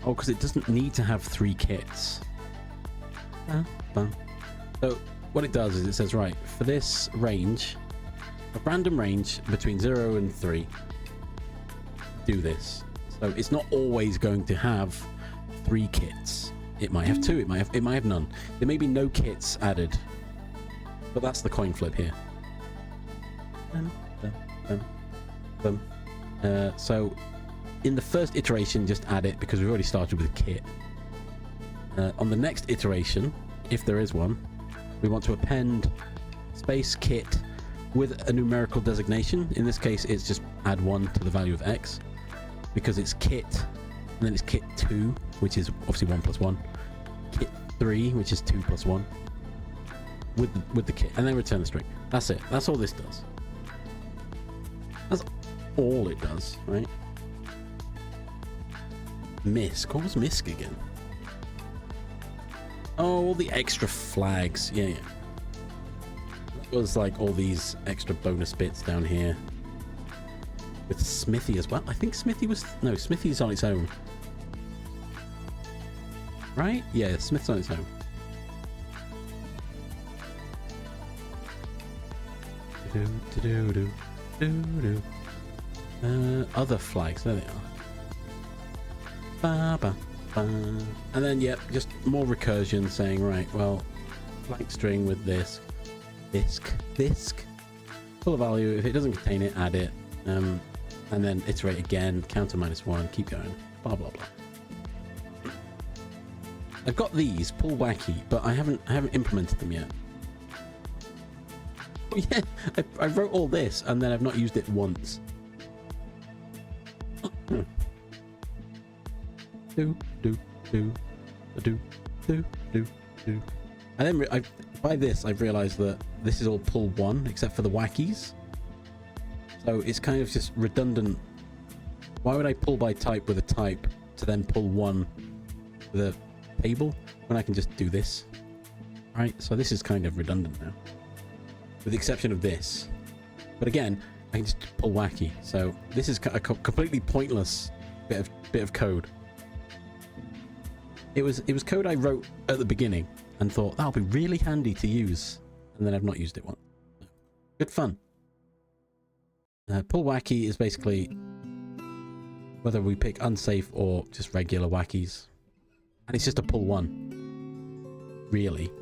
Oh, because it doesn't need to have 3 kits. So what it does is it says, right, for this range, a random range between 0 and 3, do this. So it's not always going to have 3 kits. It might have 2, it might have none. There may be no kits added. But that's the coin flip here. So in the first iteration, just add it because we've already started with a kit. On the next iteration, if there is one, we want to append space kit with a numerical designation. In this case, it's just add 1 to the value of X because it's kit, and then it's kit 2, which is obviously 1 plus 1, kit 3, which is 2 plus 1 with the kit, and then return the string. That's it. That's all this does. That's all it does, right? Misc. What was Misc again? Oh, all the extra flags. Yeah. That was like all these extra bonus bits down here. With Smithy as well. I think Smithy was... No, Smithy's on its own. Right? Yeah, Smith's on its own. Other flags. There they are. And then, yeah, just more recursion saying, right, well, flag string with this. Disc. Full of value. If it doesn't contain it, add it. And then iterate again. Counter -1. Keep going. Blah, blah, blah. I've got these, pull wacky, but I haven't implemented them yet. Oh, yeah, I wrote all this and then I've not used it once. And then by this I've realized that this is all pull 1 except for the wackies. So it's kind of just redundant. Why would I pull by type with a type to then pull 1 with a table when I can just do this? Right, so this is kind of redundant now, with the exception of this. But again, I can just pull wacky. So this is a completely pointless bit of code. It was code I wrote at the beginning and thought that'll be really handy to use, and then I've not used it once. Good fun. Pull wacky is basically whether we pick unsafe or just regular wackies, and it's just a pull 1, really.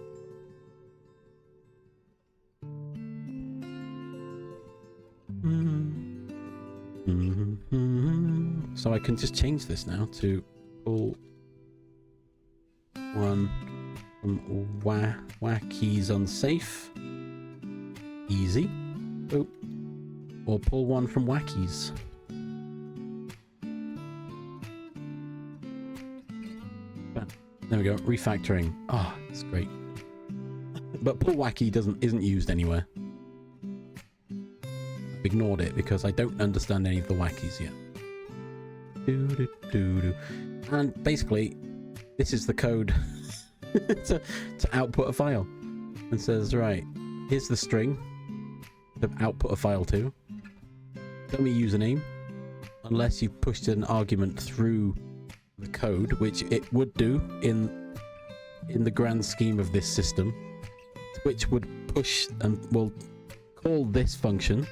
So I can just change this now to pull 1 from wackies unsafe. Easy. Oh. Or pull 1 from wackies. There we go. Refactoring. Ah, oh, it's great. But pull wacky isn't used anywhere. I've ignored it because I don't understand any of the wackies yet. And basically, this is the code to output a file. And says, right, here's the string to output a file to. Tell me username, unless you pushed an argument through the code, which it would do in the grand scheme of this system, which would push and will call this function,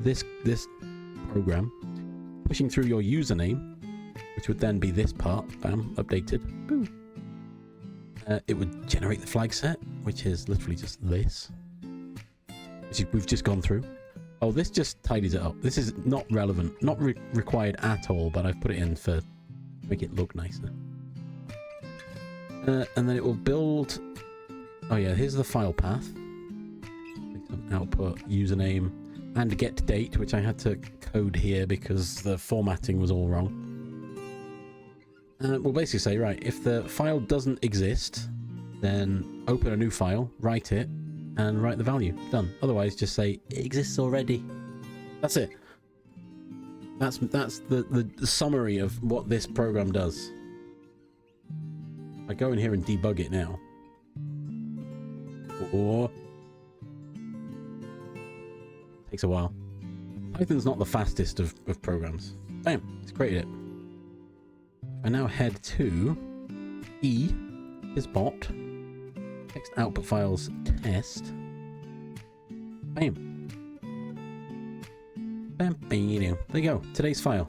this program, pushing through your username, which would then be this part. Bam, updated. Boom. It would generate the flag set, which is literally just this, which we've just gone through. Oh, this just tidies it up. This is not relevant, not required at all, but I've put it in to make it look nicer. And then it will build... Oh yeah, here's the file path. Output, username, and get date, which I had to code here because the formatting was all wrong. We'll basically say, right, if the file doesn't exist, then open a new file, write it, and write the value. Done. Otherwise, just say, it exists already. That's it. That's the summary of what this program does. I go in here and debug it now. Or... takes a while. Python's not the fastest of programs. Bam, it's created it. I now head to E, his bot. Text output files test. Bam. Bam, there you go. Today's file.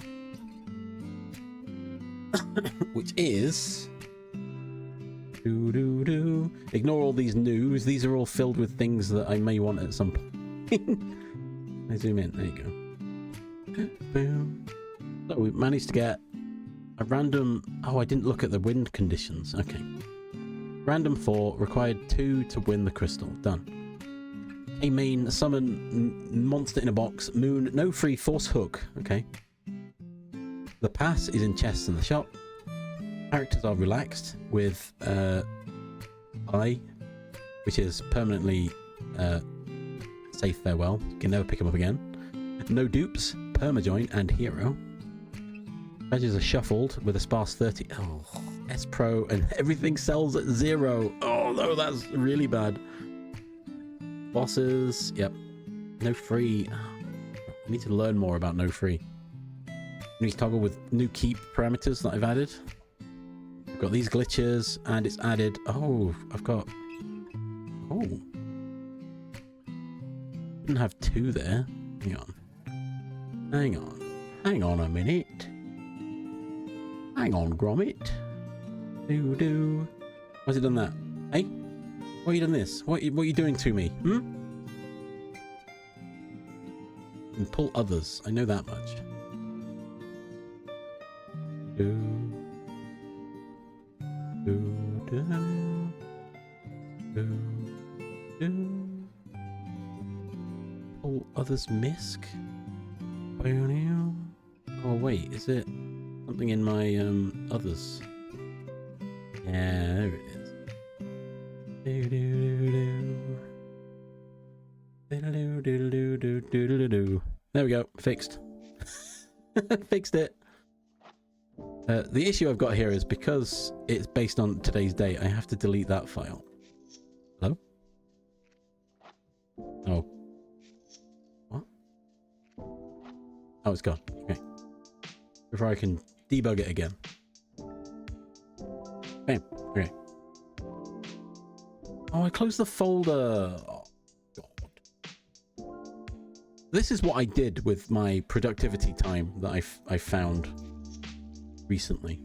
Which is... Ignore all these news. These are all filled with things that I may want at some point. I zoom in. There you go. Boom. So we managed to get a random... Oh, I didn't look at the wind conditions. Okay. Random 4. Required 2 to win the crystal. Done. A main summon monster in a box. Moon. No free force hook. Okay. The pass is in chests in the shop. Characters are relaxed with I, which is permanently safe farewell. You can never pick them up again. No dupes, permajoin, and hero. Badges are shuffled with a sparse 30. Oh, S Pro, and everything sells at 0. Oh no, that's really bad. Bosses, yep. No free. I need to learn more about no free. Need to toggle with new keep parameters that I've added. I've got these glitches, and it's added... Oh, I've got... Oh. Didn't have 2 there. Hang on. Hang on. Hang on a minute. Hang on, Gromit. Do. Why's it done that? Hey? Why are you doing this? What are you doing to me? Hmm? And pull others. I know that much. Do. Pull others misc. Oh wait, is it something in my others? Yeah, there it is. There we go, fixed. Fixed it. The issue I've got here is because it's based on today's date, I have to delete that file. Hello? Oh. What? Oh, it's gone. Okay. Before I can debug it again. Bam. Okay. Oh, I closed the folder. Oh, God. This is what I did with my productivity time that I found recently.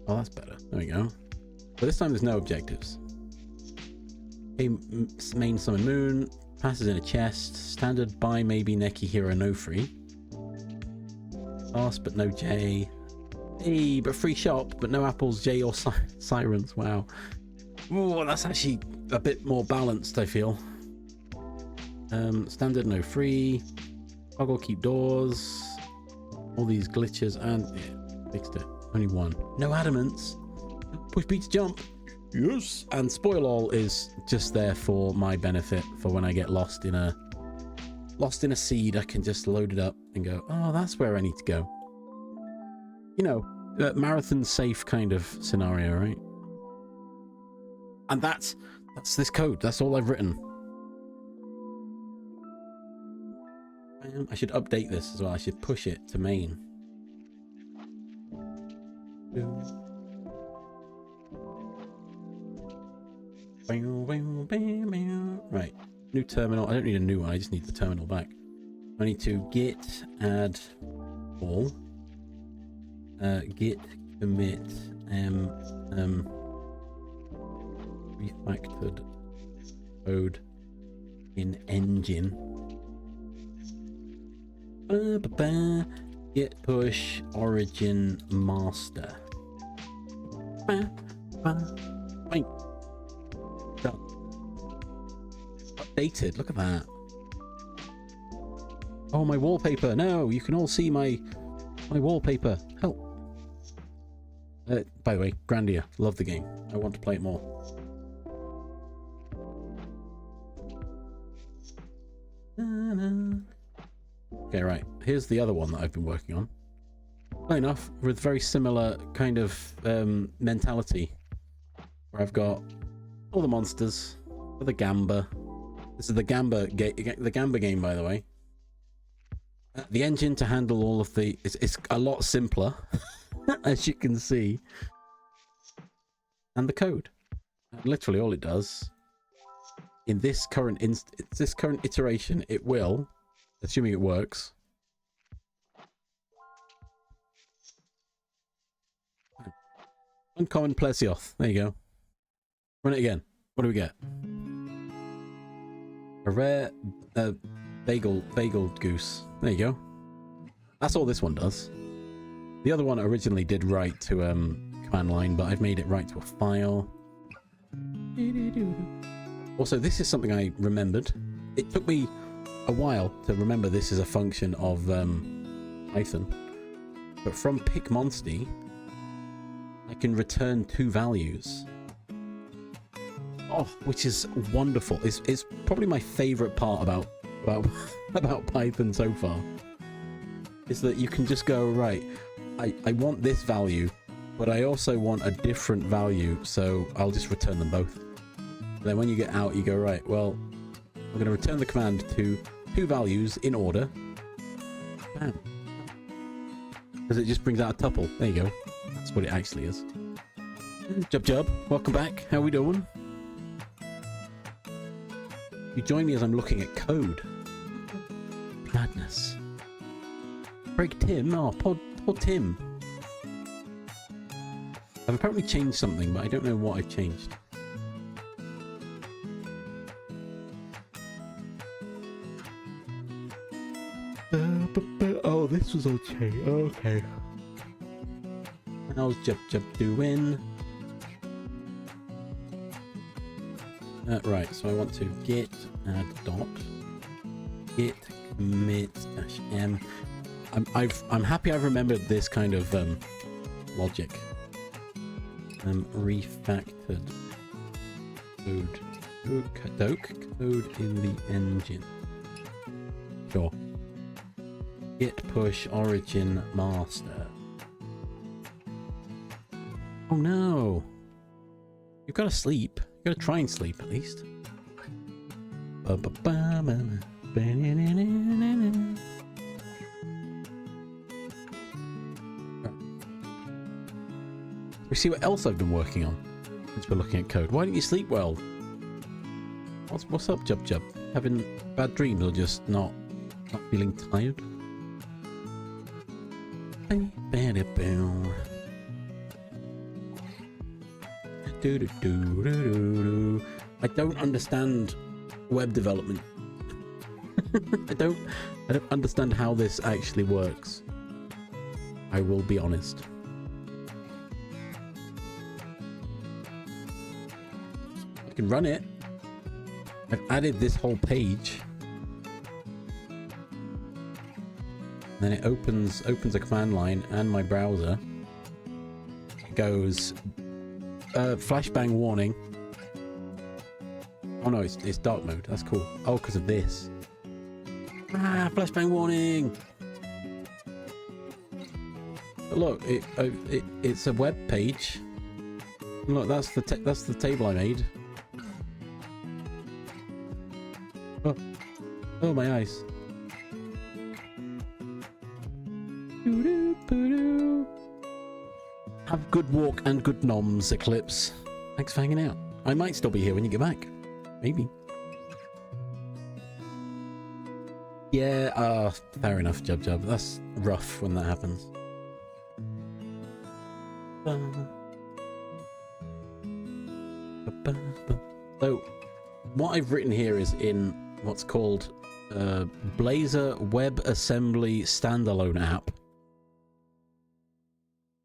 Oh, that's better. There we go. But this time there's no objectives. Okay, main summon moon. Passes in a chest. Standard buy maybe Neki hero no free. Fast but no J. Hey, but free shop but no apples, J or sirens. Wow. Oh, that's actually a bit more balanced, I feel. Standard no free. Toggle keep doors. All these glitches and yeah, fixed it. Only 1. No adamants. Push B to jump. Yes. And spoil all is just there for my benefit, for when I get lost in a seed, I can just load it up and go, oh, that's where I need to go. You know, marathon safe kind of scenario, right? And that's this code. That's all I've written. I should update this as well. I should push it to main. Right. New terminal. I don't need a new one. I just need the terminal back. I need to git add all. Git commit refactored code in engine. Git push origin master. Done. Updated. Look at that. Oh, my wallpaper. No, you can all see my wallpaper. Help. By the way, Grandia. Love the game. I want to play it more. Okay, right. Here's the other one that I've been working on. Fair enough, with very similar kind of mentality. Where I've got all the monsters, the gamba, This is the Gamba game, by the way. The engine to handle all of the... It's a lot simpler, as you can see. And the code. Literally all it does, in this current iteration, it will, assuming it works. Uncommon Plesioth. There you go. Run it again. What do we get? A rare bagel goose. There you go. That's all this one does. The other one originally did write to command line, but I've made it write to a file. Also, this is something I remembered. It took me a while to remember this is a function of Python. But from pickmonsty, I can return 2 values. Oh, which is wonderful. It's probably my favorite part about Python so far. Is that you can just go, right, I want this value, but I also want a different value, so I'll just return them both. And then when you get out, you go, right, well, I'm going to return the command to 2 values in order. Bam. Because it just brings out a tuple. There you go. That's what it actually is. Jub, welcome back. How we doing? You join me as I'm looking at code. Madness. Break Tim. Oh, poor Tim. I've apparently changed something, but I don't know what I've changed. Oh, this was all changed. Okay. How's Jub doing? Right, so I want to git add dot git commit -m. I'm happy I've remembered this kind of logic. Refactored code in the engine. Sure. Git push origin master. Oh no! You've got to sleep. You've got to try and sleep at least. We see what else I've been working on since we're looking at code. Why didn't you sleep well? What's up, Jub? Having bad dreams or just not feeling tired? I don't understand web development. I don't understand how this actually works. I will be honest. I can run it. I've added this whole page. Then it opens a command line and my browser. It goes flashbang warning. Oh no, it's dark mode. That's cool. Oh, because of this. Ah, flashbang warning. But look, it's a web page. Look, that's the table I made. Oh my eyes. Have good walk and good noms, Eclipse. Thanks for hanging out. I might still be here when you get back. Maybe. Yeah, fair enough, Jub. That's rough when that happens. So, what I've written here is in what's called Blazor WebAssembly standalone app.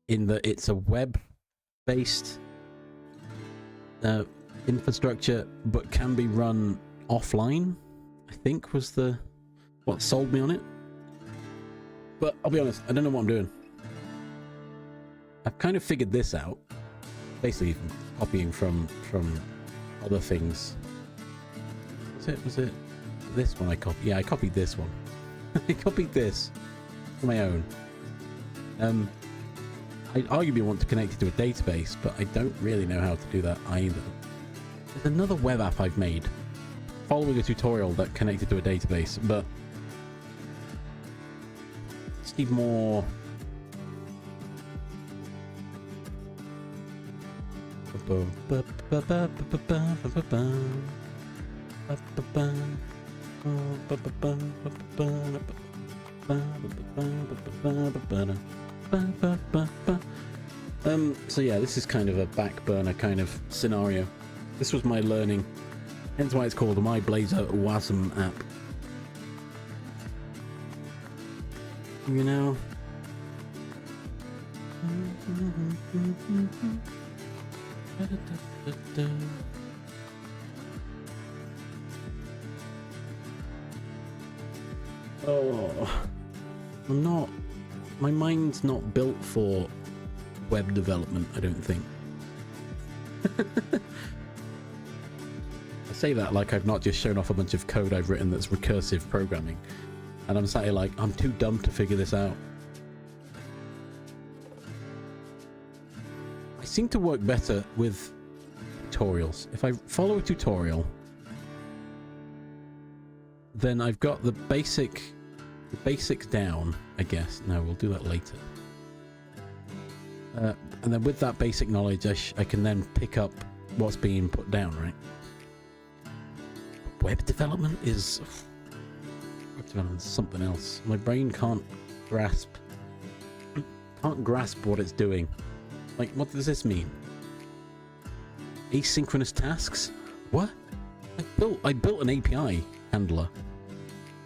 In that it's a web-based infrastructure, but can be run offline, I think was what sold me on it. But I'll be honest, I don't know what I'm doing. I've kind of figured this out, basically copying from other things. Was it this one I copied? Yeah, I copied this one. I copied this for my own. I arguably want to connect it to a database, but I don't really know how to do that either. There's another web app I've made following a tutorial that connected to a database, but just need more. So yeah, this is kind of a back burner kind of scenario. This was my learning, hence why it's called My Blazor Wasm app. You know. Oh, my mind's not built for web development, I don't think. I say that like I've not just shown off a bunch of code I've written that's recursive programming, and I'm sat here like, I'm too dumb to figure this out. I seem to work better with tutorials. If I follow a tutorial, then I've got the basics down, I guess. No, we'll do that later. And then with that basic knowledge, I can then pick up what's being put down, right? Web development is something else. My brain can't grasp what it's doing. Like, what does this mean? Asynchronous tasks? What? I built an API handler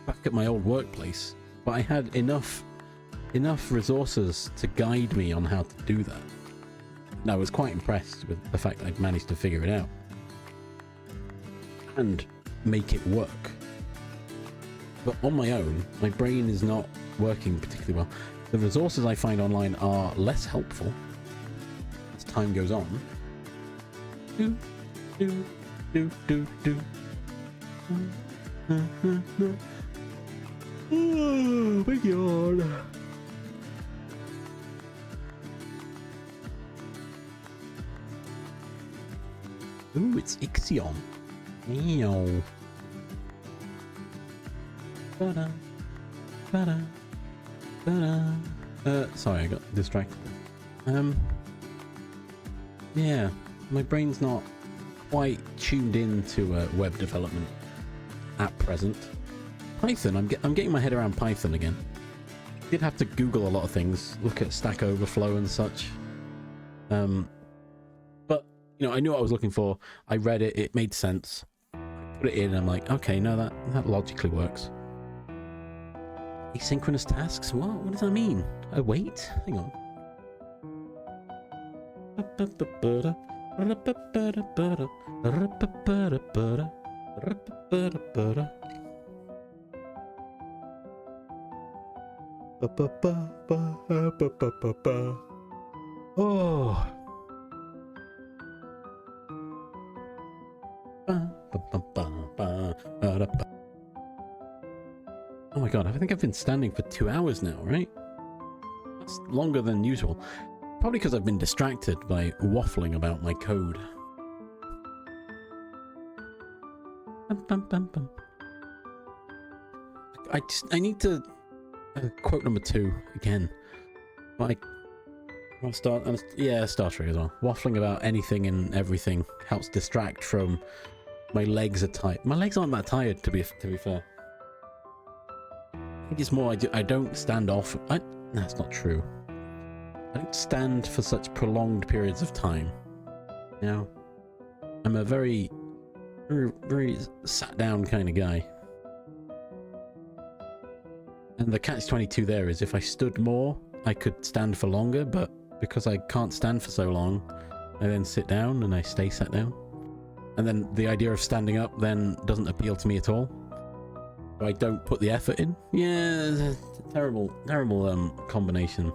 back at my old workplace, but I had enough resources to guide me on how to do that. And I was quite impressed with the fact I'd managed to figure it out and make it work. But on my own, my brain is not working particularly well. The resources I find online are less helpful as time goes on. Oh my god. Ooh, it's Ixion. Meow. Ba-da. Ba-da. Ba-da. Sorry, I got distracted. Yeah, my brain's not quite tuned into web development at present. Python, I'm getting my head around Python again. Did have to Google a lot of things, look at Stack Overflow and such. But you know, I knew what I was looking for. I read it; it made sense. I put it in, and I'm like, okay, no, that logically works. Asynchronous tasks? What does that mean? Oh, wait, hang on. Oh. Oh my god, I think I've been standing for 2 hours now, right? That's longer than usual. Probably because I've been distracted by waffling about my code. I need to quote number 2 again. I'll start. Yeah, Star Trek as well. Waffling about anything and everything helps distract from my legs are tired. My legs aren't that tired, to be fair. I think it's more I don't stand off. That's not true. I don't stand for such prolonged periods of time. You know, I'm a very, very, very sat down kind of guy. And the catch-22 there is if I stood more, I could stand for longer, but because I can't stand for so long, I then sit down and I stay sat down. And then the idea of standing up then doesn't appeal to me at all. So I don't put the effort in. Yeah, it's a terrible combination.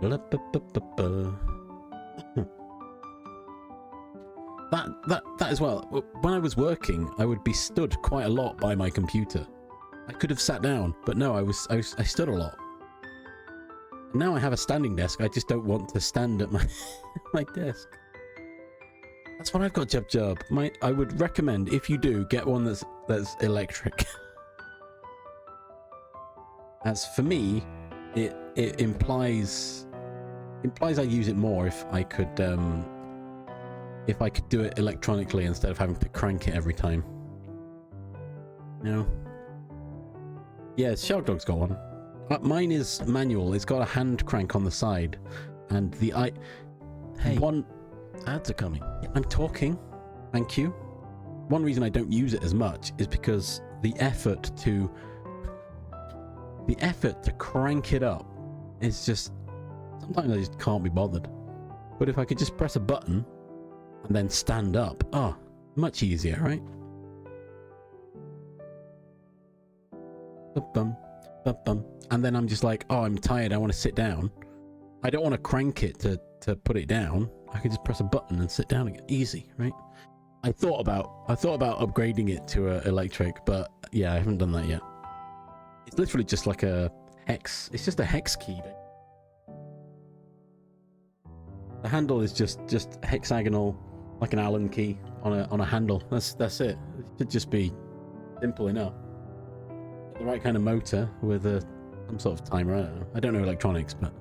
That as well. When I was working, I would be stood quite a lot by my computer. I could have sat down, but no, I stood a lot. Now I have a standing desk. I just don't want to stand at my my desk. That's what I've got, Jub Jub. I would recommend, if you do, get one that's electric. As for me, it implies I use it more if I could do it electronically instead of having to crank it every time. You know? Yeah, Shark Dog's got one. Mine is manual. It's got a hand crank on the side, and ads are coming. I'm talking. Thank you. One reason I don't use it as much is because the effort to crank it up is just, sometimes I just can't be bothered. But if I could just press a button and then stand up, much easier, right? Bum, bum, bum. And then I'm just like, I'm tired, I want to sit down. I don't want to crank it to put it down. I can just press a button and sit down again. Easy, right? I thought about upgrading it to a electric, but yeah, I haven't done that yet. It's literally just like a hex. It's just a hex key. The handle is just hexagonal, like an Allen key on a handle. That's it. It should just be simple enough. The right kind of motor with some sort of timer. I don't know electronics, but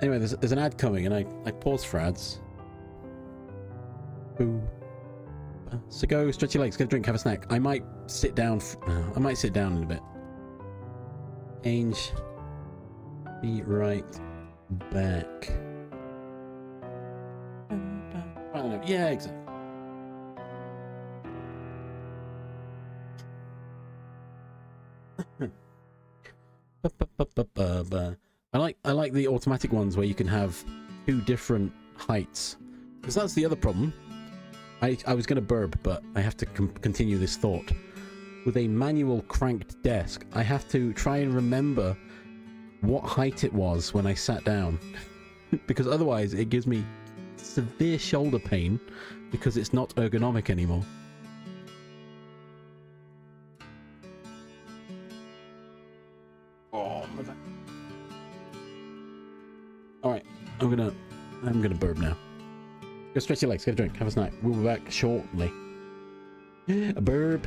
anyway, there's an ad coming, and I pause for ads. Ooh. So go stretch your legs, get a drink, have a snack. I might sit down. I might sit down in a bit. Change. Be right back. I don't know. Yeah, exactly. I like the automatic ones where you can have 2 different heights, because that's the other problem. I was going to burp, but I have to continue this thought. With a manual cranked desk, I have to try and remember what height it was when I sat down, because otherwise it gives me severe shoulder pain because it's not ergonomic anymore. Oh, my back. All right, I'm gonna burp now. Go stretch your legs, get a drink, have a snack. We'll be back shortly. A burp.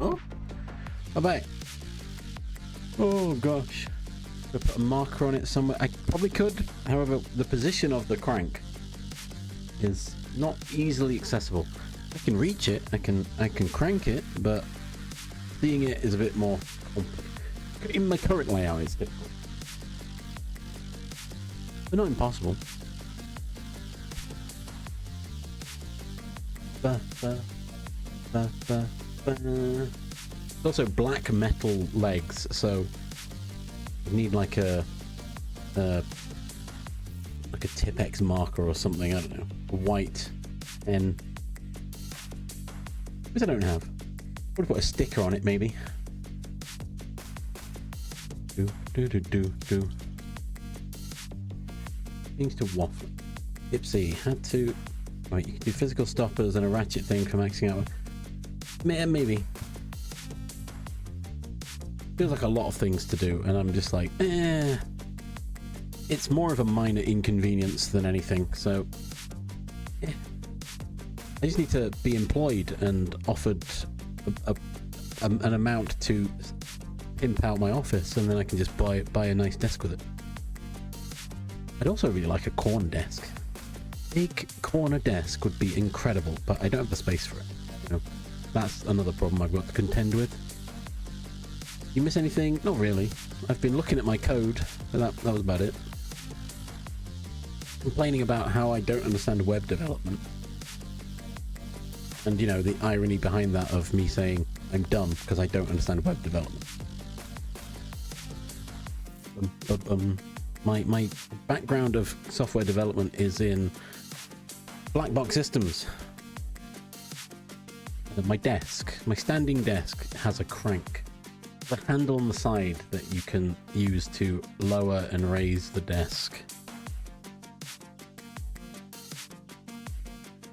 Oh, go back. Oh gosh. Could I put a marker on it somewhere? I probably could. However, the position of the crank is not easily accessible. I can reach it. I can crank it, but seeing it is a bit more complicated. In my current layout, it's difficult, but not impossible. It's also black metal legs, so you need like a Tipex marker or something. I don't know, a white pen. Which I don't have. Would put a sticker on it, maybe. Do. Things to waffle. Ipsy had to. Right, you can do physical stoppers and a ratchet thing for maxing out. Maybe. Feels like a lot of things to do, and I'm just like, It's more of a minor inconvenience than anything, so. I just need to be employed and offered an amount to pimp out my office, and then I can just buy a nice desk with it. I'd also really like a corner desk. Big corner desk would be incredible, but I don't have the space for it. You know, that's another problem I've got to contend with. You miss anything? Not really. I've been looking at my code, but that was about it. Complaining about how I don't understand web development. And, you know, the irony behind that of me saying I'm done because I don't understand web development. My background of software development is in black box systems. My desk, my standing desk, has a crank. The handle on the side that you can use to lower and raise the desk.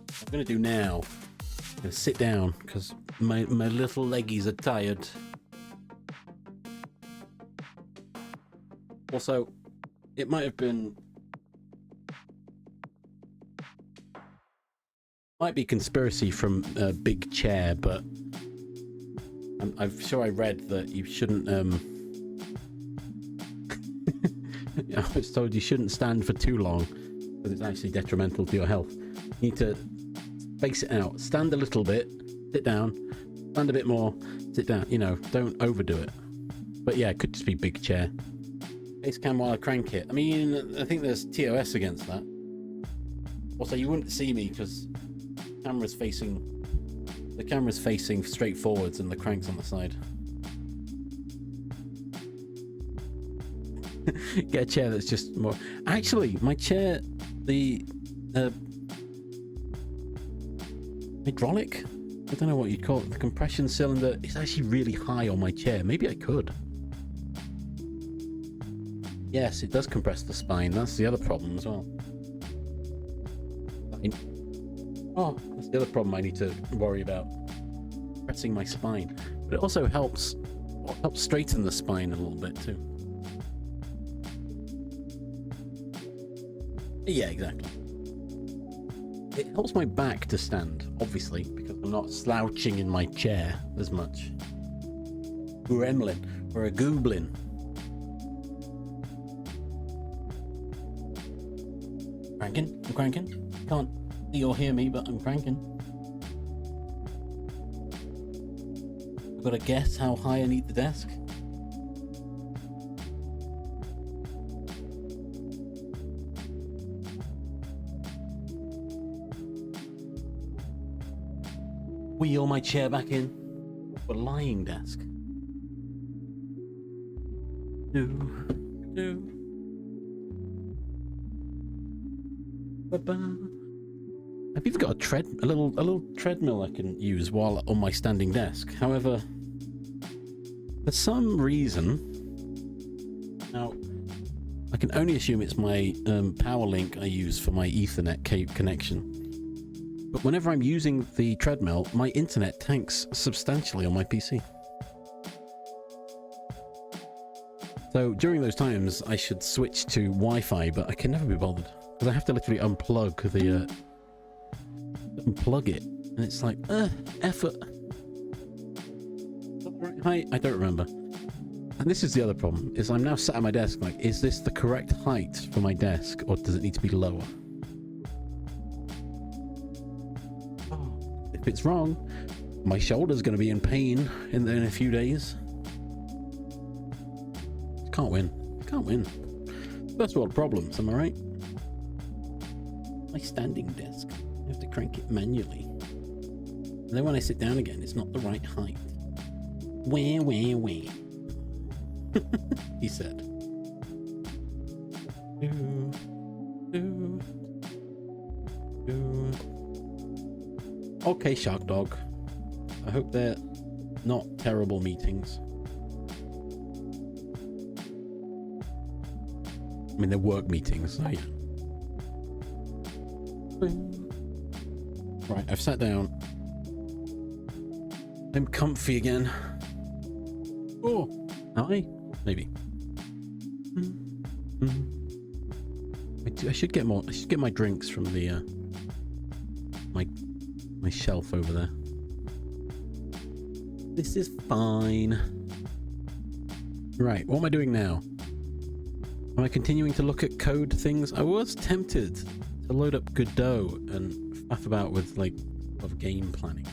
What I'm going to do now, I'm going to sit down because my little leggies are tired. Also, it might have been... might be conspiracy from a big chair, but I'm sure I read that you shouldn't... I was told you shouldn't stand for too long because it's actually detrimental to your health. You need to space it out. Stand a little bit, sit down, stand a bit more, sit down. You know, don't overdo it. But yeah, it could just be big chair. Face cam while I crank it. I mean, I think there's TOS against that. Also, you wouldn't see me because the camera's facing straight forwards and the crank's on the side. Get a chair that's just more... Actually, my chair, the hydraulic? I don't know what you'd call it. The compression cylinder is actually really high on my chair. Maybe I could. Yes, it does compress the spine. That's the other problem as well. Oh, that's the other problem I need to worry about. Pressing my spine. But it also helps straighten the spine a little bit too. Yeah, exactly. It helps my back to stand, obviously, because I'm not slouching in my chair as much. Gremlin, or a goblin. Cranking? I'm cranking. Can't see or hear me, but I'm cranking. I've got to guess how high I need the desk. Wheel my chair back in. A lying desk. I've even got a little treadmill I can use while on my standing desk. However, for some reason, now I can only assume it's my power link I use for my Ethernet connection. But whenever I'm using the treadmill, my internet tanks substantially on my PC. So during those times, I should switch to Wi-Fi, but I can never be bothered because I have to literally unplug it, and it's like effort. Right height? I don't remember. And this is the other problem, is I'm now sat at my desk like, is this the correct height for my desk, or does it need to be lower? Oh, if it's wrong, my shoulder's going to be in pain in a few days. Can't win. Can't win. First world problems, am I right? My standing desk. I have to crank it manually. And then when I sit down again, it's not the right height. Wah, wah, wah. He said. Okay, Shark Dog. I hope they're not terrible meetings. I mean, they're work meetings, so yeah. Right, I've sat down. I'm comfy again. Oh, am I? Maybe. I should get more. I should get my drinks from the my shelf over there. This is fine. Right, what am I doing now? Am I continuing to look at code things? I was tempted to load up Godot and faff about with like of game planning.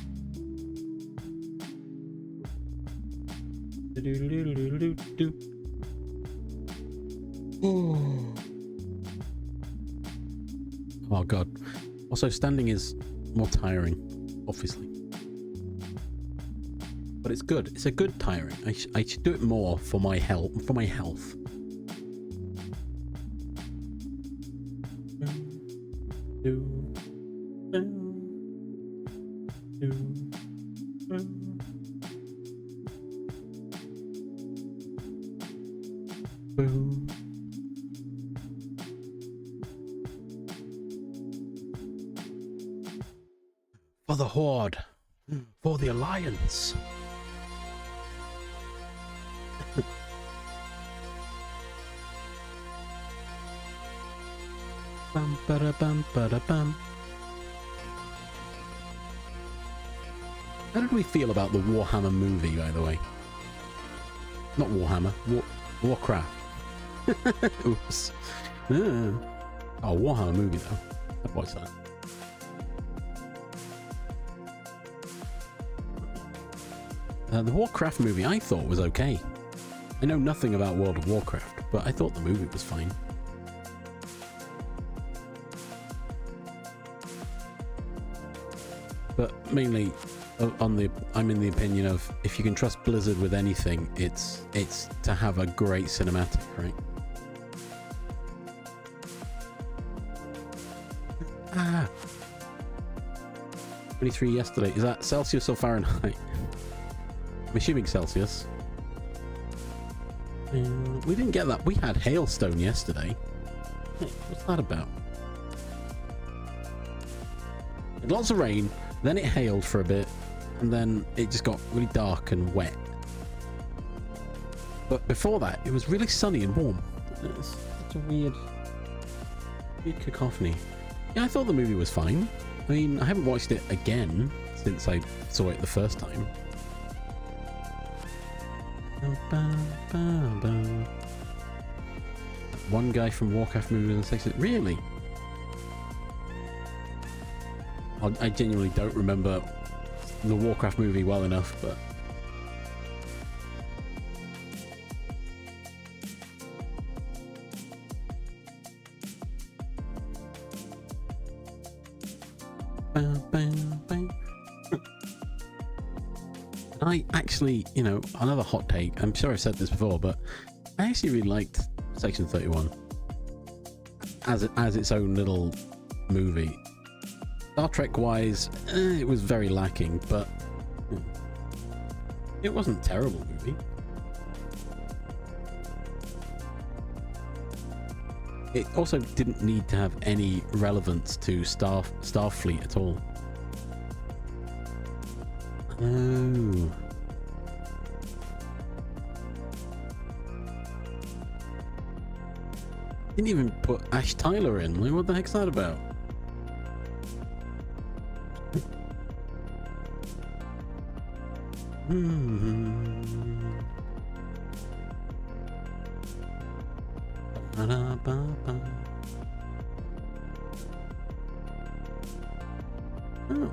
Oh god. Also, standing is more tiring, obviously. But it's good. It's a good tiring. I should do it more for my health. For my health. For the Horde. For the Alliance. Bum, ba-da, bum, ba-da, bum. How did we feel about the Warhammer movie, by the way? Not Warhammer, Warcraft. Oops. Oh, Warhammer movie though. I'd watch that. The Warcraft movie I thought was okay. I know nothing about World of Warcraft, but I thought the movie was fine. But mainly, I'm in the opinion of if you can trust Blizzard with anything, it's to have a great cinematic, right? Ah, 23 yesterday. Is that Celsius or Fahrenheit? I'm assuming Celsius. We didn't get that. We had hailstone yesterday. Hey, what's that about? Lots of rain. Then it hailed for a bit, and then it just got really dark and wet. But before that, it was really sunny and warm. It's such a weird cacophony. Yeah, I thought the movie was fine. I mean, I haven't watched it again since I saw it the first time. One guy from Warcraft movie and sex. Really? I genuinely don't remember the Warcraft movie well enough, but I actually, you know, another hot take. I'm sure I've said this before, but I actually really liked Section 31 as its own little movie. Star Trek wise, it was very lacking, but it wasn't a terrible movie. It also didn't need to have any relevance to Starfleet at all. Oh. Didn't even put Ash Tyler in. Like, what the heck's that about? Ba-da-ba-ba. Oh.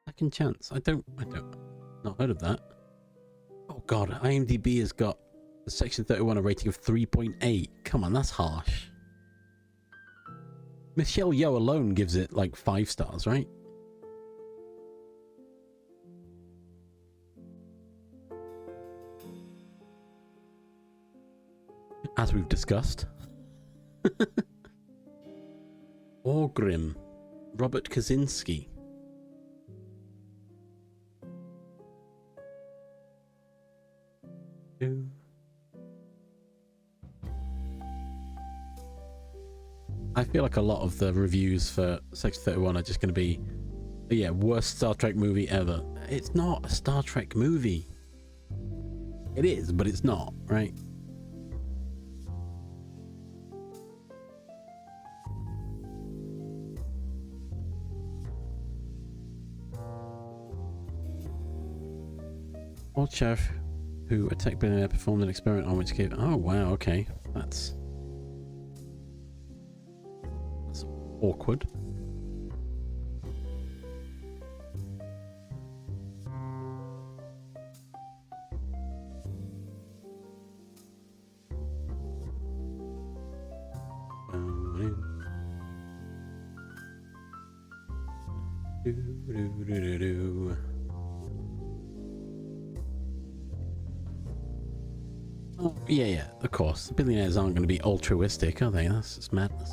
Second Chance. I don't, not heard of that. Oh god, IMDb has got the Section 31 a rating of 3.8. Come on, that's harsh. Michelle Yeoh alone gives it like 5 stars, right? As we've discussed. Orgrim. Robert Kaczynski. I feel like a lot of the reviews for Section 31 are just going to be, yeah, worst Star Trek movie ever. It's not a Star Trek movie. It is, but it's not, right? Old chef who a tech billionaire performed an experiment on which gave... Oh, wow, okay. That's awkward. Oh, yeah, of course. The billionaires aren't going to be altruistic, are they? That's just madness.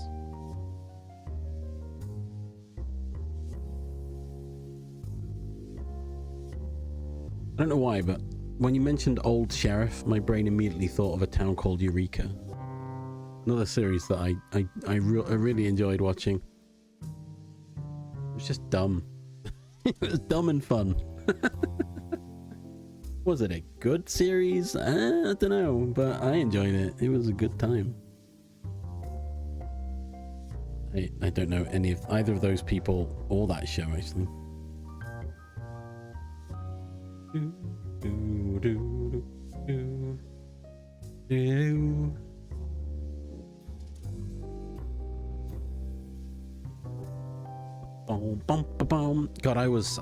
I don't know why, but when you mentioned Old Sheriff, my brain immediately thought of A Town Called Eureka. Another series that I really enjoyed watching. It was just dumb. It was dumb and fun. Was it a good series? I don't know, but I enjoyed it. It was a good time. I don't know any of either of those people or that show, actually. God, I was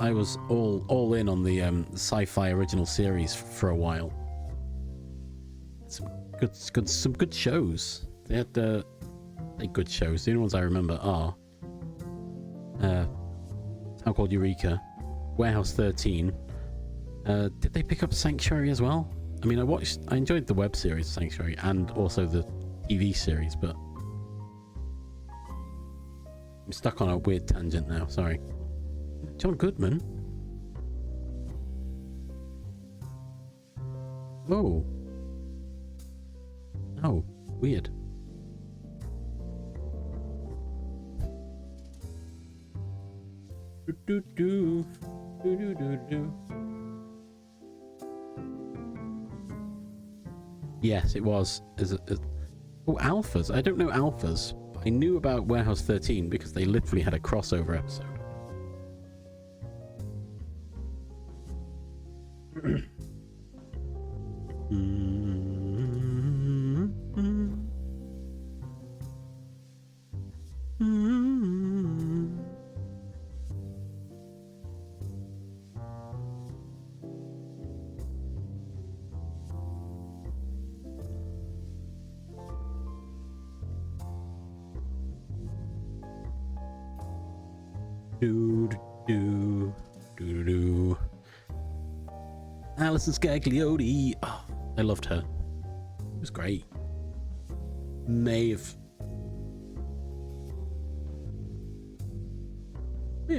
all in on the sci-fi original series for a while. Some good shows. They had good shows. The only ones I remember are Town Called Eureka, Warehouse 13. Did they pick up Sanctuary as well? I mean, I enjoyed the web series Sanctuary and also the TV series, but I'm stuck on a weird tangent now. Sorry. John Goodman. Oh. Oh, weird. Do do do do do do. Yes, it was. Oh, Alphas. I don't know Alphas. I knew about Warehouse 13 because they literally had a crossover episode. Alison Scagliotti. Oh, I loved her. It was great. May have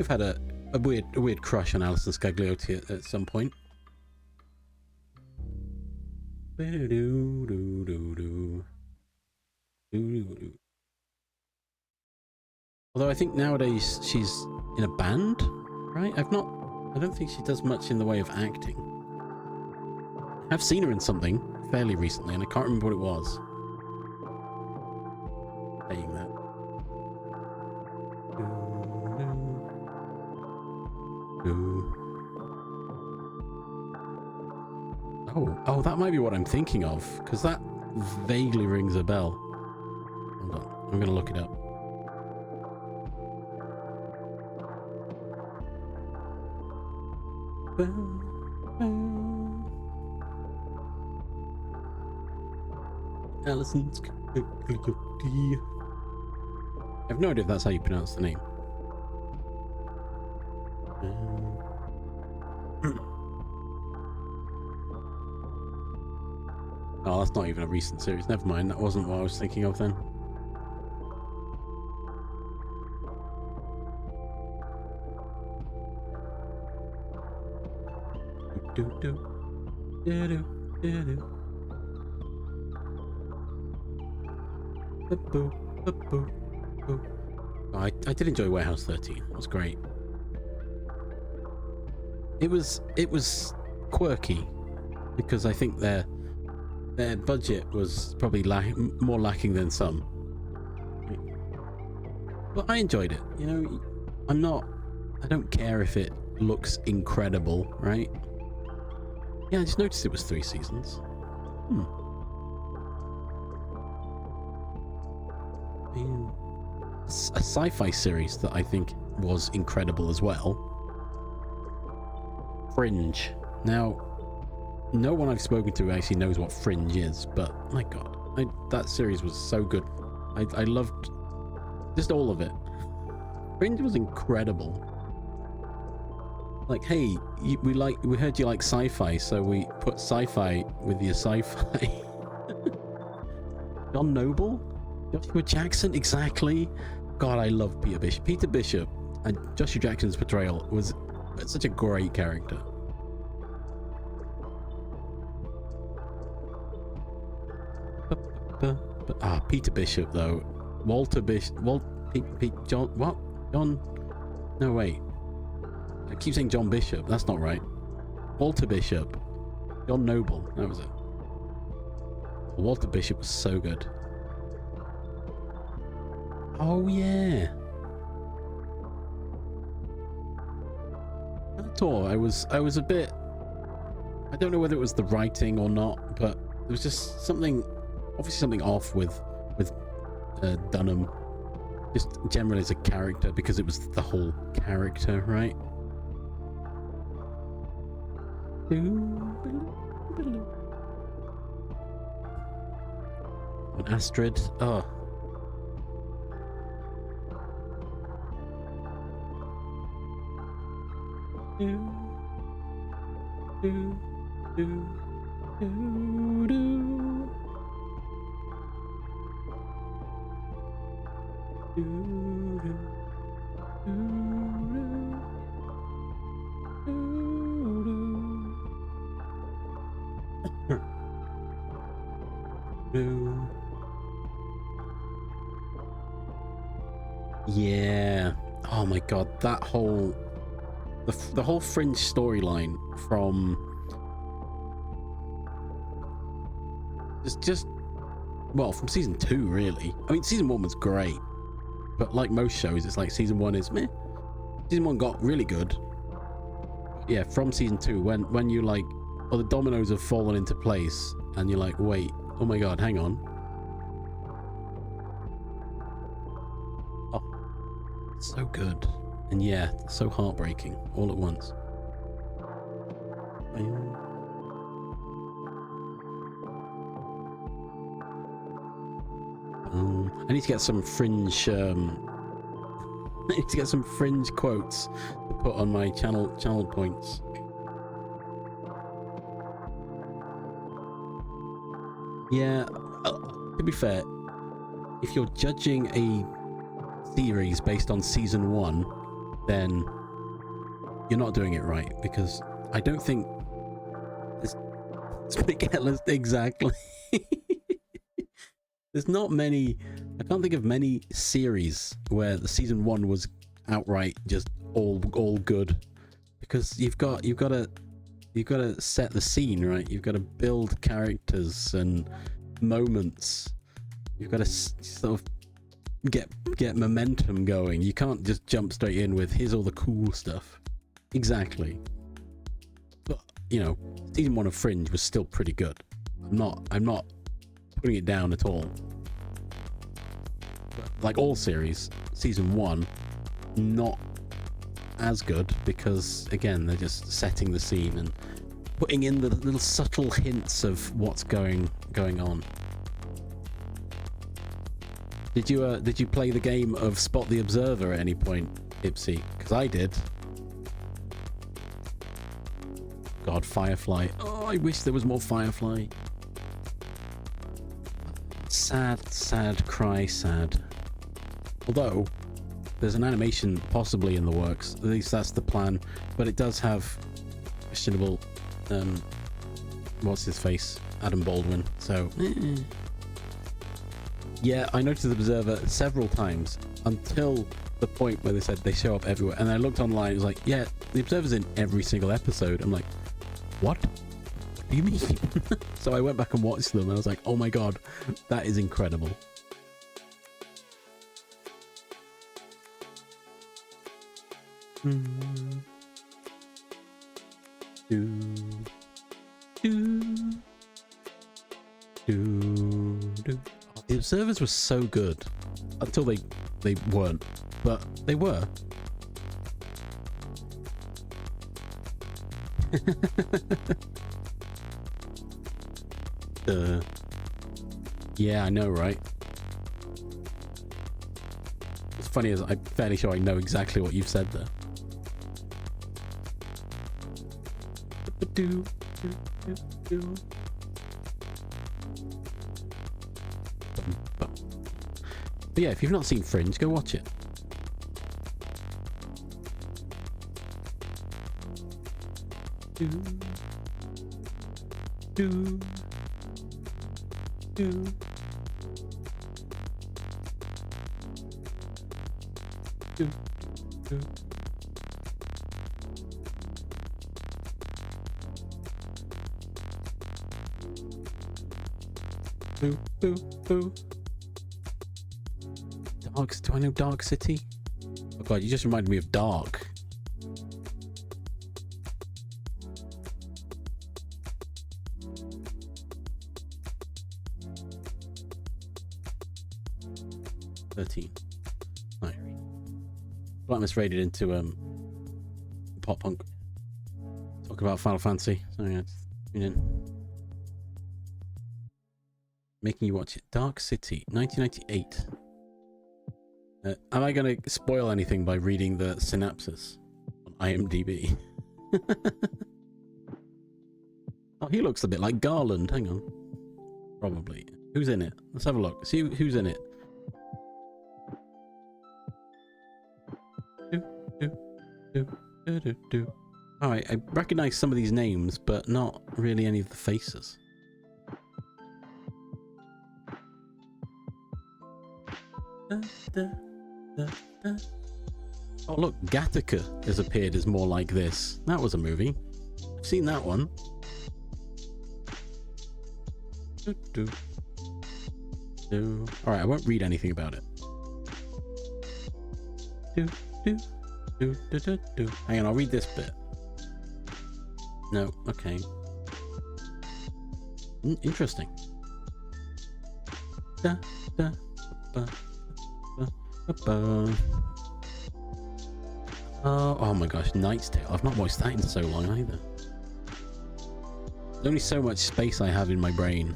had a weird crush on Alison Scagliotti at some point. Although I think nowadays she's in a band, right? I don't think she does much in the way of acting. I've seen her in something fairly recently and I can't remember what it was. Saying that. Oh, that might be what I'm thinking of, because that vaguely rings a bell. Hold on, I'm gonna look it up. Allison's. I have no idea if that's how you pronounce the name. Oh, that's not even a recent series. Never mind, that wasn't what I was thinking of then. Oh, I did enjoy Warehouse 13. It was great. It was quirky because I think their budget was probably more lacking than some. But I enjoyed it. You know, I don't care if it looks incredible, right? Yeah, I just noticed it was 3 seasons. A sci-fi series that I think was incredible as well. Fringe. Now, no one I've spoken to actually knows what Fringe is, but my god, that series was so good. I loved just all of it. Fringe was incredible. Like, hey, we heard you like sci-fi, so we put sci-fi with your sci-fi. John Noble? Joshua Jackson? Exactly. God, I love Peter Bishop. Peter Bishop and Joshua Jackson's portrayal was such a great character. Peter Bishop though. Walter Bishop. John. What? John? No, wait. I keep saying John Bishop. That's not right. Walter Bishop. John Noble. That was it. Walter Bishop was so good. Oh yeah. At all. I was a bit. I don't know whether it was the writing or not, but there was just something, obviously something off with Dunham, just generally as a character, because it was the whole character, right? And Astrid, oh. Yeah. Oh my god, that whole the whole Fringe storyline from just well, from season 2 really. I mean, season 1 was great, but like most shows, it's like season 1 is meh. Season 1 got really good. Yeah, from season 2, when you like, oh, the dominoes have fallen into place, and you're like, wait, oh my god, hang on. Oh, so good. And yeah, so heartbreaking all at once. I need to get some Fringe I need to get some Fringe quotes to put on my channel points. Yeah, to be fair, if you're judging a series based on season 1, then you're not doing it right, because I don't think exactly. There's not many. I can't think of many series where the season 1 was outright just all good, because you've got to set the scene, right? You've got to build characters and moments. You've got to sort of get momentum going. You can't just jump straight in with here's all the cool stuff. Exactly. But you know, season 1 of Fringe was still pretty good. I'm not putting it down at all. Like all series, season 1 not as good because again they're just setting the scene and putting in the little subtle hints of what's going on. Did you play the game of Spot the Observer at any point, Ipsy? Because I did. God, Firefly. Oh, I wish there was more Firefly. Sad cry, sad. Although there's an animation possibly in the works, at least that's the plan, but it does have questionable what's his face, Adam Baldwin, so yeah, I noticed the Observer several times until the point where they said they show up everywhere, and I looked online, it was like, yeah, the Observer's in every single episode. I'm like, what do you mean? So I went back and watched them and I was like, oh my god, that is incredible. The Observers were so good until they weren't, but they were. Yeah, I know, right? What's funny is I'm fairly sure I know exactly what you've said there. But yeah, if you've not seen Fringe, go watch it. Do I know Dark City? Oh god, you just reminded me of Dark. No. Black misrated into pop punk. Talk about Final Fantasy. So yeah, tune in. Making you watch it. Dark City, 1998. Am I going to spoil anything by reading the synopsis on IMDb? Oh, he looks a bit like Garland. Hang on. Probably. Who's in it? Let's have a look. See who's in it. Alright, I recognize some of these names, but not really any of the faces. Oh look, Gattaca has appeared as more like this. That was a movie. I've seen that one. Alright, I won't read anything about it. Hang on, I'll read this bit. No, okay. Interesting. Oh my gosh, Knight's Tale. I've not watched that in so long either. There's only so much space I have in my brain.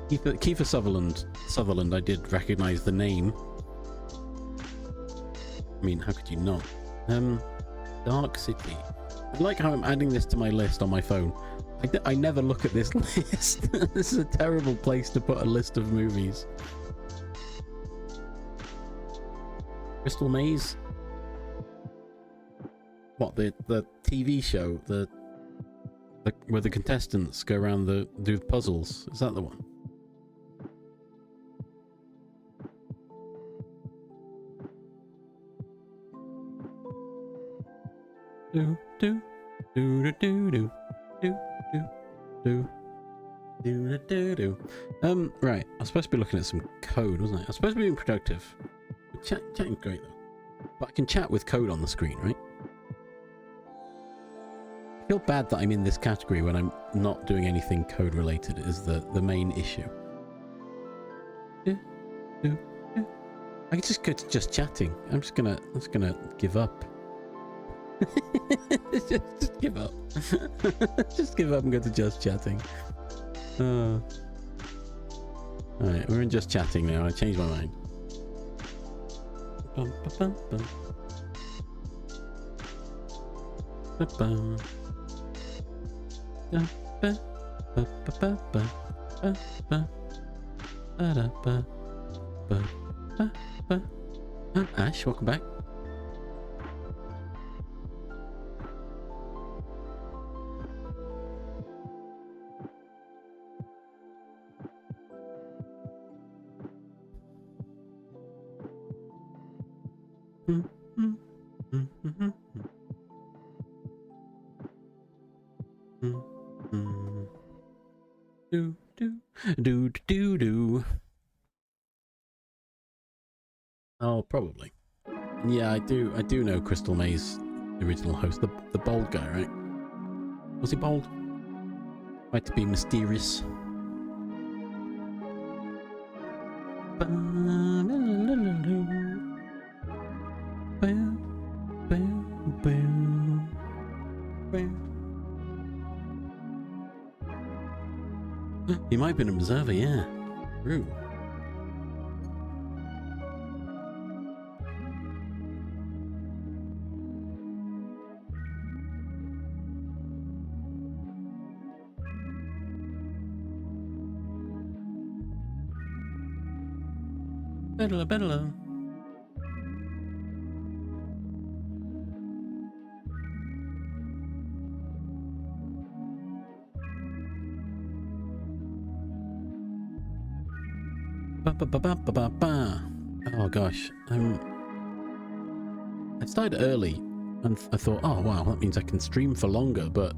Kiefer Sutherland, I did recognize the name. I mean, how could you not? Dark City. I like how I'm adding this to my list on my phone. I never look at this list. This is a terrible place to put a list of movies. Crystal Maze? What, the TV show? Where the contestants go around do puzzles? Is that the one? Right. I was supposed to be looking at some code, wasn't I? I was supposed to be being productive. Chatting's great though. But I can chat with code on the screen, right? I feel bad that I'm in this category when I'm not doing anything code related is the main issue. Yeah, yeah, yeah. I could just go to just chatting. I'm just gonna give up. just give up. Just give up and go to just chatting. Alright, we're in just chatting now. I changed my mind. Bum, ba, bum, bum. Ba, bum. Da, ba, ba, ba, ba, ba, ba, ba. Da, da, ba, ba, ba, ba. Ash, welcome back. Do do do do do. Oh, probably. Yeah, I do know Crystal May's original host, the bald guy, right? Was he bald? Like to be mysterious. He might have been an observer, yeah. True. Bedla, bedla. Oh gosh, I started early and I thought, oh wow, that means I can stream for longer, but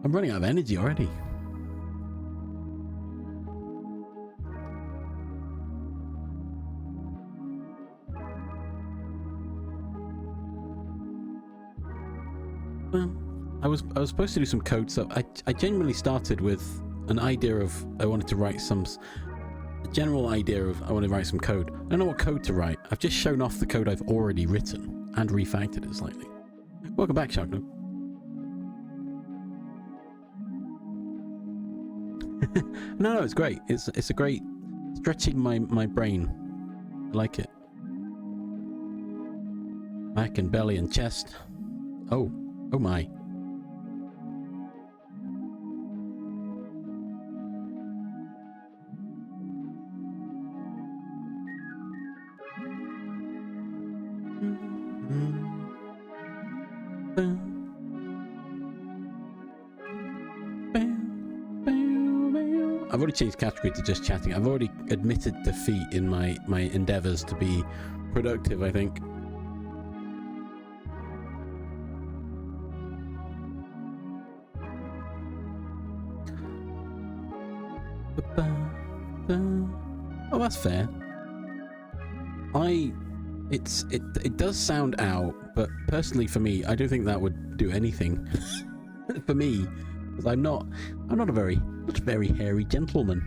I'm running out of energy already. Well, I was supposed to do some code stuff. I genuinely started with an idea of I wanted to write a general idea of I want to write some code. I don't know what code to write. I've just shown off the code I've already written and refactored it slightly. Welcome back, Sharkno. No, it's great. It's a great stretching my brain. I like it. Back and belly and chest. Oh my. I've already changed category to just chatting. I've already admitted defeat in my endeavors to be productive, I think. Oh, that's fair. It does sound out, but personally for me, I don't think that would do anything for me, because I'm not a very hairy gentleman,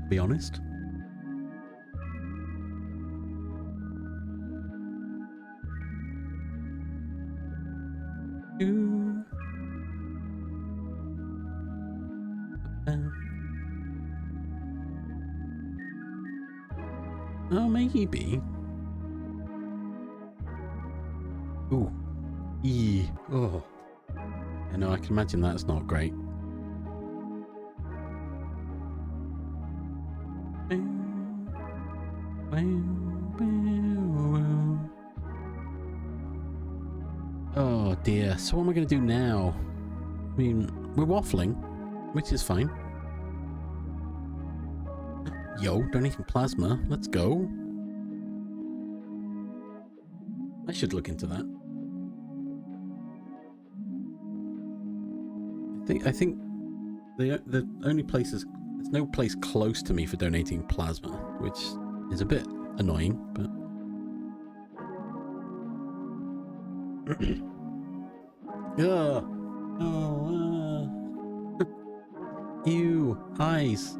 to be honest. Oh, maybe. Ooh. Eee. Oh. I know, I can imagine that's not great. Oh dear, so what am I going to do now? I mean, we're waffling, which is fine. Yo, donating plasma, let's go. I should look into that. I think the only places, there's no place close to me for donating plasma, which is a bit annoying, but Oh, ew, eyes.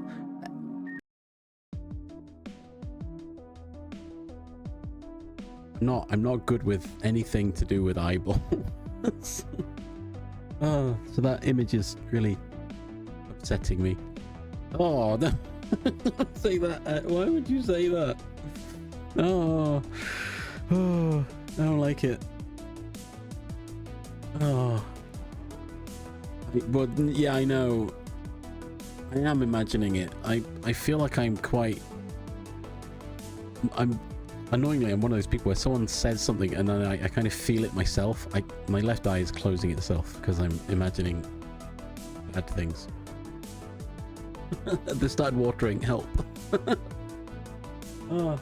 I'm not good with anything to do with eyeballs. Oh, so that image is really upsetting me. Oh, no. Say that. Why would you say that? Oh, oh, I don't like it. Oh, but yeah, I know. I am imagining it. I feel like I'm annoyingly, I'm one of those people where someone says something and then I kind of feel it myself. My left eye is closing itself because I'm imagining bad things. They started watering. Help. Oh.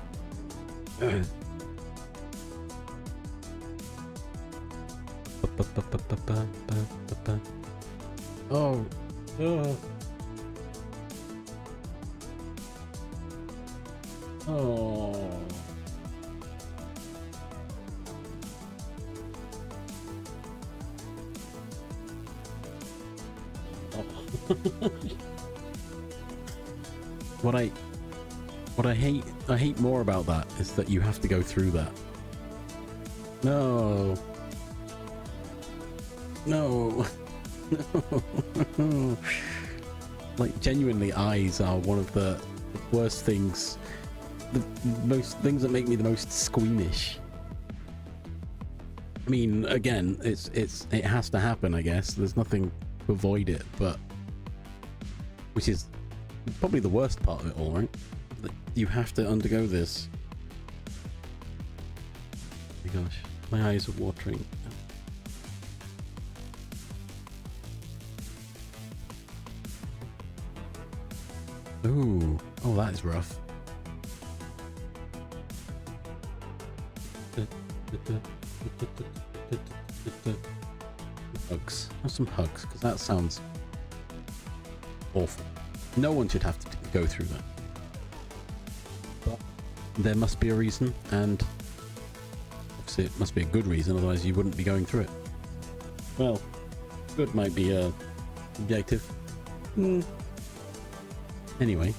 Oh. Oh. Oh. What I hate more about that is that you have to go through that. No. No. No. Like, genuinely, eyes are one of the worst things, the most things that make me the most squeamish. I mean, again, it has to happen, I guess. There's nothing to avoid it, but which is probably the worst part of it all, right? That you have to undergo this. Oh my gosh, my eyes are watering. Ooh, oh, that is rough. Hugs. Have some hugs, because that sounds awful. No one should have to go through that. But there must be a reason, and obviously it must be a good reason, otherwise you wouldn't be going through it. Well, good might be objective. Anyway.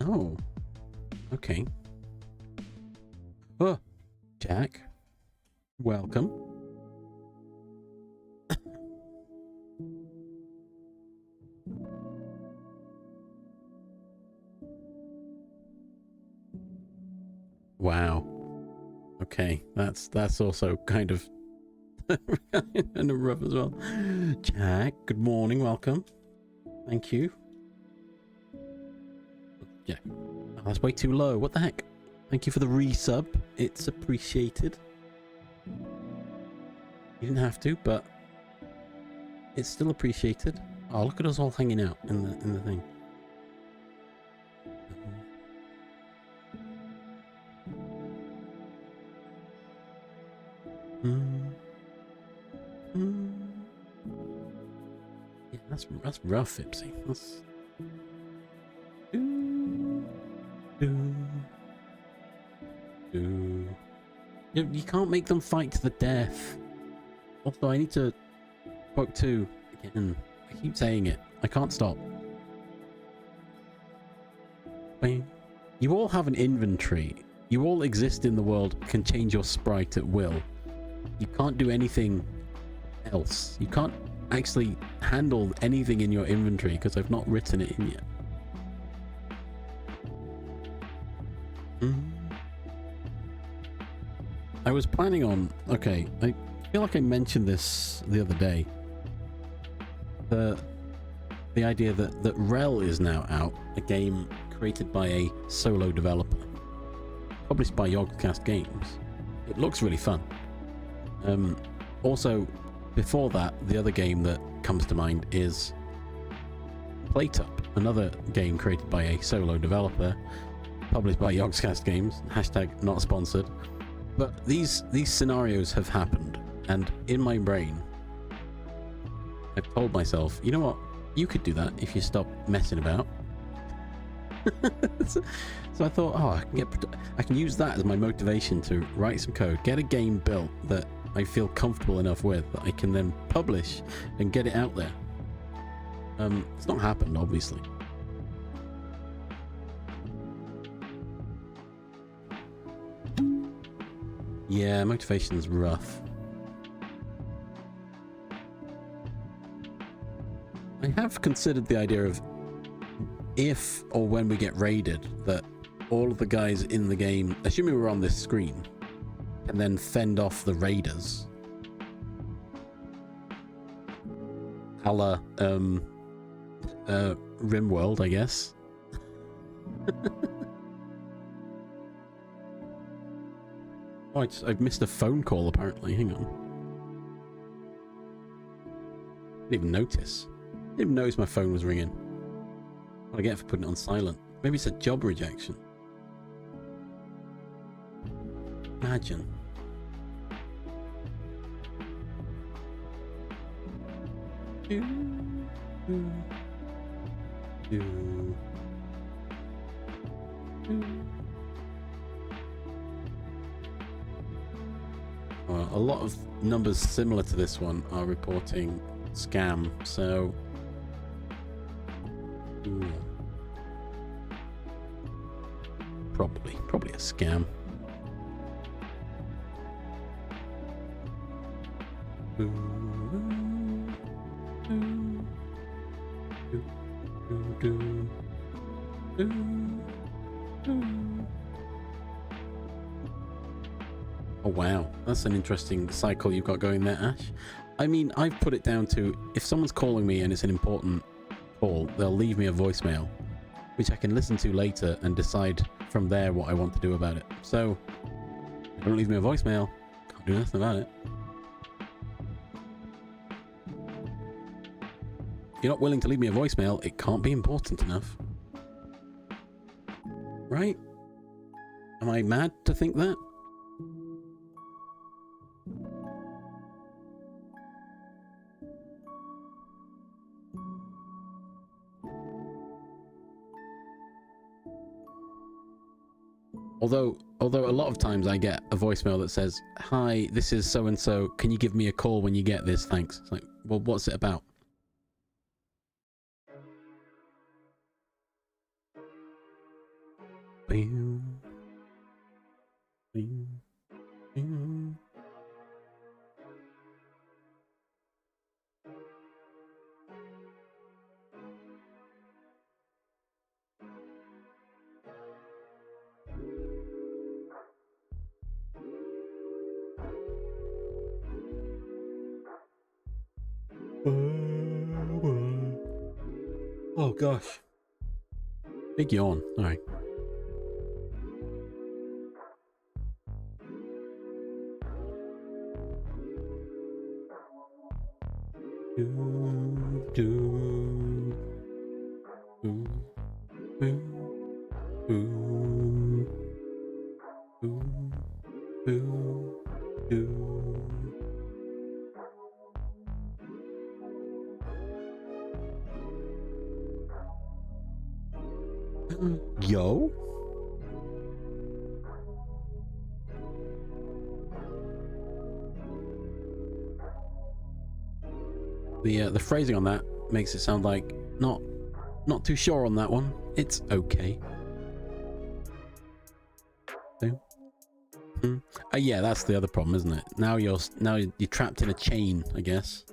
Oh, okay. Oh, Jack, welcome. Wow. Okay, that's also kind of kind of rough as well. Jack, good morning, welcome. Thank you. Yeah, oh, that's way too low. What the heck? Thank you for the resub. It's appreciated. You didn't have to, but it's still appreciated. Oh, look at us all hanging out in the thing. Yeah, that's rough, Ipsy. That's. You can't make them fight to the death. Also, I need to quote 2 again. I keep saying it. I can't stop. You all have an inventory. You all exist in the world, can change your sprite at will. You can't do anything else. You can't actually handle anything in your inventory because I've not written it in yet. I was planning on... Okay, I feel like I mentioned this the other day. The idea that Rel is now out, a game created by a solo developer, published by Yogscast Games. It looks really fun. Also, before that, the other game that comes to mind is PlayTup, another game created by a solo developer, published by Yogscast Games, hashtag not sponsored. But these scenarios have happened, and in my brain, I've told myself, you know what, you could do that if you stop messing about. So I thought, oh, I can use that as my motivation to write some code, get a game built that I feel comfortable enough with that I can then publish and get it out there. It's not happened, obviously. Yeah, motivation's rough. I have considered the idea of if or when we get raided, that all of the guys in the game, assuming we're on this screen, can then fend off the raiders. A la, RimWorld, I guess. Oh, I've missed a phone call, apparently. Hang on. Didn't even notice. Didn't even notice my phone was ringing. What do I get for putting it on silent? Maybe it's a job rejection. Imagine. Well, a lot of numbers similar to this one are reporting scam, so probably a scam. Oh wow, that's an interesting cycle you've got going there, Ash. I mean, I've put it down to, if someone's calling me and it's an important call, they'll leave me a voicemail, which I can listen to later and decide from there what I want to do about it. So, if they don't leave me a voicemail, can't do nothing about it. If you're not willing to leave me a voicemail, it can't be important enough. Right? Am I mad to think that? Although a lot of times I get a voicemail that says, "Hi, this is so-and-so. Can you give me a call when you get this? Thanks." It's like, well, what's it about? Oh gosh. Big yawn. All right. Yo? The phrasing on that makes it sound like not too sure on that one. It's okay. Yeah, that's the other problem, isn't it? Now you're trapped in a chain, I guess.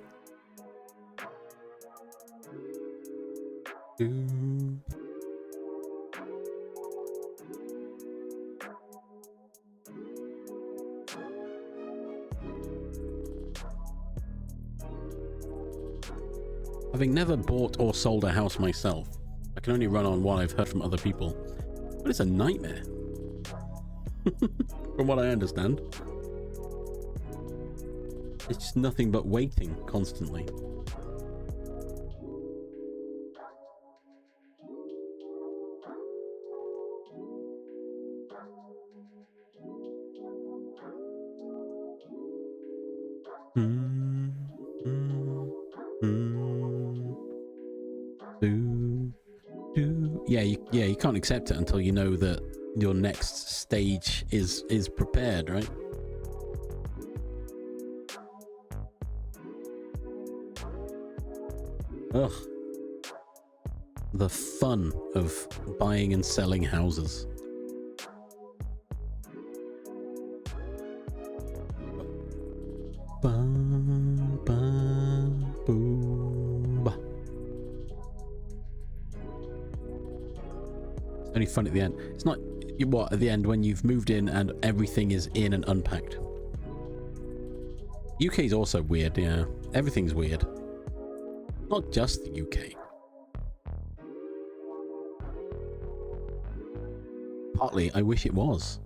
Having never bought or sold a house myself, I can only run on what I've heard from other people. But it's a nightmare. From what I understand. It's just nothing but waiting constantly. Yeah, you can't accept it until you know that your next stage is prepared, right? Ugh. The fun of buying and selling houses. It's only fun at the end. It's not what at the end when you've moved in and everything is in and unpacked. UK's also weird, yeah. Everything's weird. Not just the UK. Partly, I wish it was.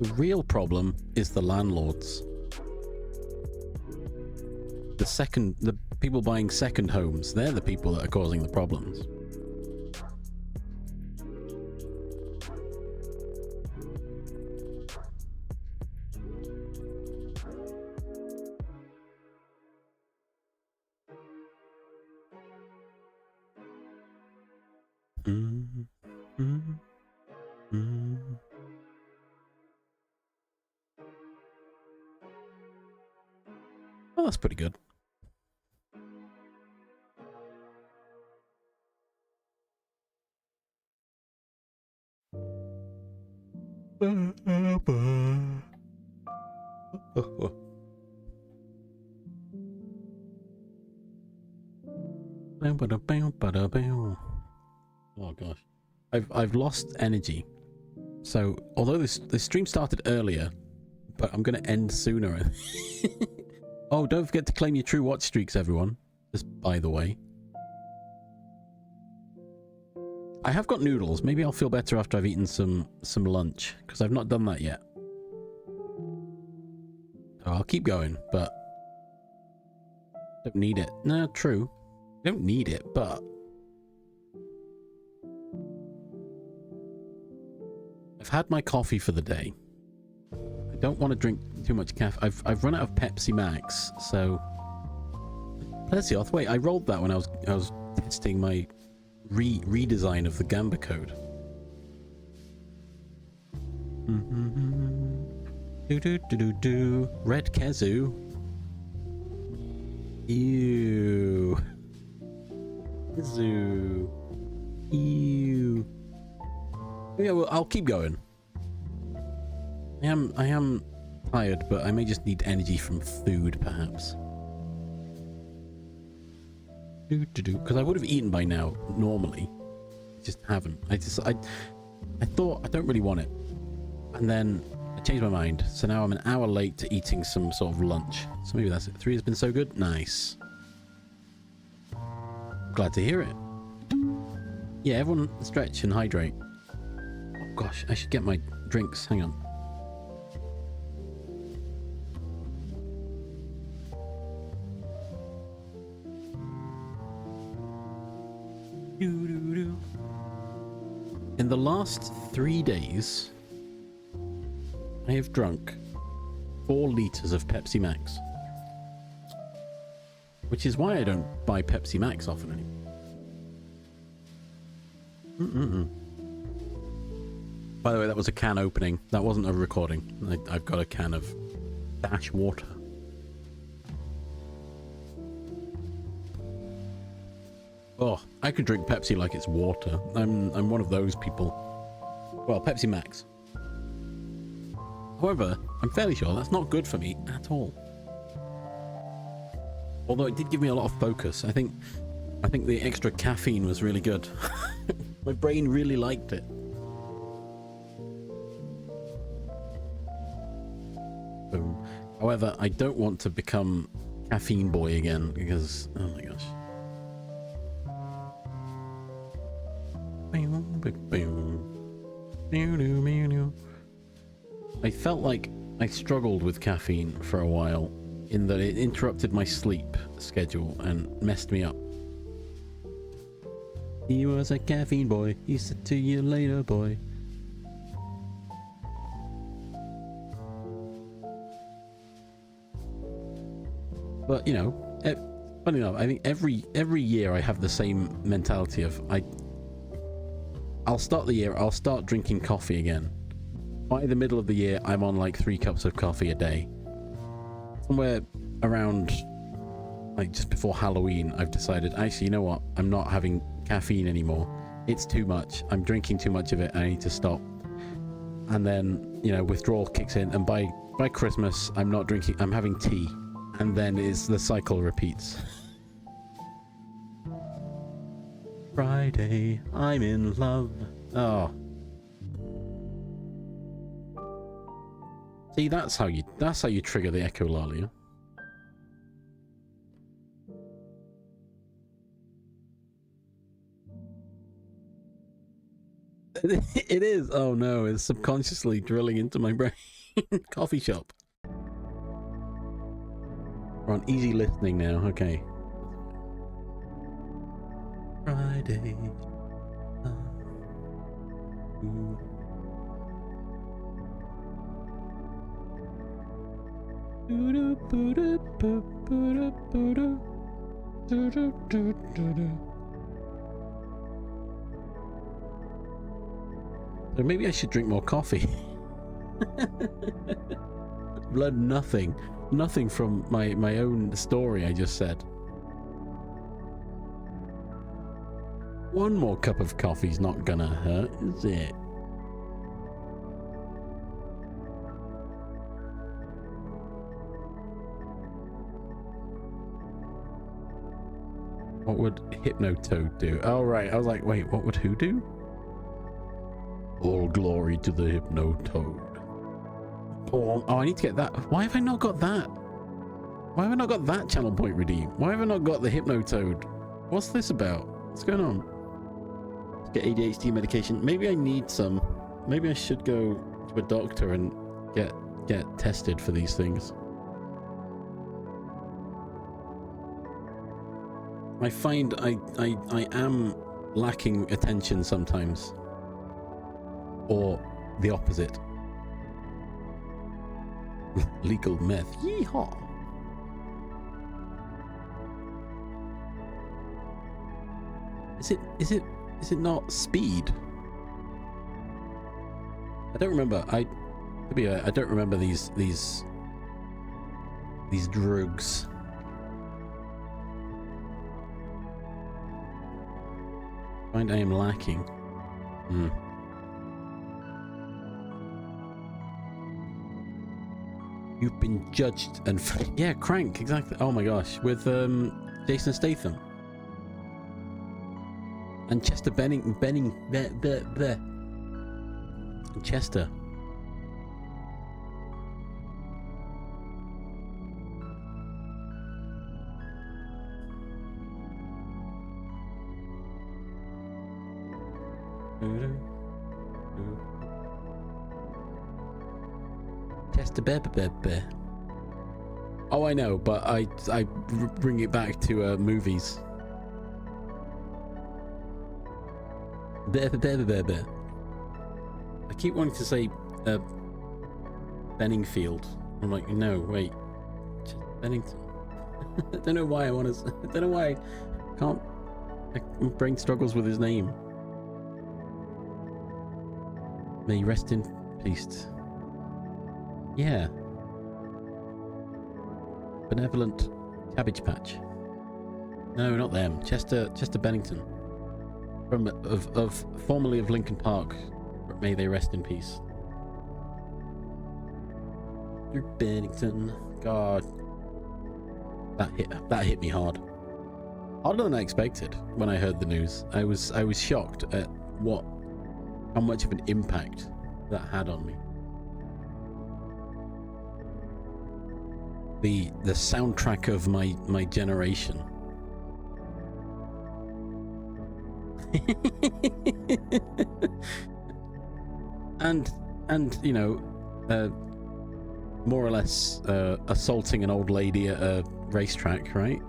The real problem is the landlords. The people buying second homes, they're the people that are causing the problems. Well, that's pretty good. Oh gosh, I've lost energy. So although this stream started earlier, but I'm gonna end sooner. Oh, don't forget to claim your true watch streaks, everyone. Just by the way. I have got noodles. Maybe I'll feel better after I've eaten some lunch, because I've not done that yet. So I'll keep going, but don't need it. No, true. Don't need it, but I've had my coffee for the day. I don't want to drink too much caffeine. I've run out of Pepsi Max, so Plesioth. Wait, I rolled that when I was testing my redesign of the Gamba code. Do. Red Kezu. Ew. Kezu. Ew. Yeah, well, I'll keep going. I am tired, but I may just need energy from food, perhaps. Because I would have eaten by now normally, just haven't. I thought I don't really want it, and then I changed my mind. So now I'm an hour late to eating some sort of lunch. So maybe that's it. 3 has been so good. Nice. Glad to hear it. Yeah, everyone stretch and hydrate. Oh gosh, I should get my drinks. Hang on. In the last 3 days, I have drunk 4 liters of Pepsi Max, which is why I don't buy Pepsi Max often anymore. By the way, that was a can opening. That wasn't a recording. I've got a can of Dash water. Oh, I could drink Pepsi like it's water. I'm one of those people. Well, Pepsi Max. However, I'm fairly sure that's not good for me at all. Although it did give me a lot of focus. I think the extra caffeine was really good. My brain really liked it. Boom. However, I don't want to become caffeine boy again because, oh my gosh. I felt like I struggled with caffeine for a while in that it interrupted my sleep schedule and messed me up. He was a caffeine boy. He said to you later, boy. But you know, funny enough, I think every year I have the same mentality of I'll start the year, I'll start drinking coffee again. By the middle of the year, I'm on like 3 cups of coffee a day. Somewhere around like just before Halloween, I've decided, actually, you know what? I'm not having caffeine anymore. It's too much. I'm drinking too much of it. I need to stop. And then, you know, withdrawal kicks in, and by Christmas, I'm not drinking. I'm having tea, and then the cycle repeats. Friday, I'm in love. Oh. See, that's how you trigger the echolalia. It is. Oh no, it's subconsciously drilling into my brain. Coffee shop. We're on easy listening now. Okay. Friday. So maybe I should drink more coffee. I've learned nothing from my own story I just said. One more cup of coffee's not gonna hurt, is it? What would Hypnotoad do? Oh right, I was like, wait, what would who do? All glory to the Hypnotoad. Oh, I need to get that. Why have I not got that? Why have I not got that channel point redeemed? Why have I not got the Hypnotoad? What's this about? What's going on? Get ADHD medication. Maybe I need some. Maybe I should go to a doctor and get tested for these things. I find I am lacking attention sometimes. Or the opposite. Legal meth. Yeehaw. Is it not speed? I don't remember. I don't remember these drugs. I find I am lacking. You've been judged and yeah, Crank, exactly. Oh my gosh, with Jason Statham and Chester Benning, Chester. Oh, I know, but I bring it back to movies. I keep wanting to say Benningfield. I'm like, no, wait, just Bennington. I don't know why I want to. I don't know why I can't. My brain struggles with his name. May he rest in peace. Yeah. Benevolent Cabbage Patch. No, not them. Chester Bennington. From formerly of Lincoln Park. May they rest in peace. You're Bennington. God. That hit me hard. Harder than I expected when I heard the news. I was shocked at how much of an impact that had on me. the soundtrack of my generation. and you know, more or less assaulting an old lady at a racetrack, right?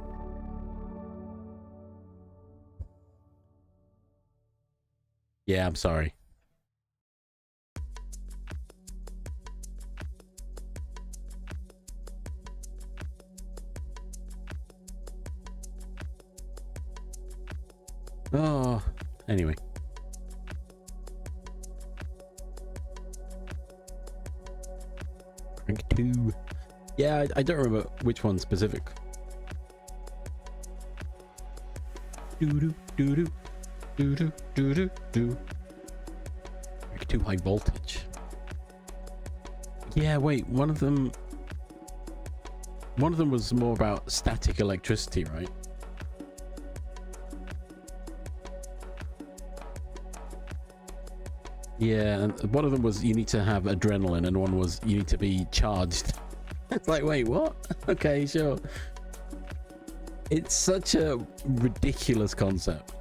Yeah, I'm sorry. Oh, anyway. Crank 2. Yeah, I don't remember which one specific. Doo-doo. Crank 2 high voltage. Yeah, wait, one of them was more about static electricity, right? Yeah, and one of them was you need to have adrenaline, and one was you need to be charged. It's like, wait, what? Okay, sure. It's such a ridiculous concept.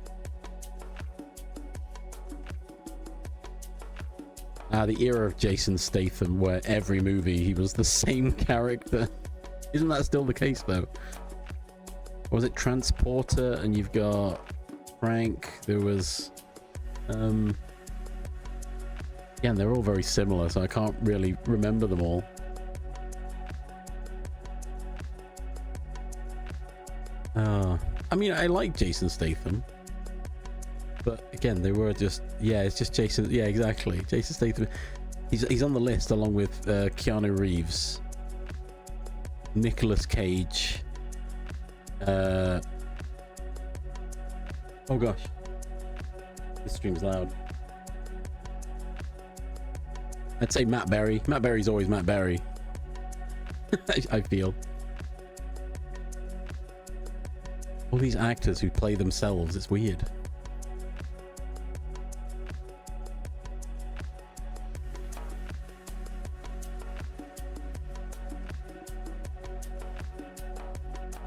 The era of Jason Statham, where every movie he was the same character. Isn't that still the case, though? Or was it Transporter, and you've got Frank, there was... Yeah, and they're all very similar, so I can't really remember them all. I mean, I like Jason Statham, but again, they were just, yeah, it's just Jason. Yeah, exactly. Jason Statham. He's on the list along with Keanu Reeves, Nicolas Cage. Oh gosh, this stream's loud. I'd say Matt Berry. Matt Berry's always Matt Berry. I feel. All these actors who play themselves, it's weird.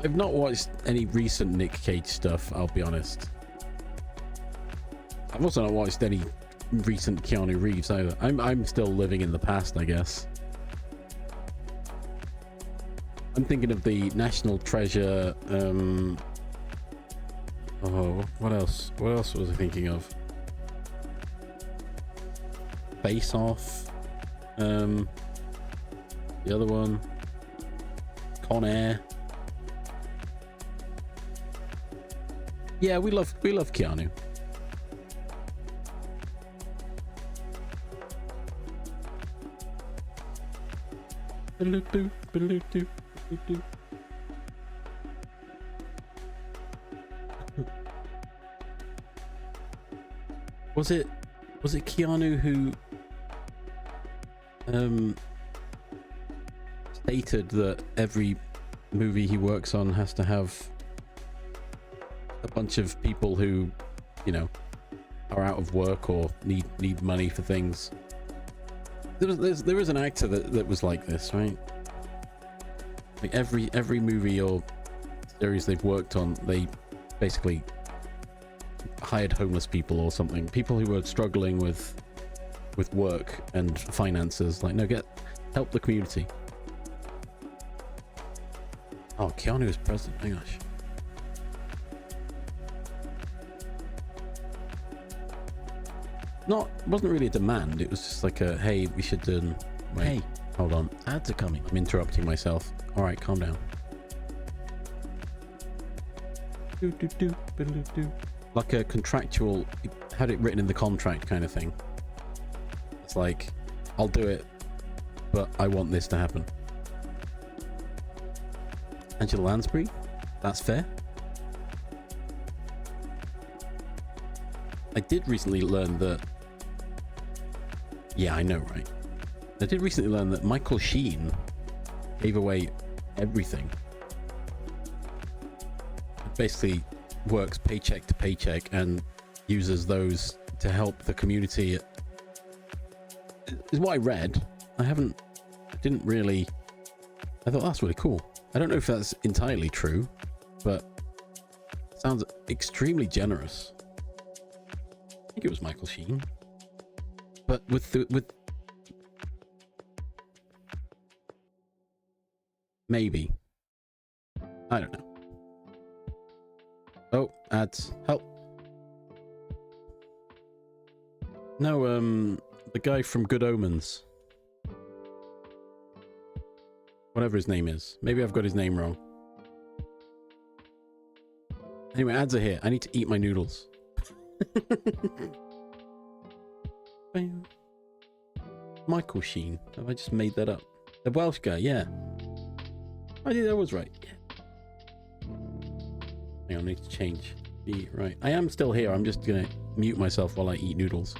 I've not watched any recent Nick Cage stuff, I'll be honest. I've also not watched any recent Keanu Reeves either. I'm still living in the past, I guess. I'm thinking of the National Treasure. Oh, what else? What else was I thinking of? Face Off. The other one. Con Air. Yeah, we love Keanu. Was it Keanu who stated that every movie he works on has to have a bunch of people who, you know, are out of work or need money for things? There is an actor that was like this, right? Like every movie or series they've worked on, they basically hired homeless people or something, people who were struggling with work and finances. Like, no, help the community. Oh, Keanu is president. Oh my gosh. Wasn't really a demand. It was just like a, hey, we should wait, hey, hold on, ads are coming. I'm interrupting myself. All right, calm down. Like a contractual, had it written in the contract kind of thing. It's like, I'll do it, but I want this to happen. Angela Lansbury, that's fair. I did recently learn that, yeah, I know, right? I did recently learn that Michael Sheen gave away everything. Basically works paycheck to paycheck and uses those to help the community. Is what I read. I thought that's really cool. I don't know if that's entirely true, but it sounds extremely generous. I think it was Michael Sheen. But with maybe. I don't know. Oh, ads. Help. No, the guy from Good Omens. Whatever his name is. Maybe I've got his name wrong. Anyway, ads are here. I need to eat my noodles. Michael Sheen. Have I just made that up? The Welsh guy, yeah. I think that was right. Yeah. Hang on, I need to change the right. I am still here. I'm just gonna mute myself while I eat noodles.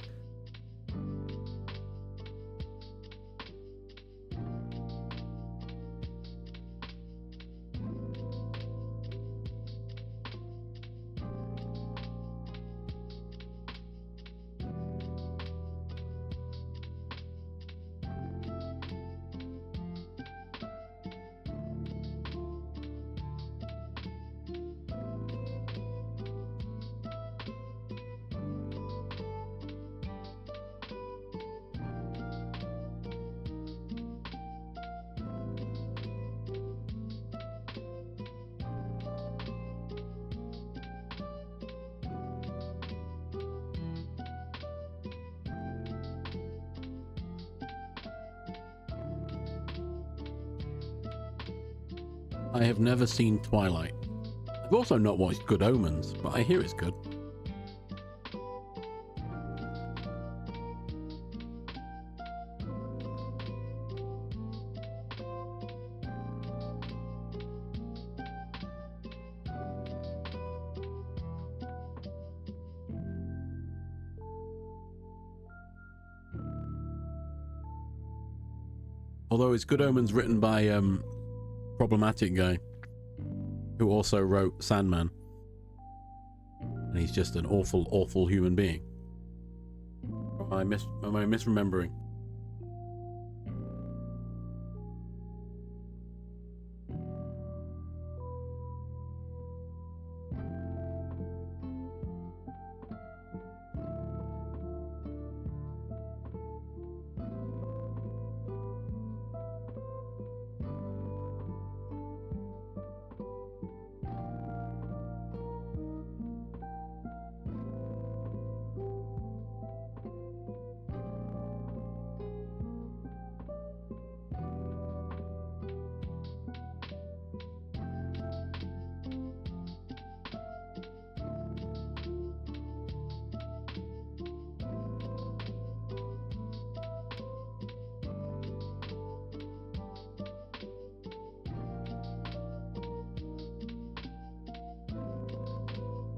I have never seen Twilight. I've also not watched Good Omens, but I hear it's good. Although it's Good Omens written by problematic guy who also wrote Sandman, and he's just an awful human being. Am I misremembering?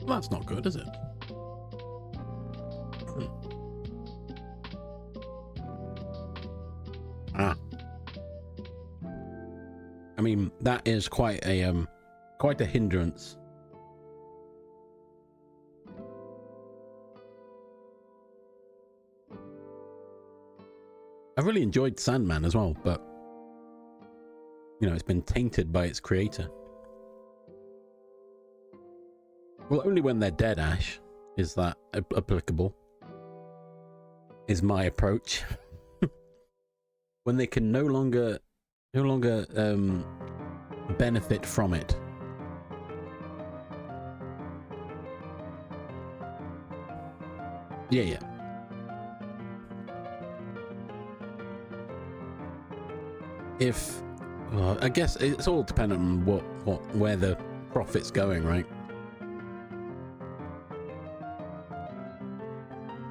Well, that's not good, is it? I mean, that is quite a hindrance. I really enjoyed Sandman as well, but you know, it's been tainted by its creator. Well, only when they're dead, Ash, is that applicable. Is my approach. When they can no longer benefit from it. Yeah. If I guess it's all dependent on where the profit's going, right?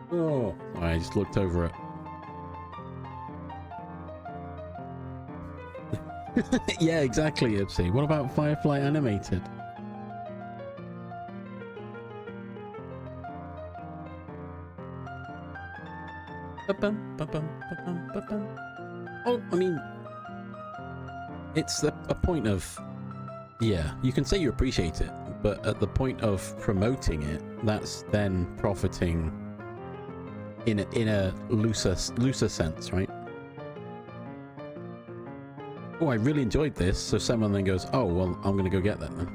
Oh, I just looked over it. Yeah, exactly, Ipsy. What about Firefly Animated? Oh, I mean, it's a point of, yeah, you can say you appreciate it, but at the point of promoting it, that's then profiting in a looser sense, right? oh, I really enjoyed this. So someone then goes, oh, well, I'm going to go get that then.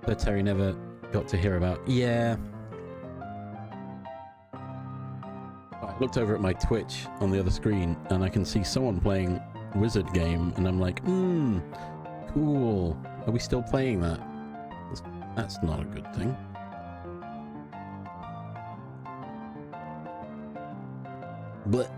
But Terry never got to hear about. Yeah. I looked over at my Twitch on the other screen and I can see someone playing Wizard game and I'm like, cool. Are we still playing that? That's not a good thing. But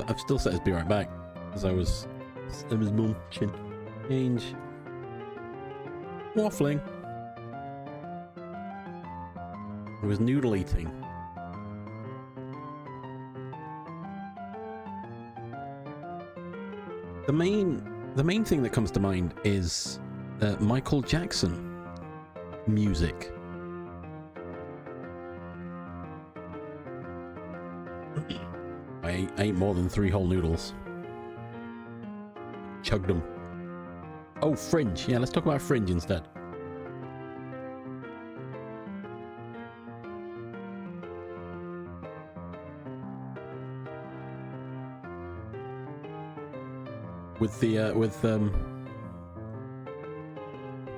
I've still set as be right back because I was munching. Change. Waffling. I was noodle eating. The main thing that comes to mind is Michael Jackson music. I ate more than 3 whole noodles. Chugged them. Oh, Fringe. Yeah, let's talk about Fringe instead. With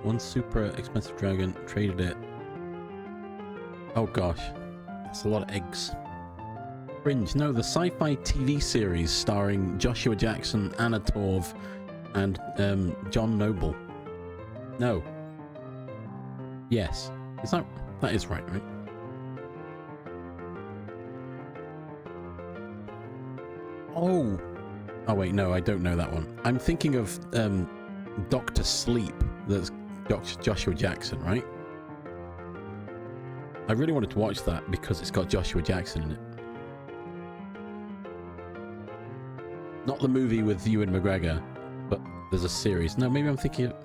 one super expensive dragon traded it. Oh gosh, that's a lot of eggs. Fringe, no, the sci-fi TV series starring Joshua Jackson, Anna Torv, and John Noble. No. Yes, that is right? Oh wait, no, I don't know that one. I'm thinking of Dr. Sleep. That's Joshua Jackson, right? I really wanted to watch that because it's got Joshua Jackson in it. Not the movie with Ewan McGregor, but there's a series. No, maybe I'm thinking of...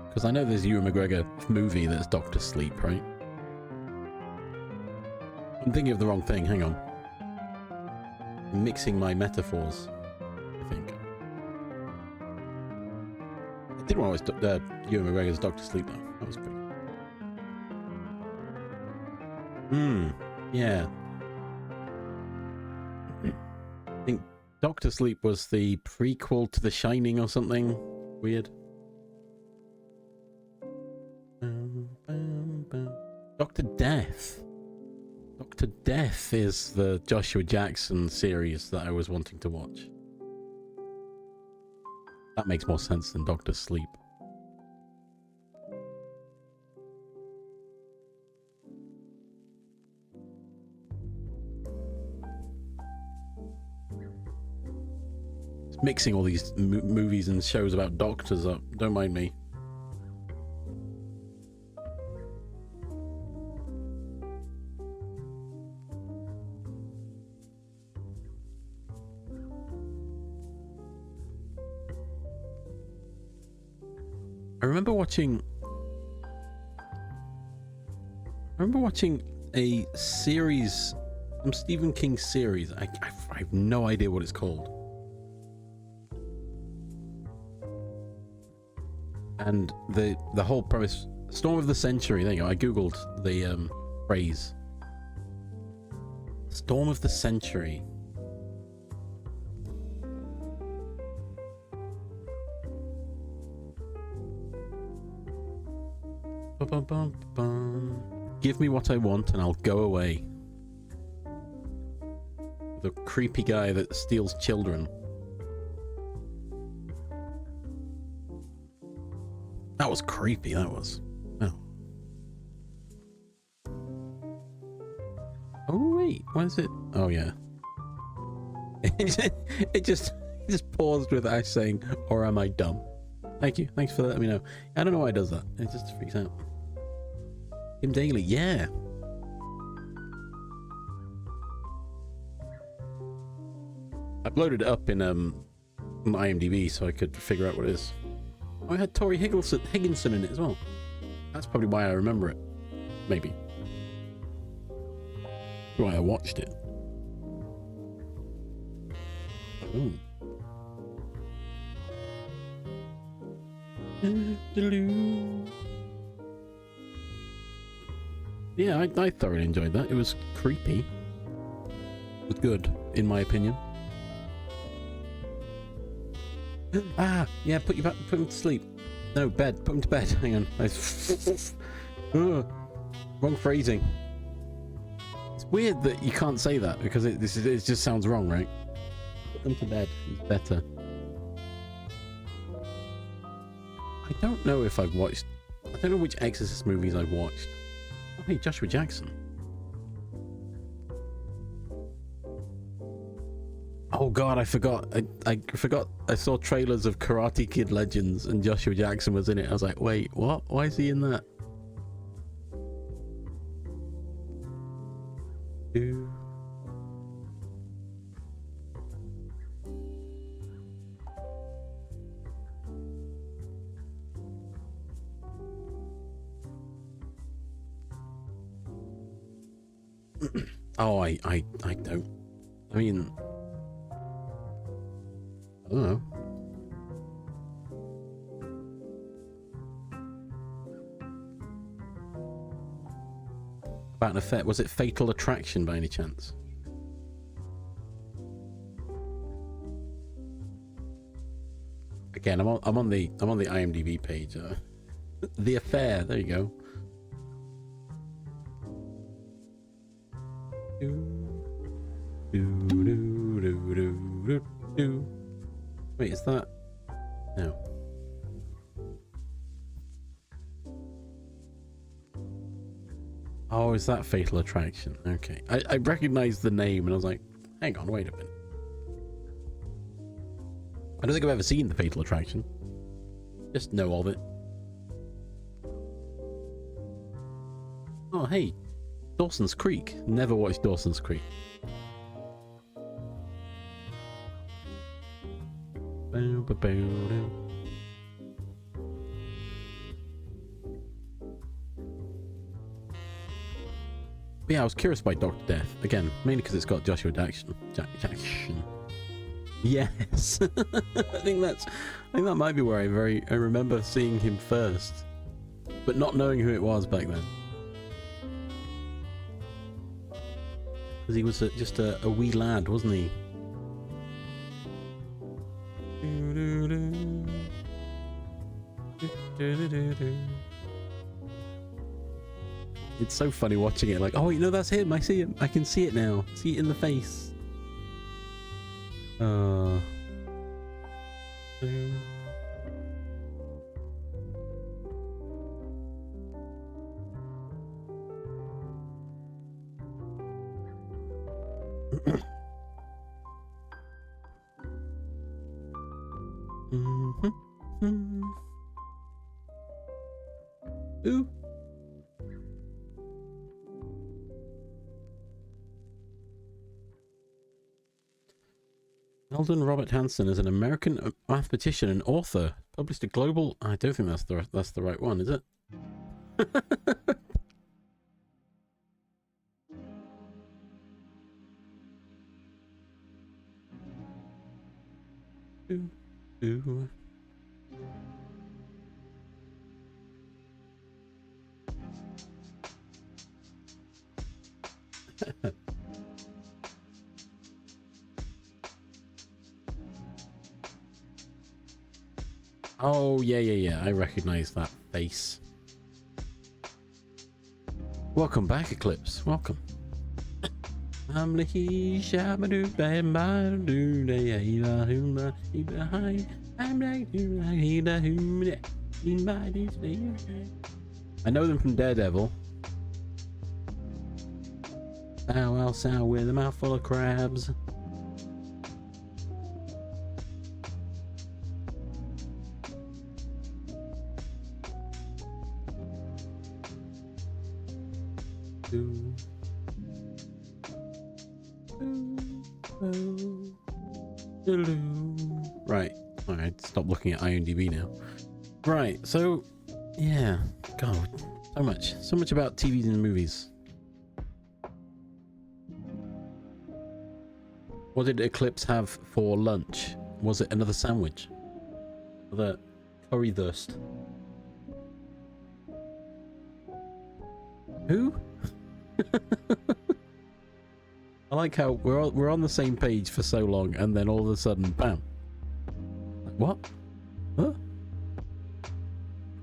Because I know there's a Ewan McGregor movie that's Dr. Sleep, right? I'm thinking of the wrong thing. Hang on. I'm mixing my metaphors, I think. I did want to watch Ewan McGregor's Dr. Sleep, though. That was pretty... yeah. I think Doctor Sleep was the prequel to The Shining or something weird. Dr. Death. Dr. Death is the Joshua Jackson series that I was wanting to watch. That makes more sense than Dr. Sleep. Mixing all these movies and shows about doctors up. Don't mind me. I remember watching a series, some Stephen King series. I have no idea what it's called. And the whole premise, Storm of the Century. There you go. I googled the phrase. Storm of the Century. Give me what I want and I'll go away. The creepy guy that steals children. That was creepy, that was. Oh. Oh wait, what is it? Oh yeah. it just paused with us saying, or am I dumb? Thank you. Thanks for letting me know. I don't know why it does that. It just freaks out. Tim Daly, yeah. I loaded it up in IMDb so I could figure out what it is. Oh, I had Tori Higginson in it as well. That's probably why I remember it. Maybe. Why I watched it. Ooh. Yeah, I thoroughly enjoyed that. It was creepy. It was good, in my opinion. Ah, yeah, put him to sleep. No, bed. Put him to bed. Hang on. Wrong phrasing. It's weird that you can't say that because it just sounds wrong, right? Put him to bed. It's better. I don't know if I've watched... I don't know which Exorcist movies I've watched. Oh, hey, Joshua Jackson. Oh god, I forgot. I forgot. I saw trailers of Karate Kid Legends and Joshua Jackson was in it. I was like, wait, what? Why is he in that? Oh, I don't. I mean, I don't know. About an effect. Was it Fatal Attraction by any chance? Again, I'm on the IMDb page. The Affair. There you go. Wait, is that? No. Oh, is that Fatal Attraction? Okay. I recognized the name and I was like, hang on, wait a minute. I don't think I've ever seen the Fatal Attraction. Just know of it. Oh, hey. Dawson's Creek. Never watched Dawson's Creek. But yeah, I was curious by Dr. Death. Again, mainly because it's got Joshua Jackson. Jackson. Yes. I think that might be where I remember seeing him first. But not knowing who it was back then. Because he was just a wee lad, wasn't he? It's so funny watching it, like, oh, you know, that's him. I see him. I can see it now. See it in the face. Ooh. Eldon Robert Hansen is an American mathematician and author. Published a global... I don't think that's the right one, is it? Ooh. Oh, yeah. I recognize that face. Welcome back, Eclipse. Welcome. I know them from Daredevil. Bow wow sow with a mouthful of crabs. Right. Alright, stop looking at IMDb now. Right, so yeah. God, so much about TVs and movies. What did Eclipse have for lunch? Was it another sandwich? Another Currywurst. Who? I like how we're on the same page for so long, and then all of a sudden, bam. Like, what? Huh?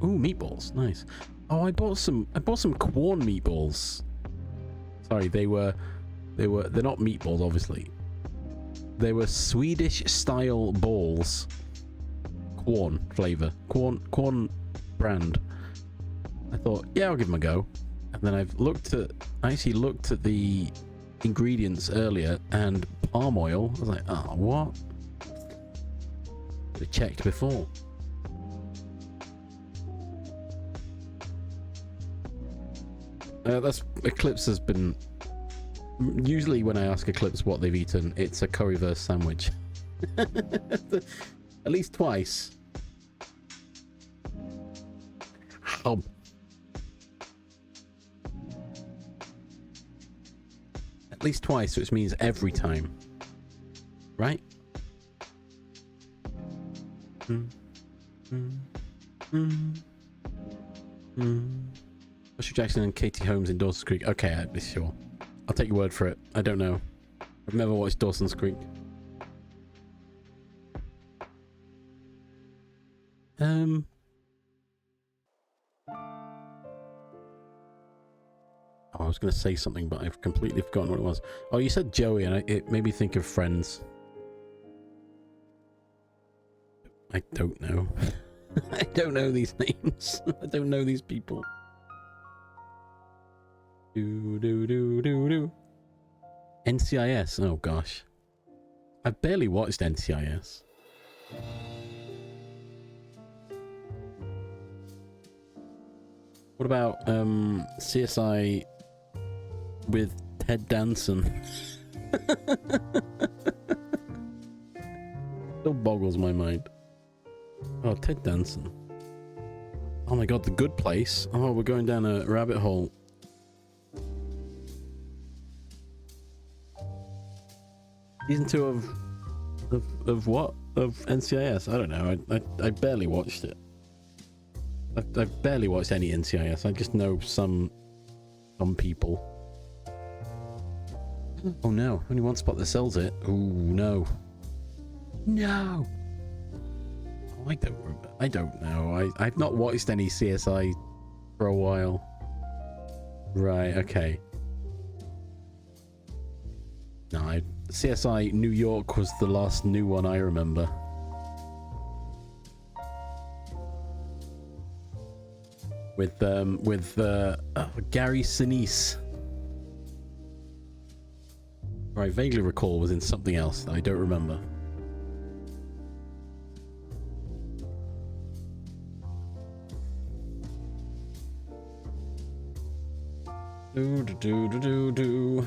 Ooh, meatballs, nice. Oh, I bought some corn meatballs. Sorry, they're not meatballs, obviously. They were Swedish style balls. Corn flavor, corn brand. I thought, yeah, I'll give them a go. And then I actually looked at the ingredients earlier, and palm oil. I was like, oh, what? I checked before. That's Eclipse has been. Usually, when I ask Eclipse what they've eaten, it's a currywurst sandwich. At least twice. Oh. At least twice, which means every time. Right? Buster Jackson and Katie Holmes in Dawson's Creek. Okay, sure. I'll take your word for it. I don't know. I've never watched Dawson's Creek. Oh, I was going to say something, but I've completely forgotten what it was. Oh, you said Joey, and it made me think of Friends. I don't know. I don't know these names. I don't know these people. NCIS. Oh gosh, I barely watched NCIS. What about CSI with Ted Danson? Still boggles my mind. Oh, Ted Danson. Oh my god, The Good Place. Oh, we're going down a rabbit hole. Season 2 of what? Of NCIS? I don't know. I barely watched it. I've barely watched any NCIS. I just know some people. Oh no! Only one spot that sells it. Oh no! No! Oh, I don't know. I've not watched any CSI for a while. Right. Okay. No, CSI New York was the last new one I remember. With Gary Sinise. Or I vaguely recall was in something else that I don't remember. Do.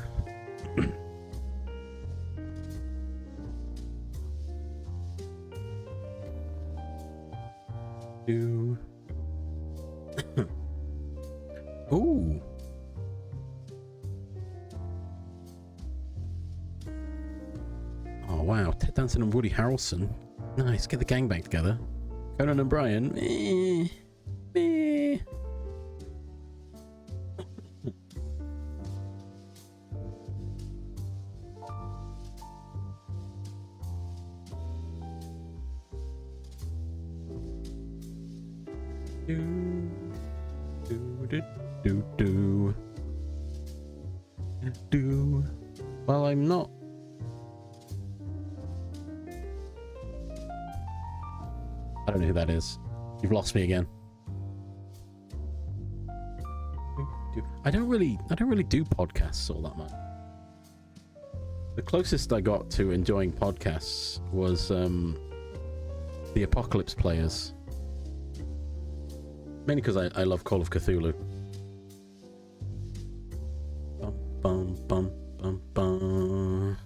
Ooh. Oh wow, Ted Danson and Woody Harrelson. Nice, get the gang back together. Conan O'Brien. Well, I'm not. I don't know who that is. You've lost me again. I don't really do podcasts all that much. The closest I got to enjoying podcasts was the Apocalypse Players. Mainly because I love Call of Cthulhu. Bum, bum, bum, bum.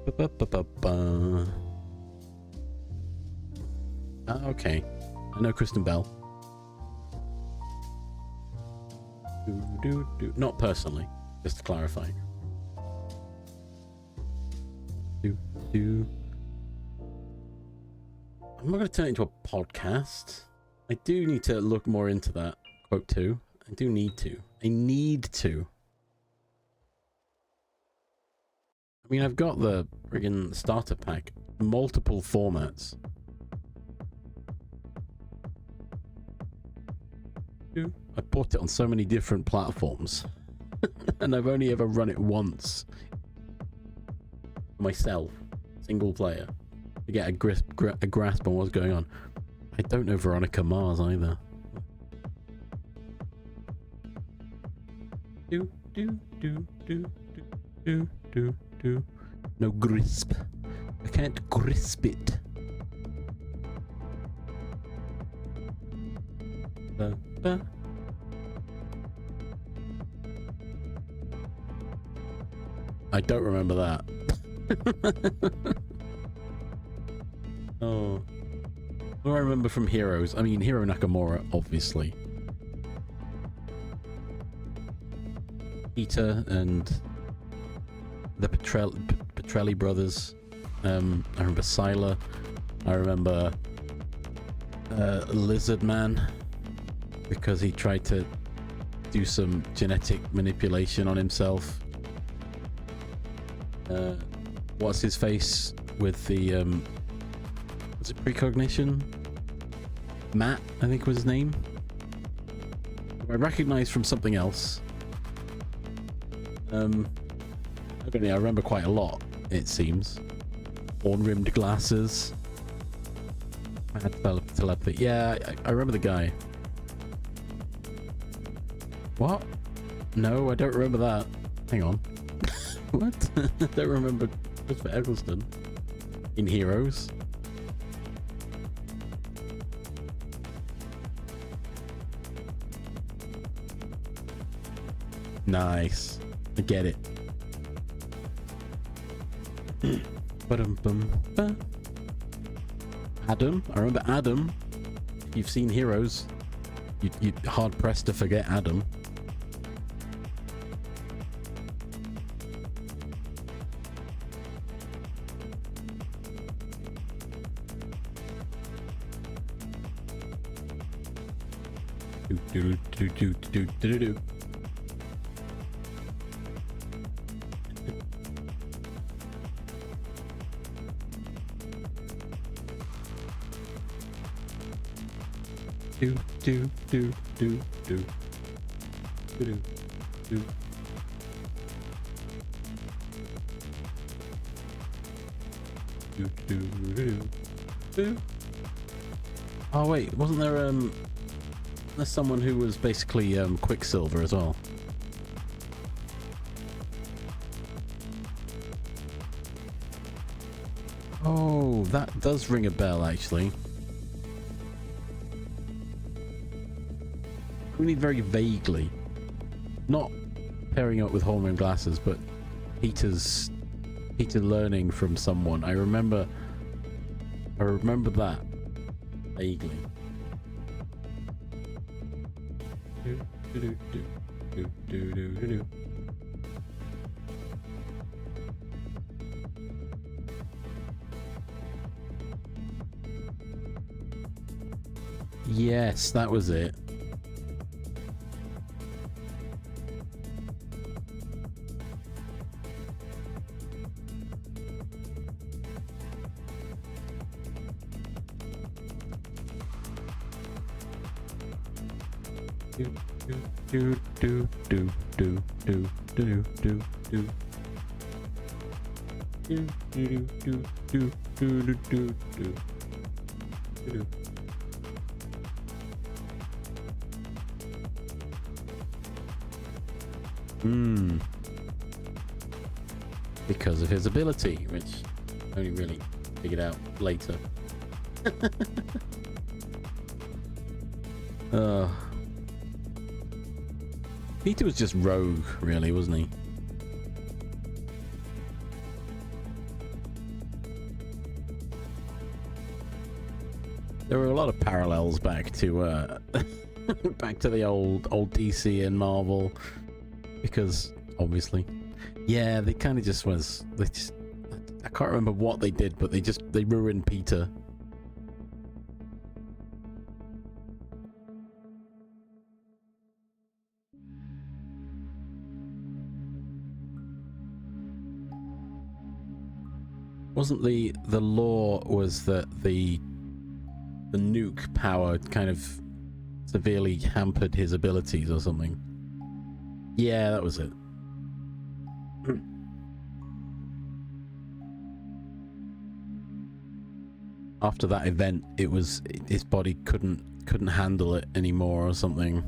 Ba-ba-ba-ba-ba. Okay. I know Kristen Bell. Not personally, just to clarify. I'm not going to turn it into a podcast. I do need to look more into that quote too. I do need to. I need to. I mean, I've got the friggin' starter pack. Multiple formats. I bought it on so many different platforms. And I've only ever run it once. Myself. Single player. To get a grasp on what's going on. I don't know Veronica Mars either. No grisp. I can't grisp it. I don't remember that. Oh. What do I remember from Heroes? I mean, Hiro Nakamura, obviously. Peter and the Petrelli brothers. I remember Sylar. I remember Lizard Man, because he tried to do some genetic manipulation on himself. What's his face with the was it precognition? Matt, I think was his name. I recognized from something else. I don't know, I remember quite a lot, it seems. Horn-rimmed glasses. I had telepathy. Yeah, I remember the guy. What? No, I don't remember that. Hang on. What? I don't remember Christopher Eccleston in Heroes. Nice. I get it. Adam. I remember Adam. If you've seen Heroes, you're hard pressed to forget Adam. Do. Oh wait, wasn't there there's someone who was basically Quicksilver as well? Oh, that does ring a bell actually. Only very vaguely. Not pairing up with horn-rimmed glasses, but Peter learning from someone. I remember that vaguely. Yes, that was it. Because of his ability, which I only really figured out later. Peter was just rogue, really, wasn't he? There were a lot of parallels back to back to the old DC and Marvel, because obviously, yeah, they kind of just was. I can't remember what they did, but they ruined Peter. Wasn't the law was that the nuke power kind of severely hampered his abilities or something? Yeah, that was it. After that event, it was his body couldn't handle it anymore or something.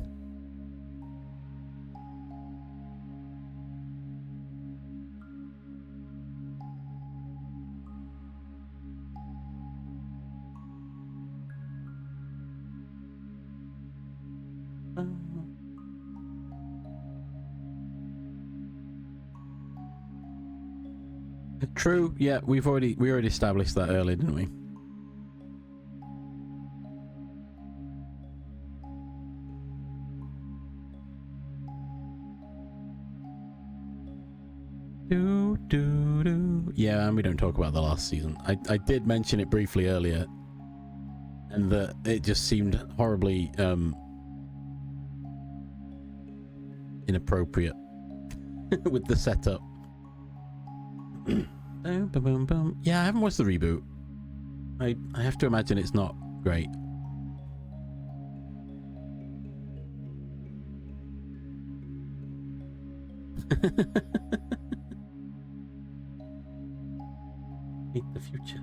True. Yeah, we already established that earlier, didn't we? Yeah, and we don't talk about the last season. I did mention it briefly earlier, and that it just seemed horribly inappropriate with the setup. Yeah, I haven't watched the reboot. I have to imagine it's not great. Meet the future.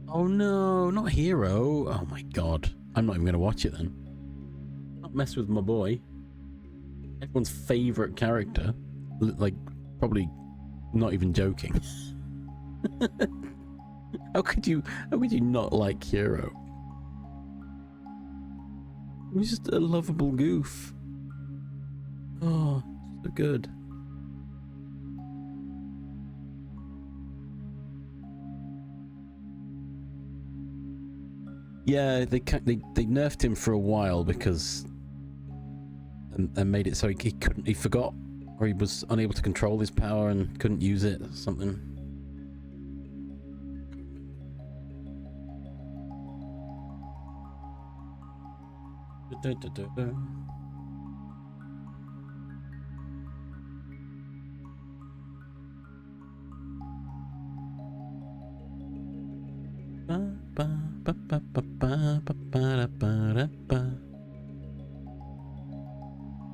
Oh no, not Hero. Oh my god. I'm not even going to watch it then. Not mess with my boy. Everyone's favourite character. Like, probably not even joking. How could you not like Hero? He's just a lovable goof. Oh, so good. Yeah, they nerfed him for a while because and made it so he forgot, or he was unable to control his power and couldn't use it or something.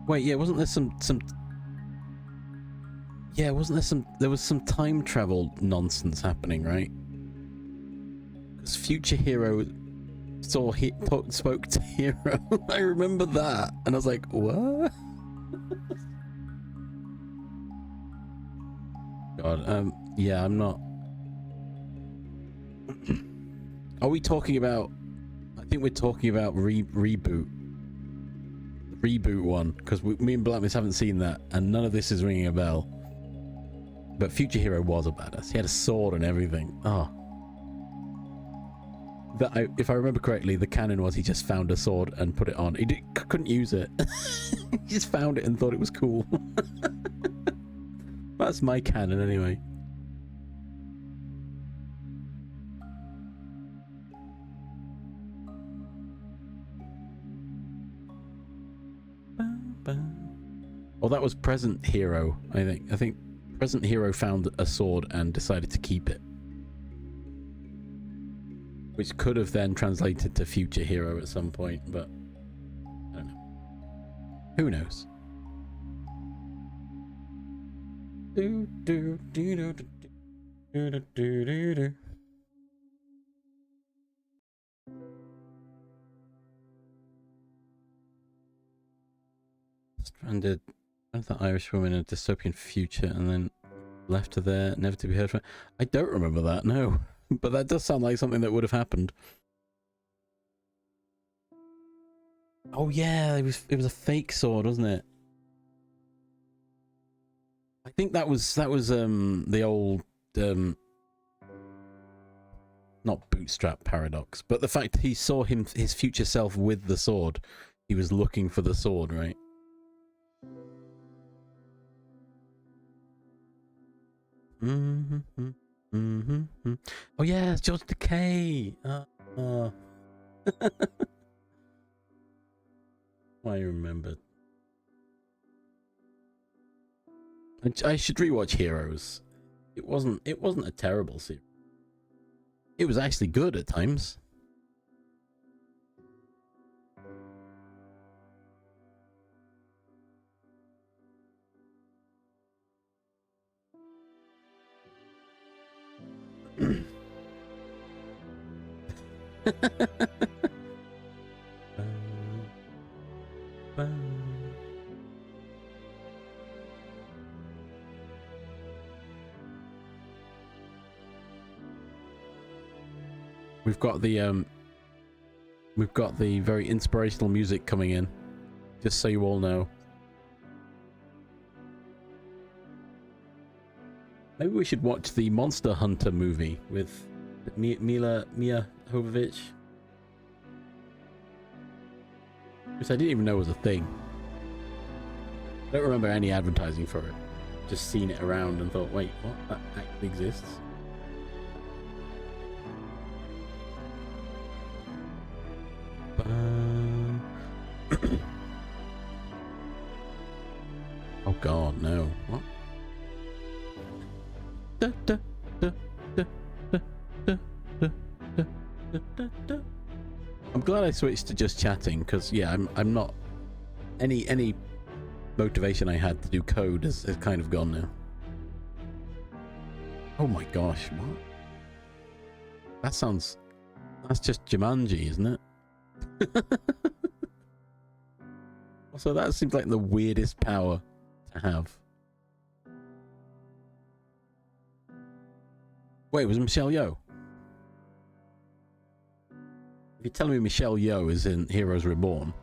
Wait, yeah, wasn't there some yeah, there was some time travel nonsense happening, right? Because Future Hero spoke to Hero. I remember that, and I was like, what? God, yeah, I'm not. Are we talking about? I think we're talking about reboot one, because me and Blackmiss haven't seen that, and none of this is ringing a bell. But Future Hero was a badass. He had a sword and everything. Oh. If I remember correctly, the canon was he just found a sword and put it on. He couldn't use it. He just found it and thought it was cool. That's my canon anyway. Well, that was Present Hero, I think. I think Present Hero found a sword and decided to keep it. Which could have then translated to Future Hero at some point, but I don't know. Who knows? Stranded the Irish woman in a dystopian future and then left her there, never to be heard from. I don't remember that, no. But that does sound like something that would have happened. Oh yeah, it was a fake sword, wasn't it? I think that was the old not bootstrap paradox, but the fact he saw his future self with the sword. He was looking for the sword, right? Mm-hmm. Oh yeah, it's George Decay. I remembered. I should rewatch Heroes. It wasn't a terrible series. It was actually good at times. We've got the very inspirational music coming in, just so you all know. Maybe we should watch the Monster Hunter movie with Mia Jovovich, which I didn't even know was a thing. I don't remember any advertising for it. Just seen it around and thought, wait, what? That actually exists? Oh god, no. What? I'm glad I switched to just chatting, because yeah, I'm not any motivation I had to do code has kind of gone now. Oh my gosh, what? That's just Jumanji, isn't it? Also, that seems like the weirdest power to have. Wait, was Michelle Yeoh? If you're telling me Michelle Yeoh is in Heroes Reborn,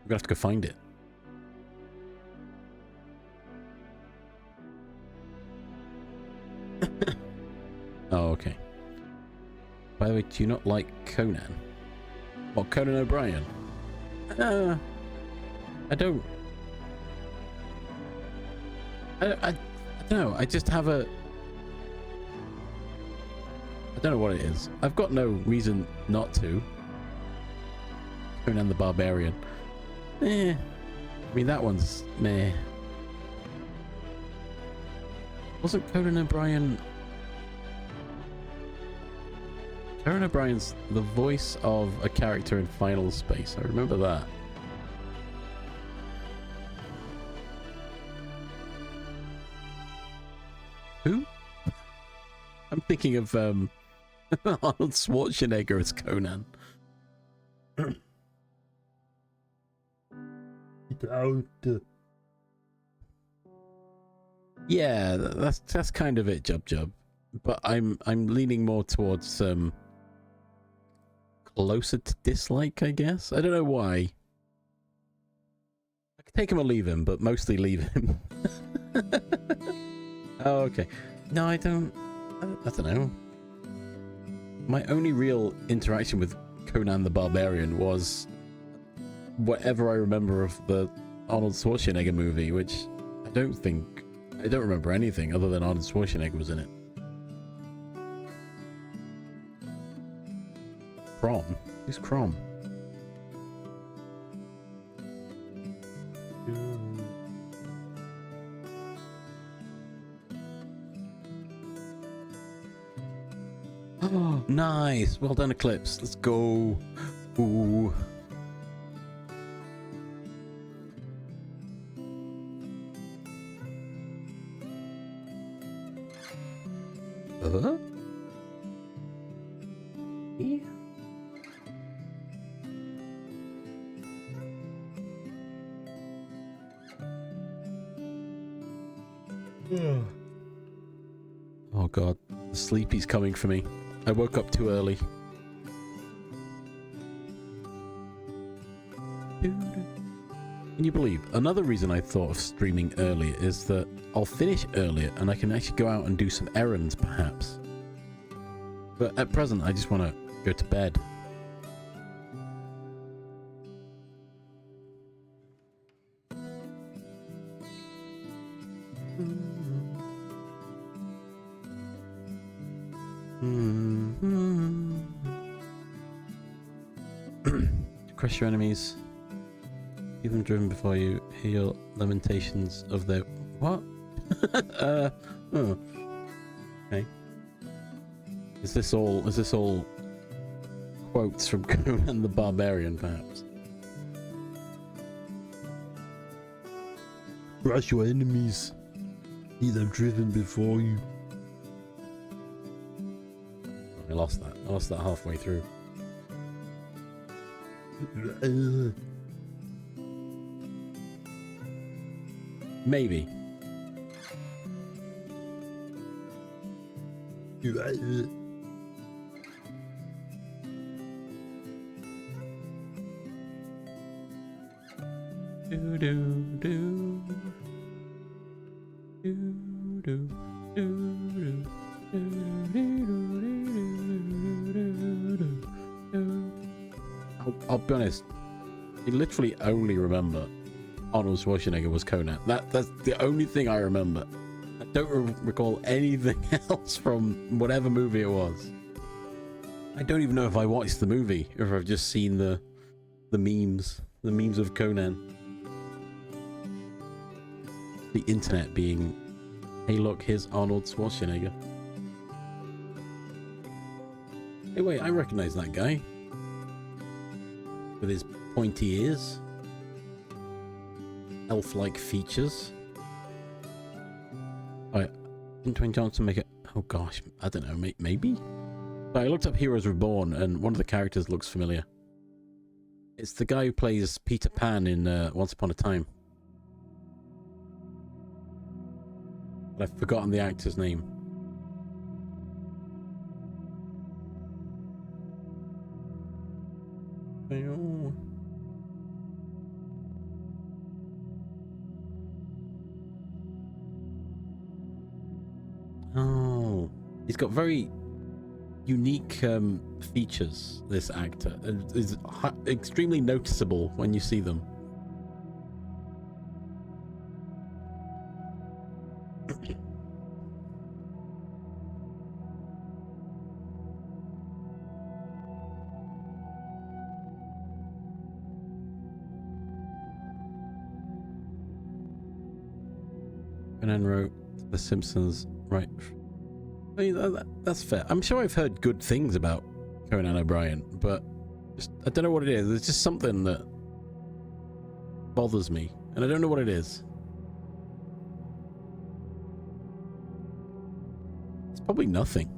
I'm gonna have to go find it. Oh, okay. By the way, do you not like Conan? What, Conan O'Brien? I don't. I don't know. I just have a. I don't know what it is. I've got no reason not to. Conan the Barbarian. I mean, that one's meh. Wasn't Conan O'Brien... Conan O'Brien's the voice of a character in Final Space. I remember that. Who? I'm thinking of Arnold Schwarzenegger as Conan. Yeah, that's kind of it, Jub. But I'm leaning more towards closer to dislike, I guess. I don't know why. I could take him or leave him, but mostly leave him. Oh, okay. No, I don't know. My only real interaction with Conan the Barbarian was whatever I remember of the Arnold Schwarzenegger movie, which I don't remember anything other than Arnold Schwarzenegger was in it. Crom? Who's Crom? Oh, nice. Well done, Eclipse. Let's go. Ooh. Yeah. Oh god, the sleepy's coming for me. I woke up too early. Can you believe? Another reason I thought of streaming earlier is that I'll finish earlier and I can actually go out and do some errands, perhaps. But at present, I just want to go to bed. Crush your enemies. Keep them driven before you. Hear your lamentations of their... What? Oh. Okay. Is this all quotes from Conan the Barbarian, perhaps? Crush your enemies. Keep them driven before you. I lost that. I lost that halfway through. Maybe. Do do do. I'll be honest, I literally only remember Arnold Schwarzenegger was Conan. That's the only thing I remember. I don't recall anything else from whatever movie it was. I don't even know if I watched the movie or if I've just seen the memes of Conan. The internet being, hey look, here's Arnold Schwarzenegger. Hey wait, I recognize that guy. With his pointy ears. Elf-like features. Alright, didn't Dwayne Johnson make it? Oh gosh, I don't know, maybe? But I looked up Heroes Reborn and one of the characters looks familiar. It's the guy who plays Peter Pan in Once Upon a Time. But I've forgotten the actor's name. Oh, he's got very unique features, this actor. It's extremely noticeable when you see them. Conan wrote The Simpsons, right? I mean, that's fair. I'm sure I've heard good things about Conan O'Brien, but just, I don't know what it is. There's just something that bothers me, and I don't know what it is. It's probably nothing.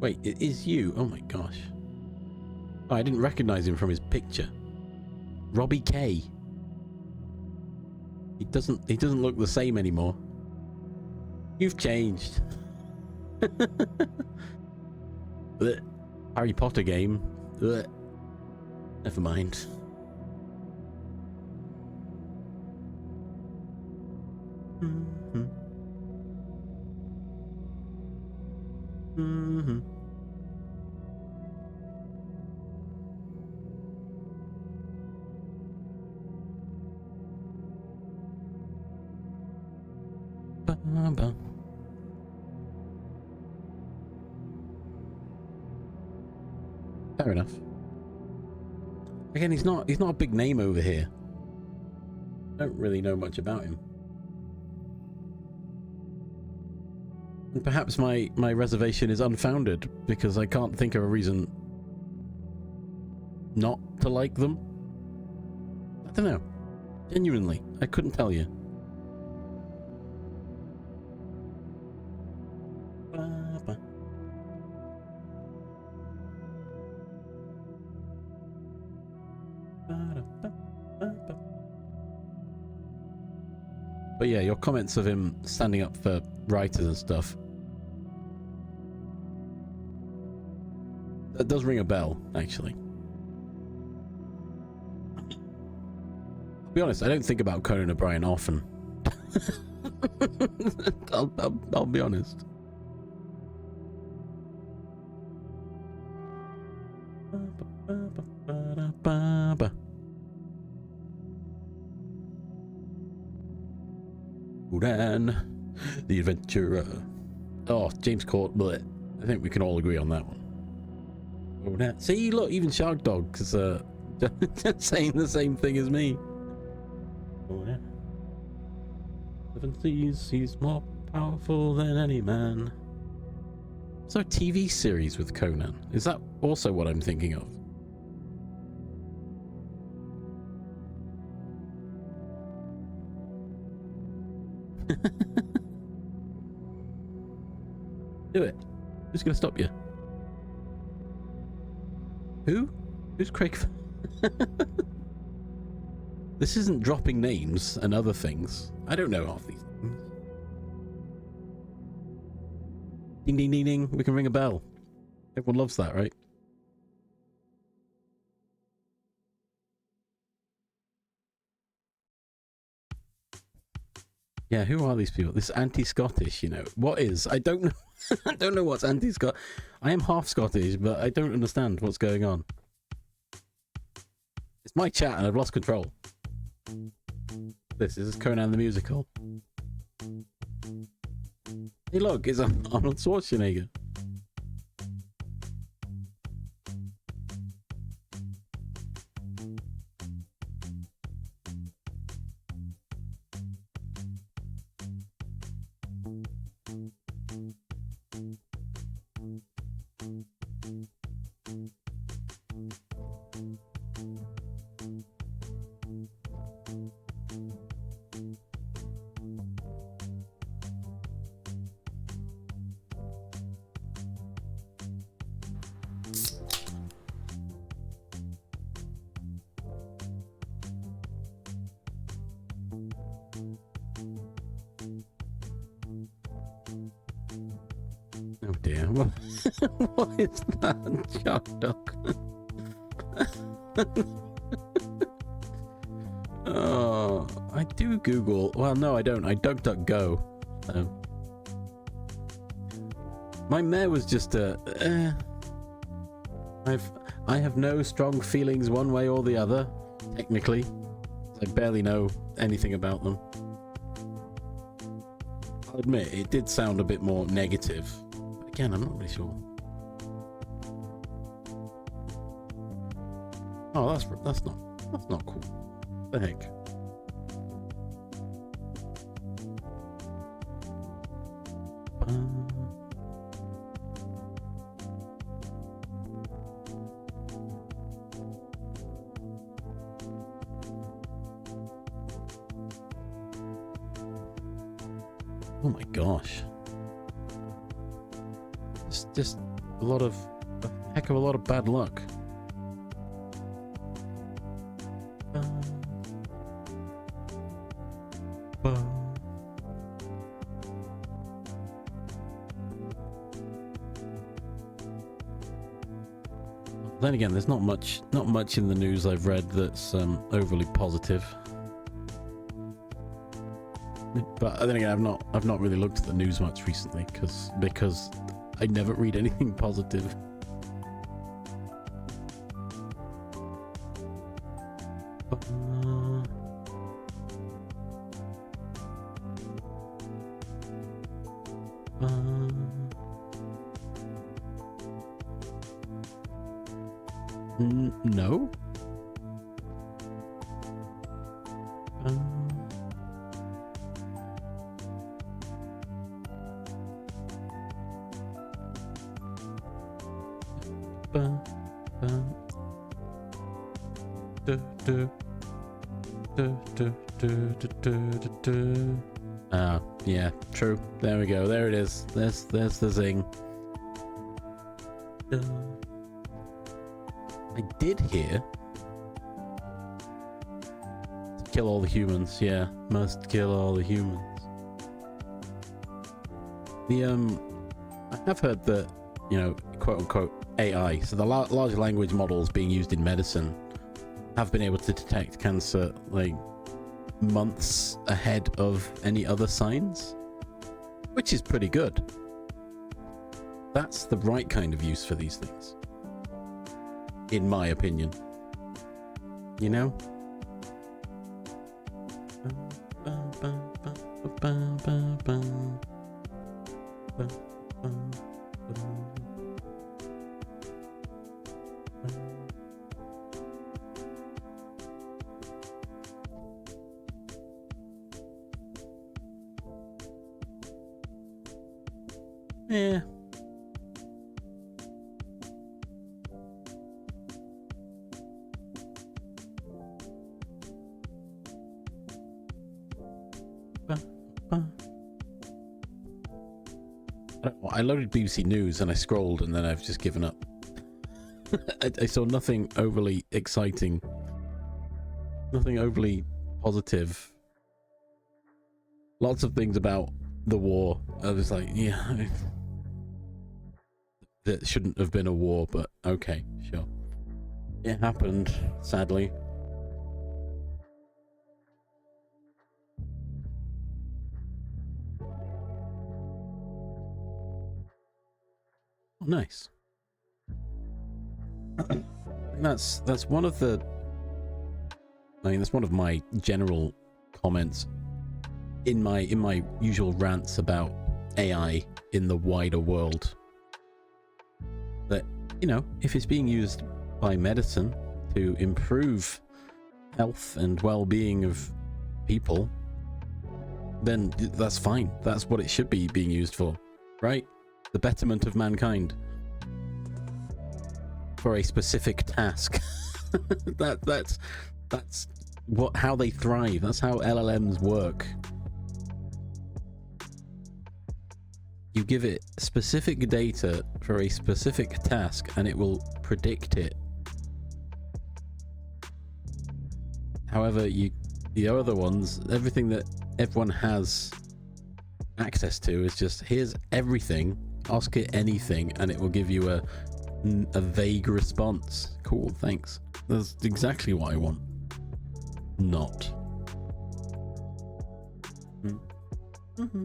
Wait, it is you? Oh my gosh. Oh, I didn't recognize him from his picture. Robbie K. He doesn't look the same anymore. You've changed. Harry Potter game. Never mind. Mm-hmm. Mm-hmm. Ba-ba. Fair enough. Again, he's not a big name over here. Don't really know much about him. And perhaps my reservation is unfounded because I can't think of a reason not to like them. I don't know. Genuinely, I couldn't tell you. Ba-ba. Ba-da-ba-ba-ba. But yeah, your comments of him standing up for writers and stuff. That does ring a bell, actually. I'll be honest, I don't think about Conan O'Brien often. I'll be honest. Conan, the adventurer. Oh, James Court. Bleh. I think we can all agree on that one. Conan. See, look, even Shark Dog is saying the same thing as me. Conan. 7 seas, he's more powerful than any man. So, a TV series with Conan. Is that also what I'm thinking of? Do it. Who's gonna stop you? Who? Who's Craig? This isn't dropping names and other things. I don't know half these things. Ding ding ding ding. We can ring a bell. Everyone loves that, right? Yeah, who are these people? This anti-Scottish, you know. What is? I don't know. I don't know what's anti-Scottish. I am half Scottish, but I don't understand what's going on. It's my chat and I've lost control. This is Conan the Musical. Hey look, it's Arnold Schwarzenegger. Oh dear, what is that? Shark Dog. Oh, I do Google. Well, no, I don't. I DuckDuckGo. My mare was just a. I have no strong feelings one way or the other. Technically, I barely know anything about them. I'll admit it did sound a bit more negative. But again, I'm not really sure. Oh, that's not cool. What the heck? Oh my gosh. It's just a heck of a lot of bad luck. Then again, there's not much in the news I've read that's overly positive. But then again, I've not really looked at the news much recently because I never read anything positive. No. Yeah, true. There we go. There it is. There's the zing. I did hear to kill all the humans. Yeah, must kill all the humans. I have heard that you know, quote unquote AI. So the large language models being used in medicine have been able to detect cancer like months ahead of any other signs, which is pretty good. That's the right kind of use for these things, in my opinion. You know? Yeah. I loaded BBC News and I scrolled and then I've just given up. I saw nothing overly exciting, nothing overly positive. Lots of things about the war. I was like, yeah, that shouldn't have been a war, but okay, sure. It happened, sadly. Oh, nice. That's one of the, I mean, that's one of my general comments in my usual rants about AI in the wider world. That, you know, if it's being used by medicine to improve health and well-being of people, then that's fine. That's what it should be being used for, right? The betterment of mankind for a specific task. That's how they thrive. That's how LLMs work. You give it specific data for a specific task and it will predict it. However, the other ones, everything that everyone has access to is just, here's everything, ask it anything, and it will give you a vague response. Cool, thanks. That's exactly what I want. Not. Mm-hmm.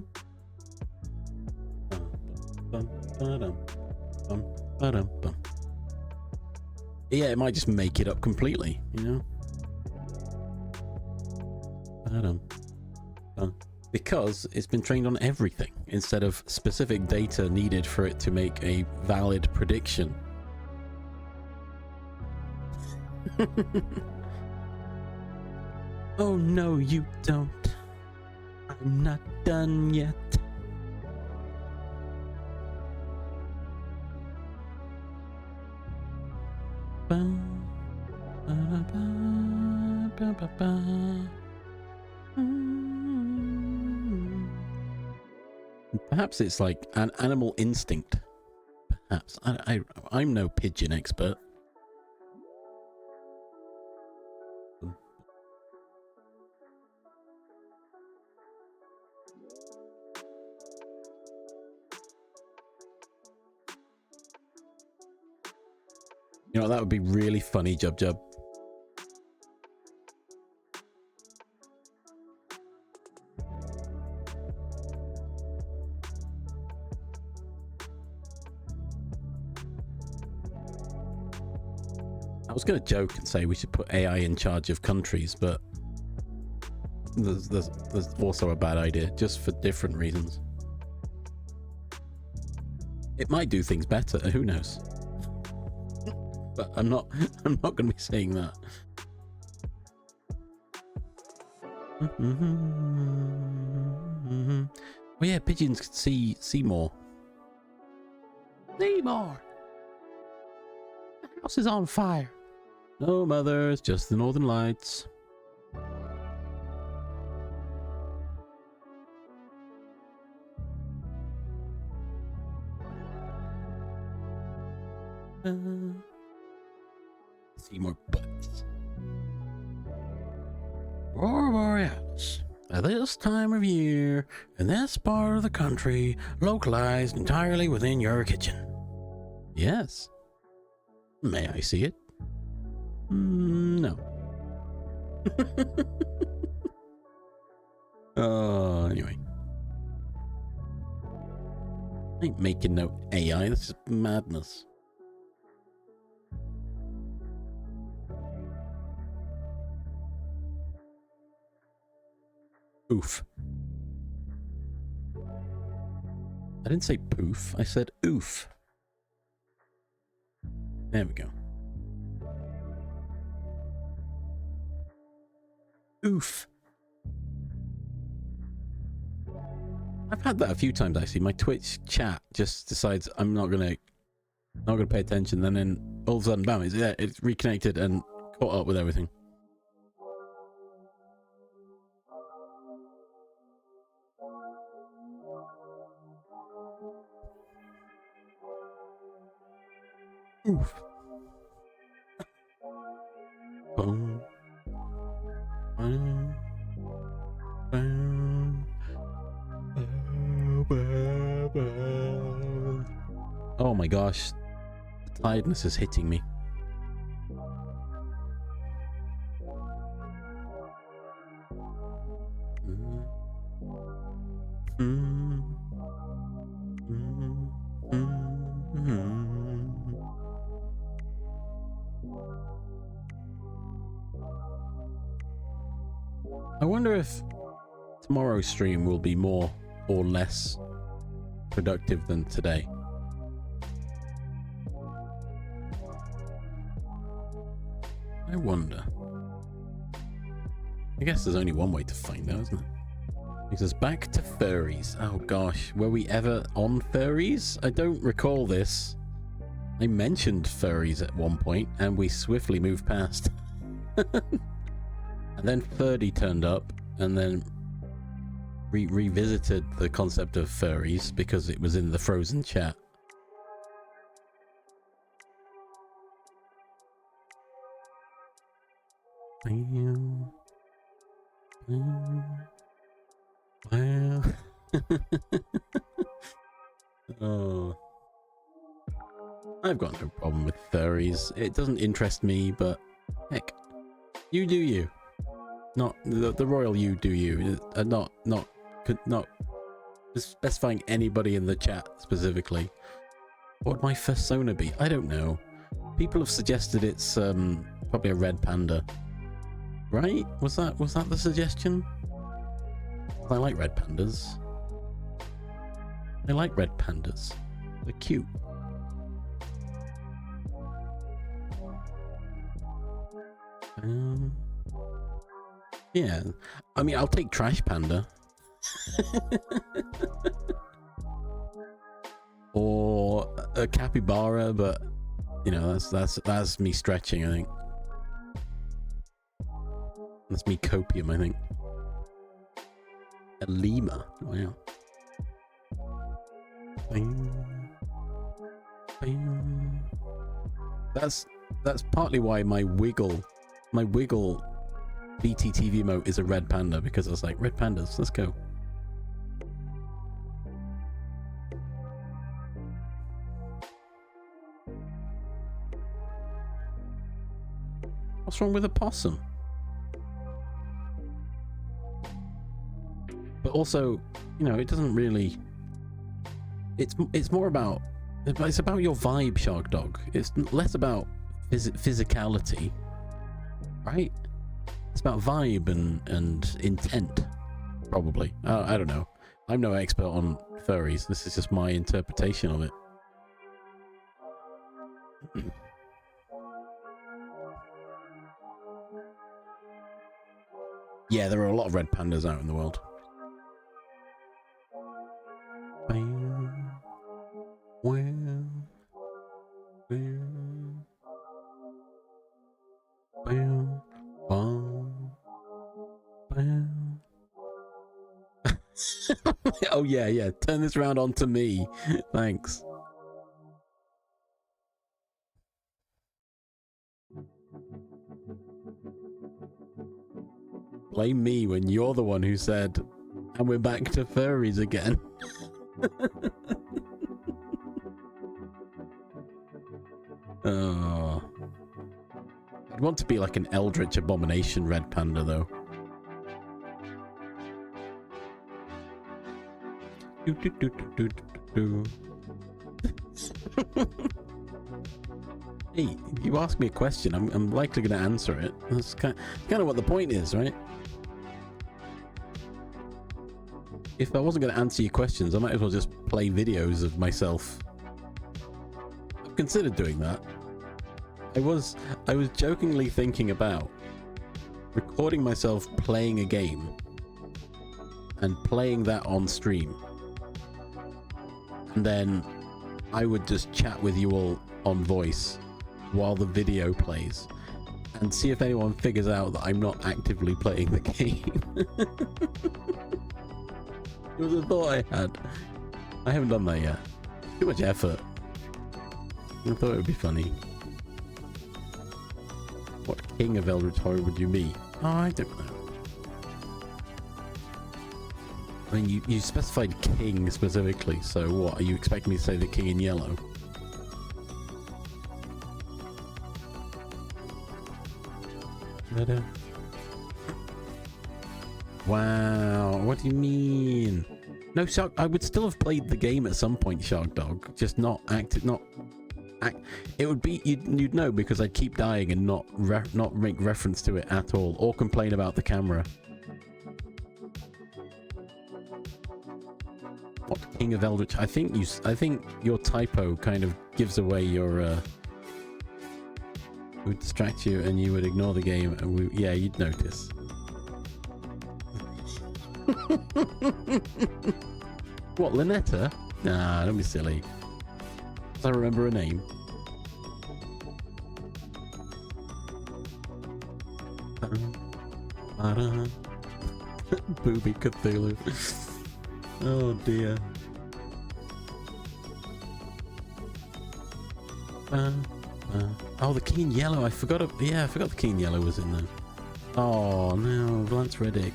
Yeah, it might just make it up completely, you know? Because it's been trained on everything instead of specific data needed for it to make a valid prediction. Oh no, you don't. I'm not done yet. Perhaps it's like an animal instinct. Perhaps. I'm no pigeon expert. You know, that would be really funny, Jub Jub. I was going to joke and say we should put AI in charge of countries, but there's also a bad idea, just for different reasons. It might do things better, who knows? But I'm not going to be saying that. Oh yeah, pigeons can see more. See more. The house is on fire. No, mother, it's just the northern lights. See more butts. Aurora Borealis. At this time of year, in this part of the country, localized entirely within your kitchen. Yes. May I see it? No. Anyway. I ain't making no AI. This is madness. Oof. I didn't say poof. I said oof. There we go. Oof. I've had that a few times actually. My Twitch chat just decides I'm not gonna pay attention, and then all of a sudden, bam! It's reconnected and caught up with everything. Oof. Boom. Boom. Boom. Oh my gosh, the tiredness is hitting me. I wonder if tomorrow's stream will be more or less productive than today. I wonder. I guess there's only one way to find out, isn't it? Takes us back to furries. Oh gosh, were we ever on furries? I don't recall this. I mentioned furries at one point and we swiftly moved past. And then Ferdy turned up and then revisited the concept of furries because it was in the frozen chat. Oh, I've got no problem with furries. It doesn't interest me, but heck, you do you. Not the royal you do you. Not specifying anybody in the chat specifically. What would my fursona be? I don't know. People have suggested it's probably a red panda. Right? Was that the suggestion? I like red pandas. I like red pandas. They're cute. Yeah. I mean, I'll take trash panda. Or a capybara, but you know, that's me stretching, I think. That's me copium, I think. A lemur. Wow. That's partly why my wiggle BTTV emote is a red panda, because I was like, red pandas, let's go. What's wrong with a possum? But also, you know, it doesn't really. It's more about. It's about your vibe, Shark Dog. It's less about physicality, right? It's about vibe and intent, probably. I don't know. I'm no expert on furries. This is just my interpretation of it. Yeah, there are a lot of red pandas out in the world. Oh yeah, turn this round onto me. Thanks. Blame me when you're the one who said, and we're back to furries again. Oh. I'd want to be like an eldritch abomination red panda, though. Hey, you ask me a question, I'm likely going to answer it. That's kind of what the point is, right? If I wasn't going to answer your questions, I might as well just play videos of myself. I've considered doing that. I was jokingly thinking about recording myself playing a game and playing that on stream. And then I would just chat with you all on voice while the video plays and see if anyone figures out that I'm not actively playing the game. It was a thought I had. I haven't done that yet. Too much effort. I thought it would be funny. What king of Eldritch Horror would you be? Oh, I don't know. I mean, you specified king specifically, so what? Are you expecting me to say the king in yellow? Wow, what do you mean? No, Shark, I would still have played the game at some point, Shark Dog, just not acted, it would be, you'd know, because I'd keep dying and not make reference to it at all, or complain about the camera. What king of Eldritch? I think your typo kind of gives away your, it would distract you and you would ignore the game, and yeah, you'd notice. What, Lynetta? Nah, don't be silly. Does I remember her name? Booby Cthulhu. Oh dear. Oh, the King in Yellow. I forgot the King in Yellow was in there. Oh no, Lance Reddick.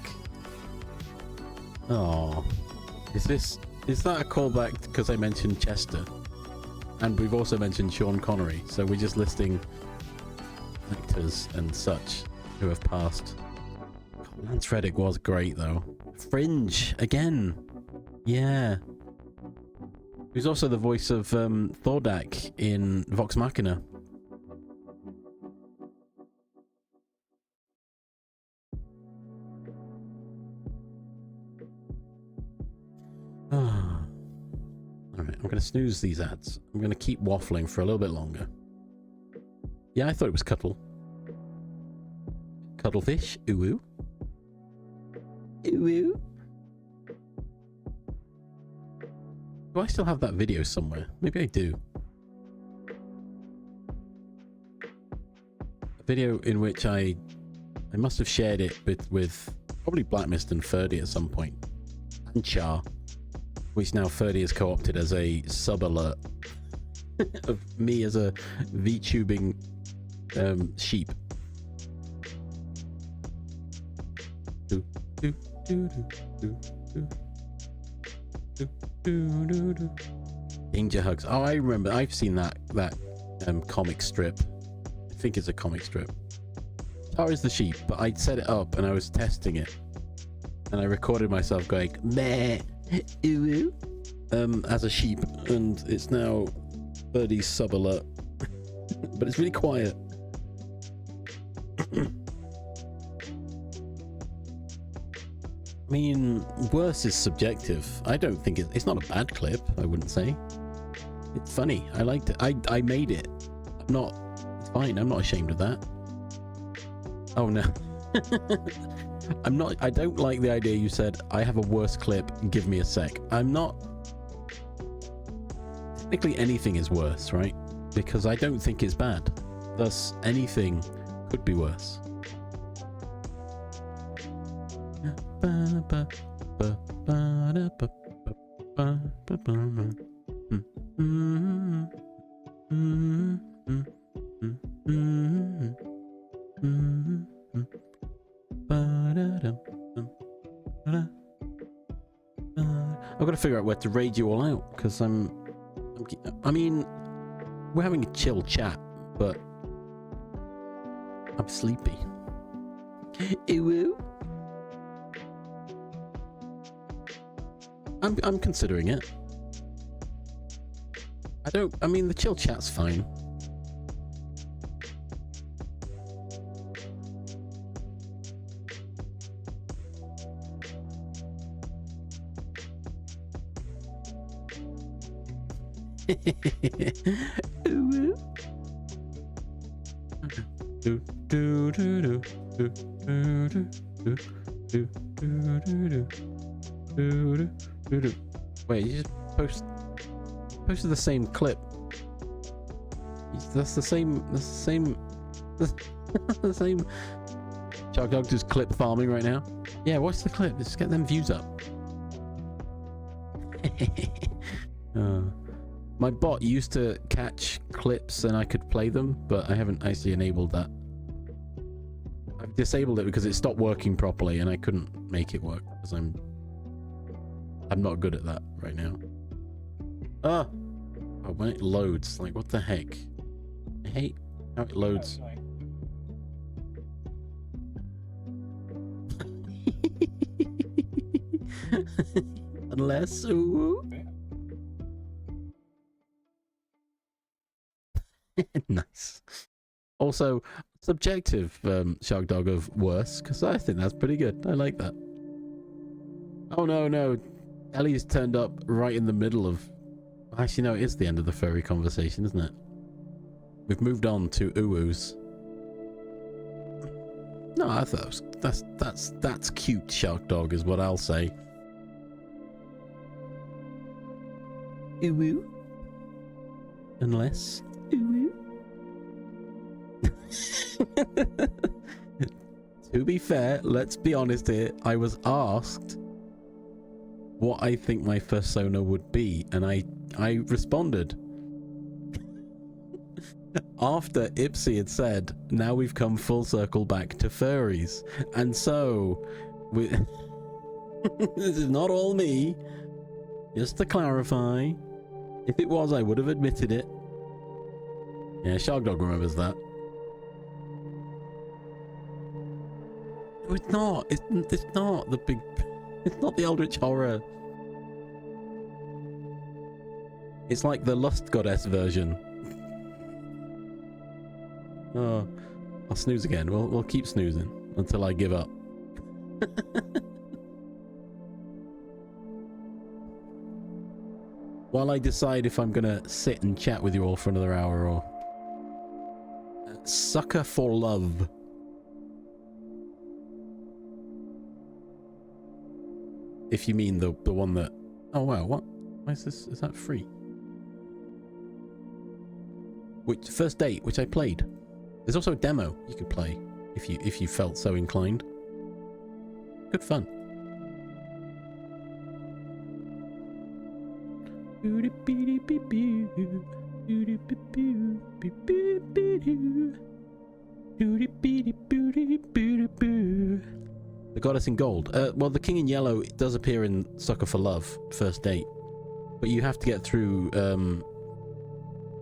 Oh, is that a callback because I mentioned Chester, and we've also mentioned Sean Connery? So we're just listing actors and such who have passed. God, Lance Reddick was great though. Fringe again, yeah. Who's also the voice of Thordak in Vox Machina. Alright, I'm going to snooze these ads. I'm going to keep waffling for a little bit longer. Yeah, I thought it was Cuttle. Cuttlefish. Ooh. Ooh. Do I still have that video somewhere? Maybe I do. A video in which I must have shared it with probably Black Mist and Ferdy at some point. And Char. Which now Ferdy has co-opted as a sub-alert of me as a VTubing sheep. Danger Hugs. Oh, I remember. I've seen that comic strip. I think it's a comic strip. Char is the sheep, but I'd set it up and I was testing it. And I recorded myself going, meh. As a sheep, and it's now Birdie's sub alert. But it's really quiet. I mean, worse is subjective. I don't think it's not a bad clip, I wouldn't say. It's funny. I liked it. I made it. It's fine. I'm not ashamed of that. Oh no. I don't like the idea you said, I have a worse clip, give me a sec. I'm not... Technically anything is worse, right? Because I don't think it's bad. Thus, anything could be worse. I've got to figure out where to raid you all out, because I mean, we're having a chill chat, but I'm sleepy. Ew. I'm considering it. I mean, the chill chat's fine. Wait, you just posted the same clip. That's the same. The same. Shark Dog just clip farming right now. Yeah, watch the clip. Just get them views up. My bot used to catch clips and I could play them, but I haven't actually enabled that. I've disabled it because it stopped working properly and I couldn't make it work because I'm not good at that right now. Oh, when it loads, like, what the heck? I hate how it loads. Unless, ooh. Nice. Also, subjective Shark Dog of worse, because I think that's pretty good. I like that. Oh no, Ellie's turned up right in the middle of... Actually, no, it is the end of the furry conversation, isn't it? We've moved on to uwus. No, I thought that's cute, Shark Dog, is what I'll say. Uwu. Unless... Uwu. To be fair, let's be honest here, I was asked what I think my persona would be, and I responded. After Ipsy had said, now we've come full circle back to furries. And so, this is not all me. Just to clarify, if it was, I would have admitted it. Yeah, Shark Dog remembers that. No, it's not. It's not the big... It's not the Eldritch Horror. It's like the Lust Goddess version. Oh, I'll snooze again. We'll keep snoozing until I give up. While I decide if I'm gonna sit and chat with you all for another hour or... Sucker for Love. If you mean the one that... Oh wow, what? Why is this? Is that free? Which First Date, which I played. There's also a demo you could play if you felt so inclined. Good fun. The Goddess in Gold. Well, the King in Yellow does appear in Sucker for Love, First Date, but you have to get through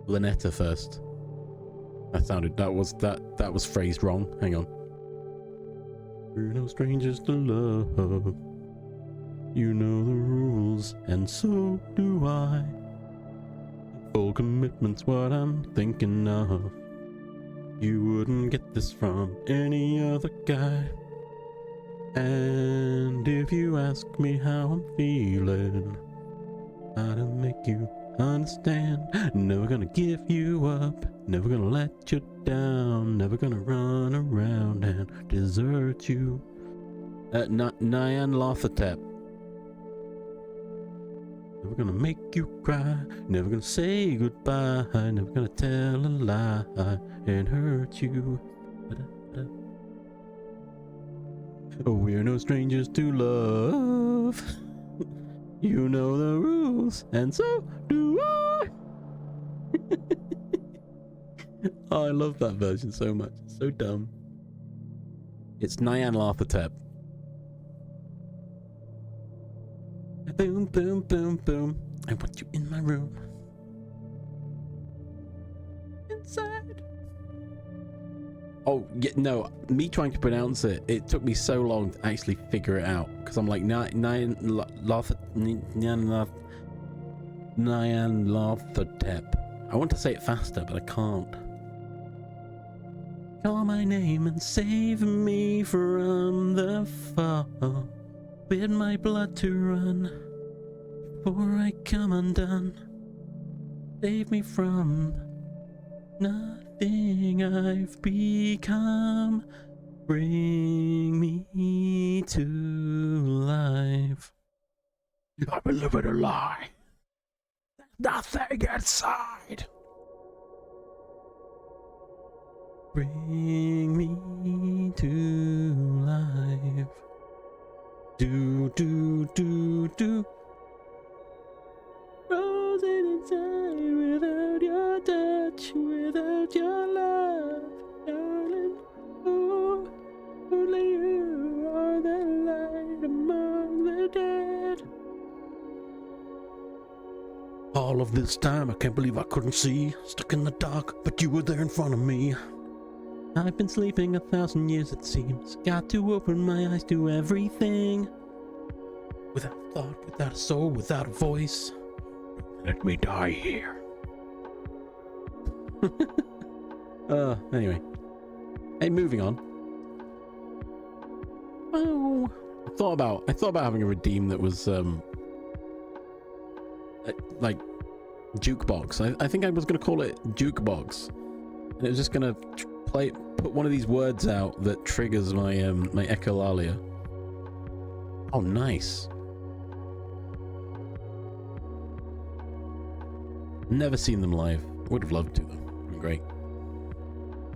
Lynetta first. That was phrased wrong. Hang on. We're no strangers to love. You know the rules, and so do I. Full commitment's what I'm thinking of. You wouldn't get this from any other guy. And if you ask me how I'm feeling, how to make you understand. Never gonna give you up, never gonna let you down, never gonna run around and desert you. Nyan Lathatep. Never gonna make you cry, never gonna say goodbye, never gonna tell a lie and hurt you. Oh, we're no strangers to love. You know the rules, and so do I. Oh, I love that version so much. It's so dumb. It's Nyan Lathatep. Boom, boom, boom, boom. I want you in my room. inside. Oh, yeah, no, me trying to pronounce it, it took me so long to actually figure it out. Because I'm like, Nyanlathatep. I want to say it faster, but I can't. Call my name and save me from the fall. Bid my blood to run before I come undone. Save me from nothing I've become. Bring me to life. I've been living a lie. There's nothing inside. Bring me to life. Do, do, do, do. Frozen inside without your touch, without your love, darling. Oh, only you are the light among the dead. All of this time, I can't believe I couldn't see. Stuck in the dark, but you were there in front of me. I've been sleeping 1,000 years, it seems. Got to open my eyes to everything. Without thought, without a soul, without a voice. Let me die here. Anyway. Hey, moving on. Oh, I thought about having a redeem that was like jukebox. I think I was gonna call it jukebox, and it was just gonna put one of these words out that triggers my my echolalia. Oh, nice. Never seen them live. Would have loved to though. Great.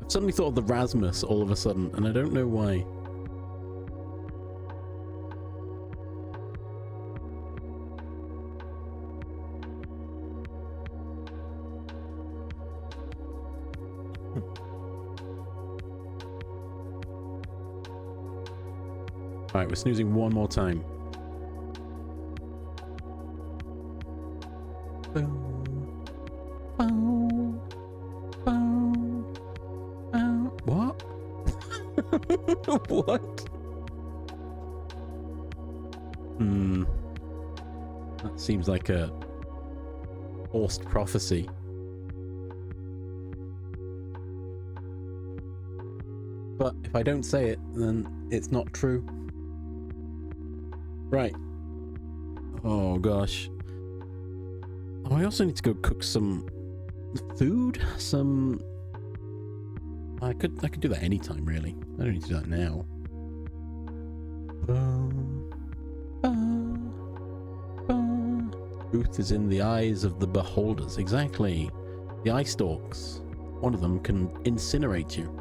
I've suddenly thought of the Rasmus all of a sudden, and I don't know why. Alright, we're snoozing one more time. Boom. Boom. Boom. Boom. What? What? That seems like a forced prophecy. But if I don't say it, then it's not true. Right. Oh gosh. Oh, I also need to go cook some food. I could do that anytime, really. I don't need to do that now. Truth is in the eyes of the beholders. Exactly. The eye stalks. One of them can incinerate you.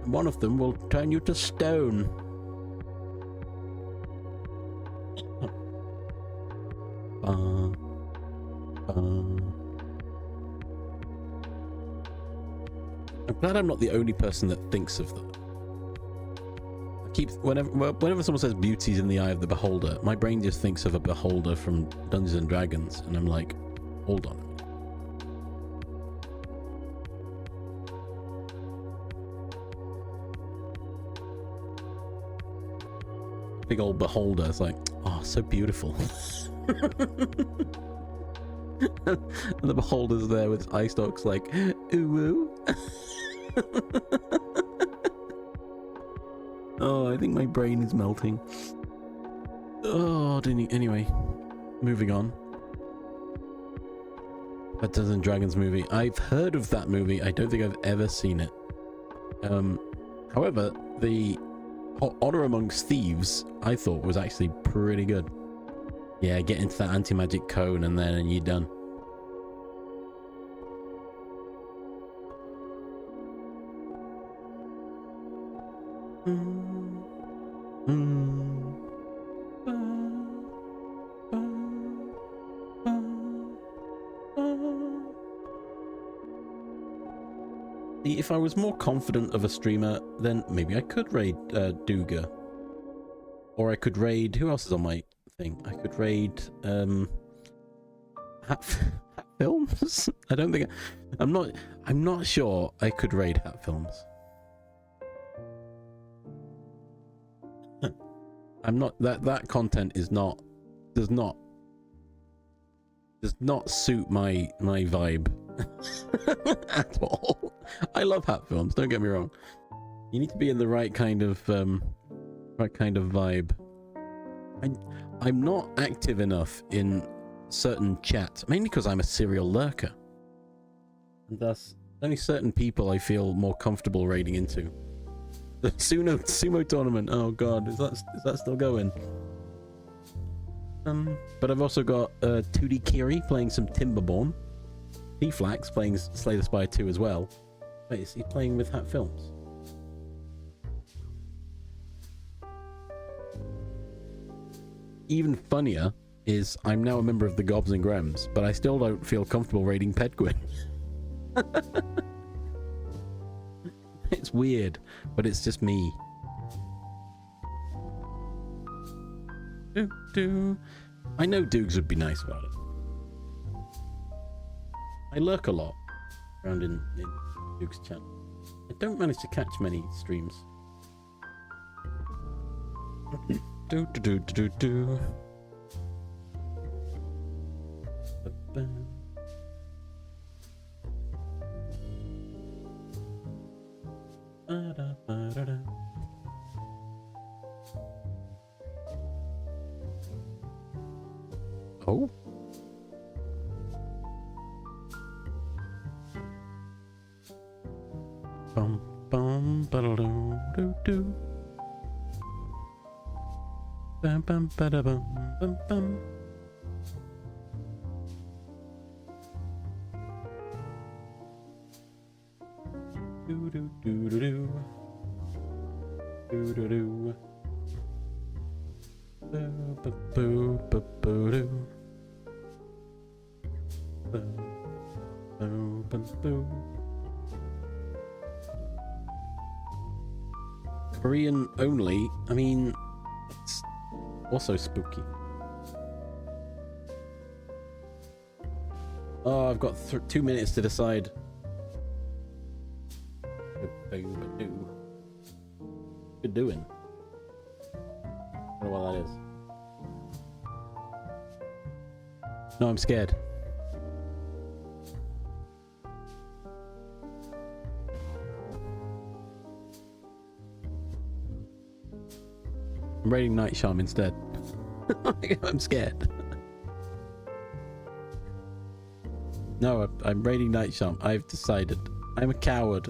One of them will turn you to stone. I'm glad I'm not the only person that thinks of that. Whenever someone says beauty's in the eye of the beholder, my brain just thinks of a beholder from Dungeons and Dragons, and I'm like, hold on. Big old beholder. It's like, oh, so beautiful. And the beholder's there with his eye stalks like, ooh. Oh, I think my brain is melting. Oh, anyway, moving on. A Dungeons and Dragons movie. I've heard of that movie. I don't think I've ever seen it. However, the Honor Amongst Thieves, I thought, was actually pretty good. Yeah, get into that anti-magic cone and then you're done. If I was more confident of a streamer, then maybe I could raid Duga. Or I could raid... Who else is on my thing? I could raid... Films? I don't think I'm not sure I could raid Hat Films. I'm not that content is not does not suit my vibe at all. I love Hat Films, don't get me wrong. You need to be in the right kind of vibe. I'm not active enough in certain chats, mainly because I'm a serial lurker, and thus only certain people I feel more comfortable raiding into. The sumo tournament. Oh god, is that still going? But I've also got 2D Kiri playing some Timberborn, P-Flax playing Slay the Spire 2 as well. Wait, is he playing with Hat Films? Even funnier is I'm now a member of the Gobs and Grems, but I still don't feel comfortable raiding Pedguin. It's weird, but it's just me. I know Dukes would be nice about it. I lurk a lot around in Duke's channel. I don't manage to catch many streams. Oh. Bum bum ba-da-doo doo doo. Bum bum ba-da-bum bum bum. Do do do do do. Do do do. Boo boo boo boo boo doo. Boo boo boo boo. Korean only. I mean, it's also spooky. Oh, I've got 2 minutes to decide. Good doing. I don't know what that is. No, I'm scared. I'm raiding Night Charm instead. I'm scared. No, I'm raiding Night Charm. I've decided. I'm a coward.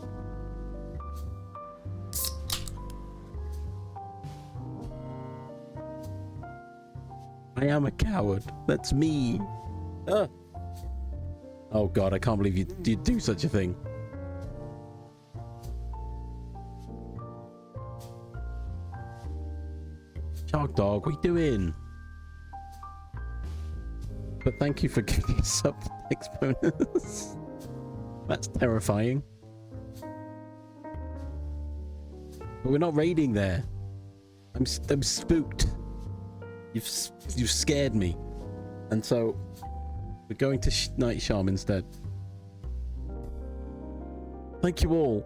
I am a coward. That's me. Ah. Oh god, I can't believe you do such a thing. Shark Dog, what are you doing? But thank you for giving us up next bonus. That's terrifying. But we're not raiding there. I'm spooked. You've scared me, and so we're going to Night Charm instead. Thank you all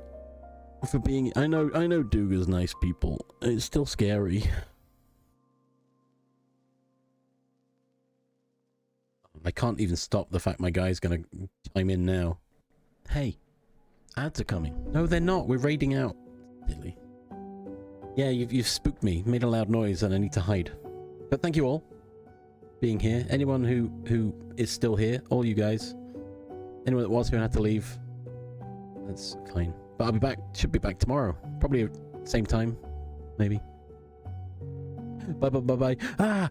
for being. I know Duga's nice people. It's still scary. I can't even stop the fact my guy's gonna chime in now. Hey, ads are coming. No, they're not. We're raiding out. Silly. Yeah, you've spooked me. Made a loud noise, and I need to hide. But thank you all being here. Anyone who is still here, all you guys. Anyone that was who had to leave, that's fine. But I'll be back. Should be back tomorrow. Probably same time, maybe. Bye bye bye bye. Ah.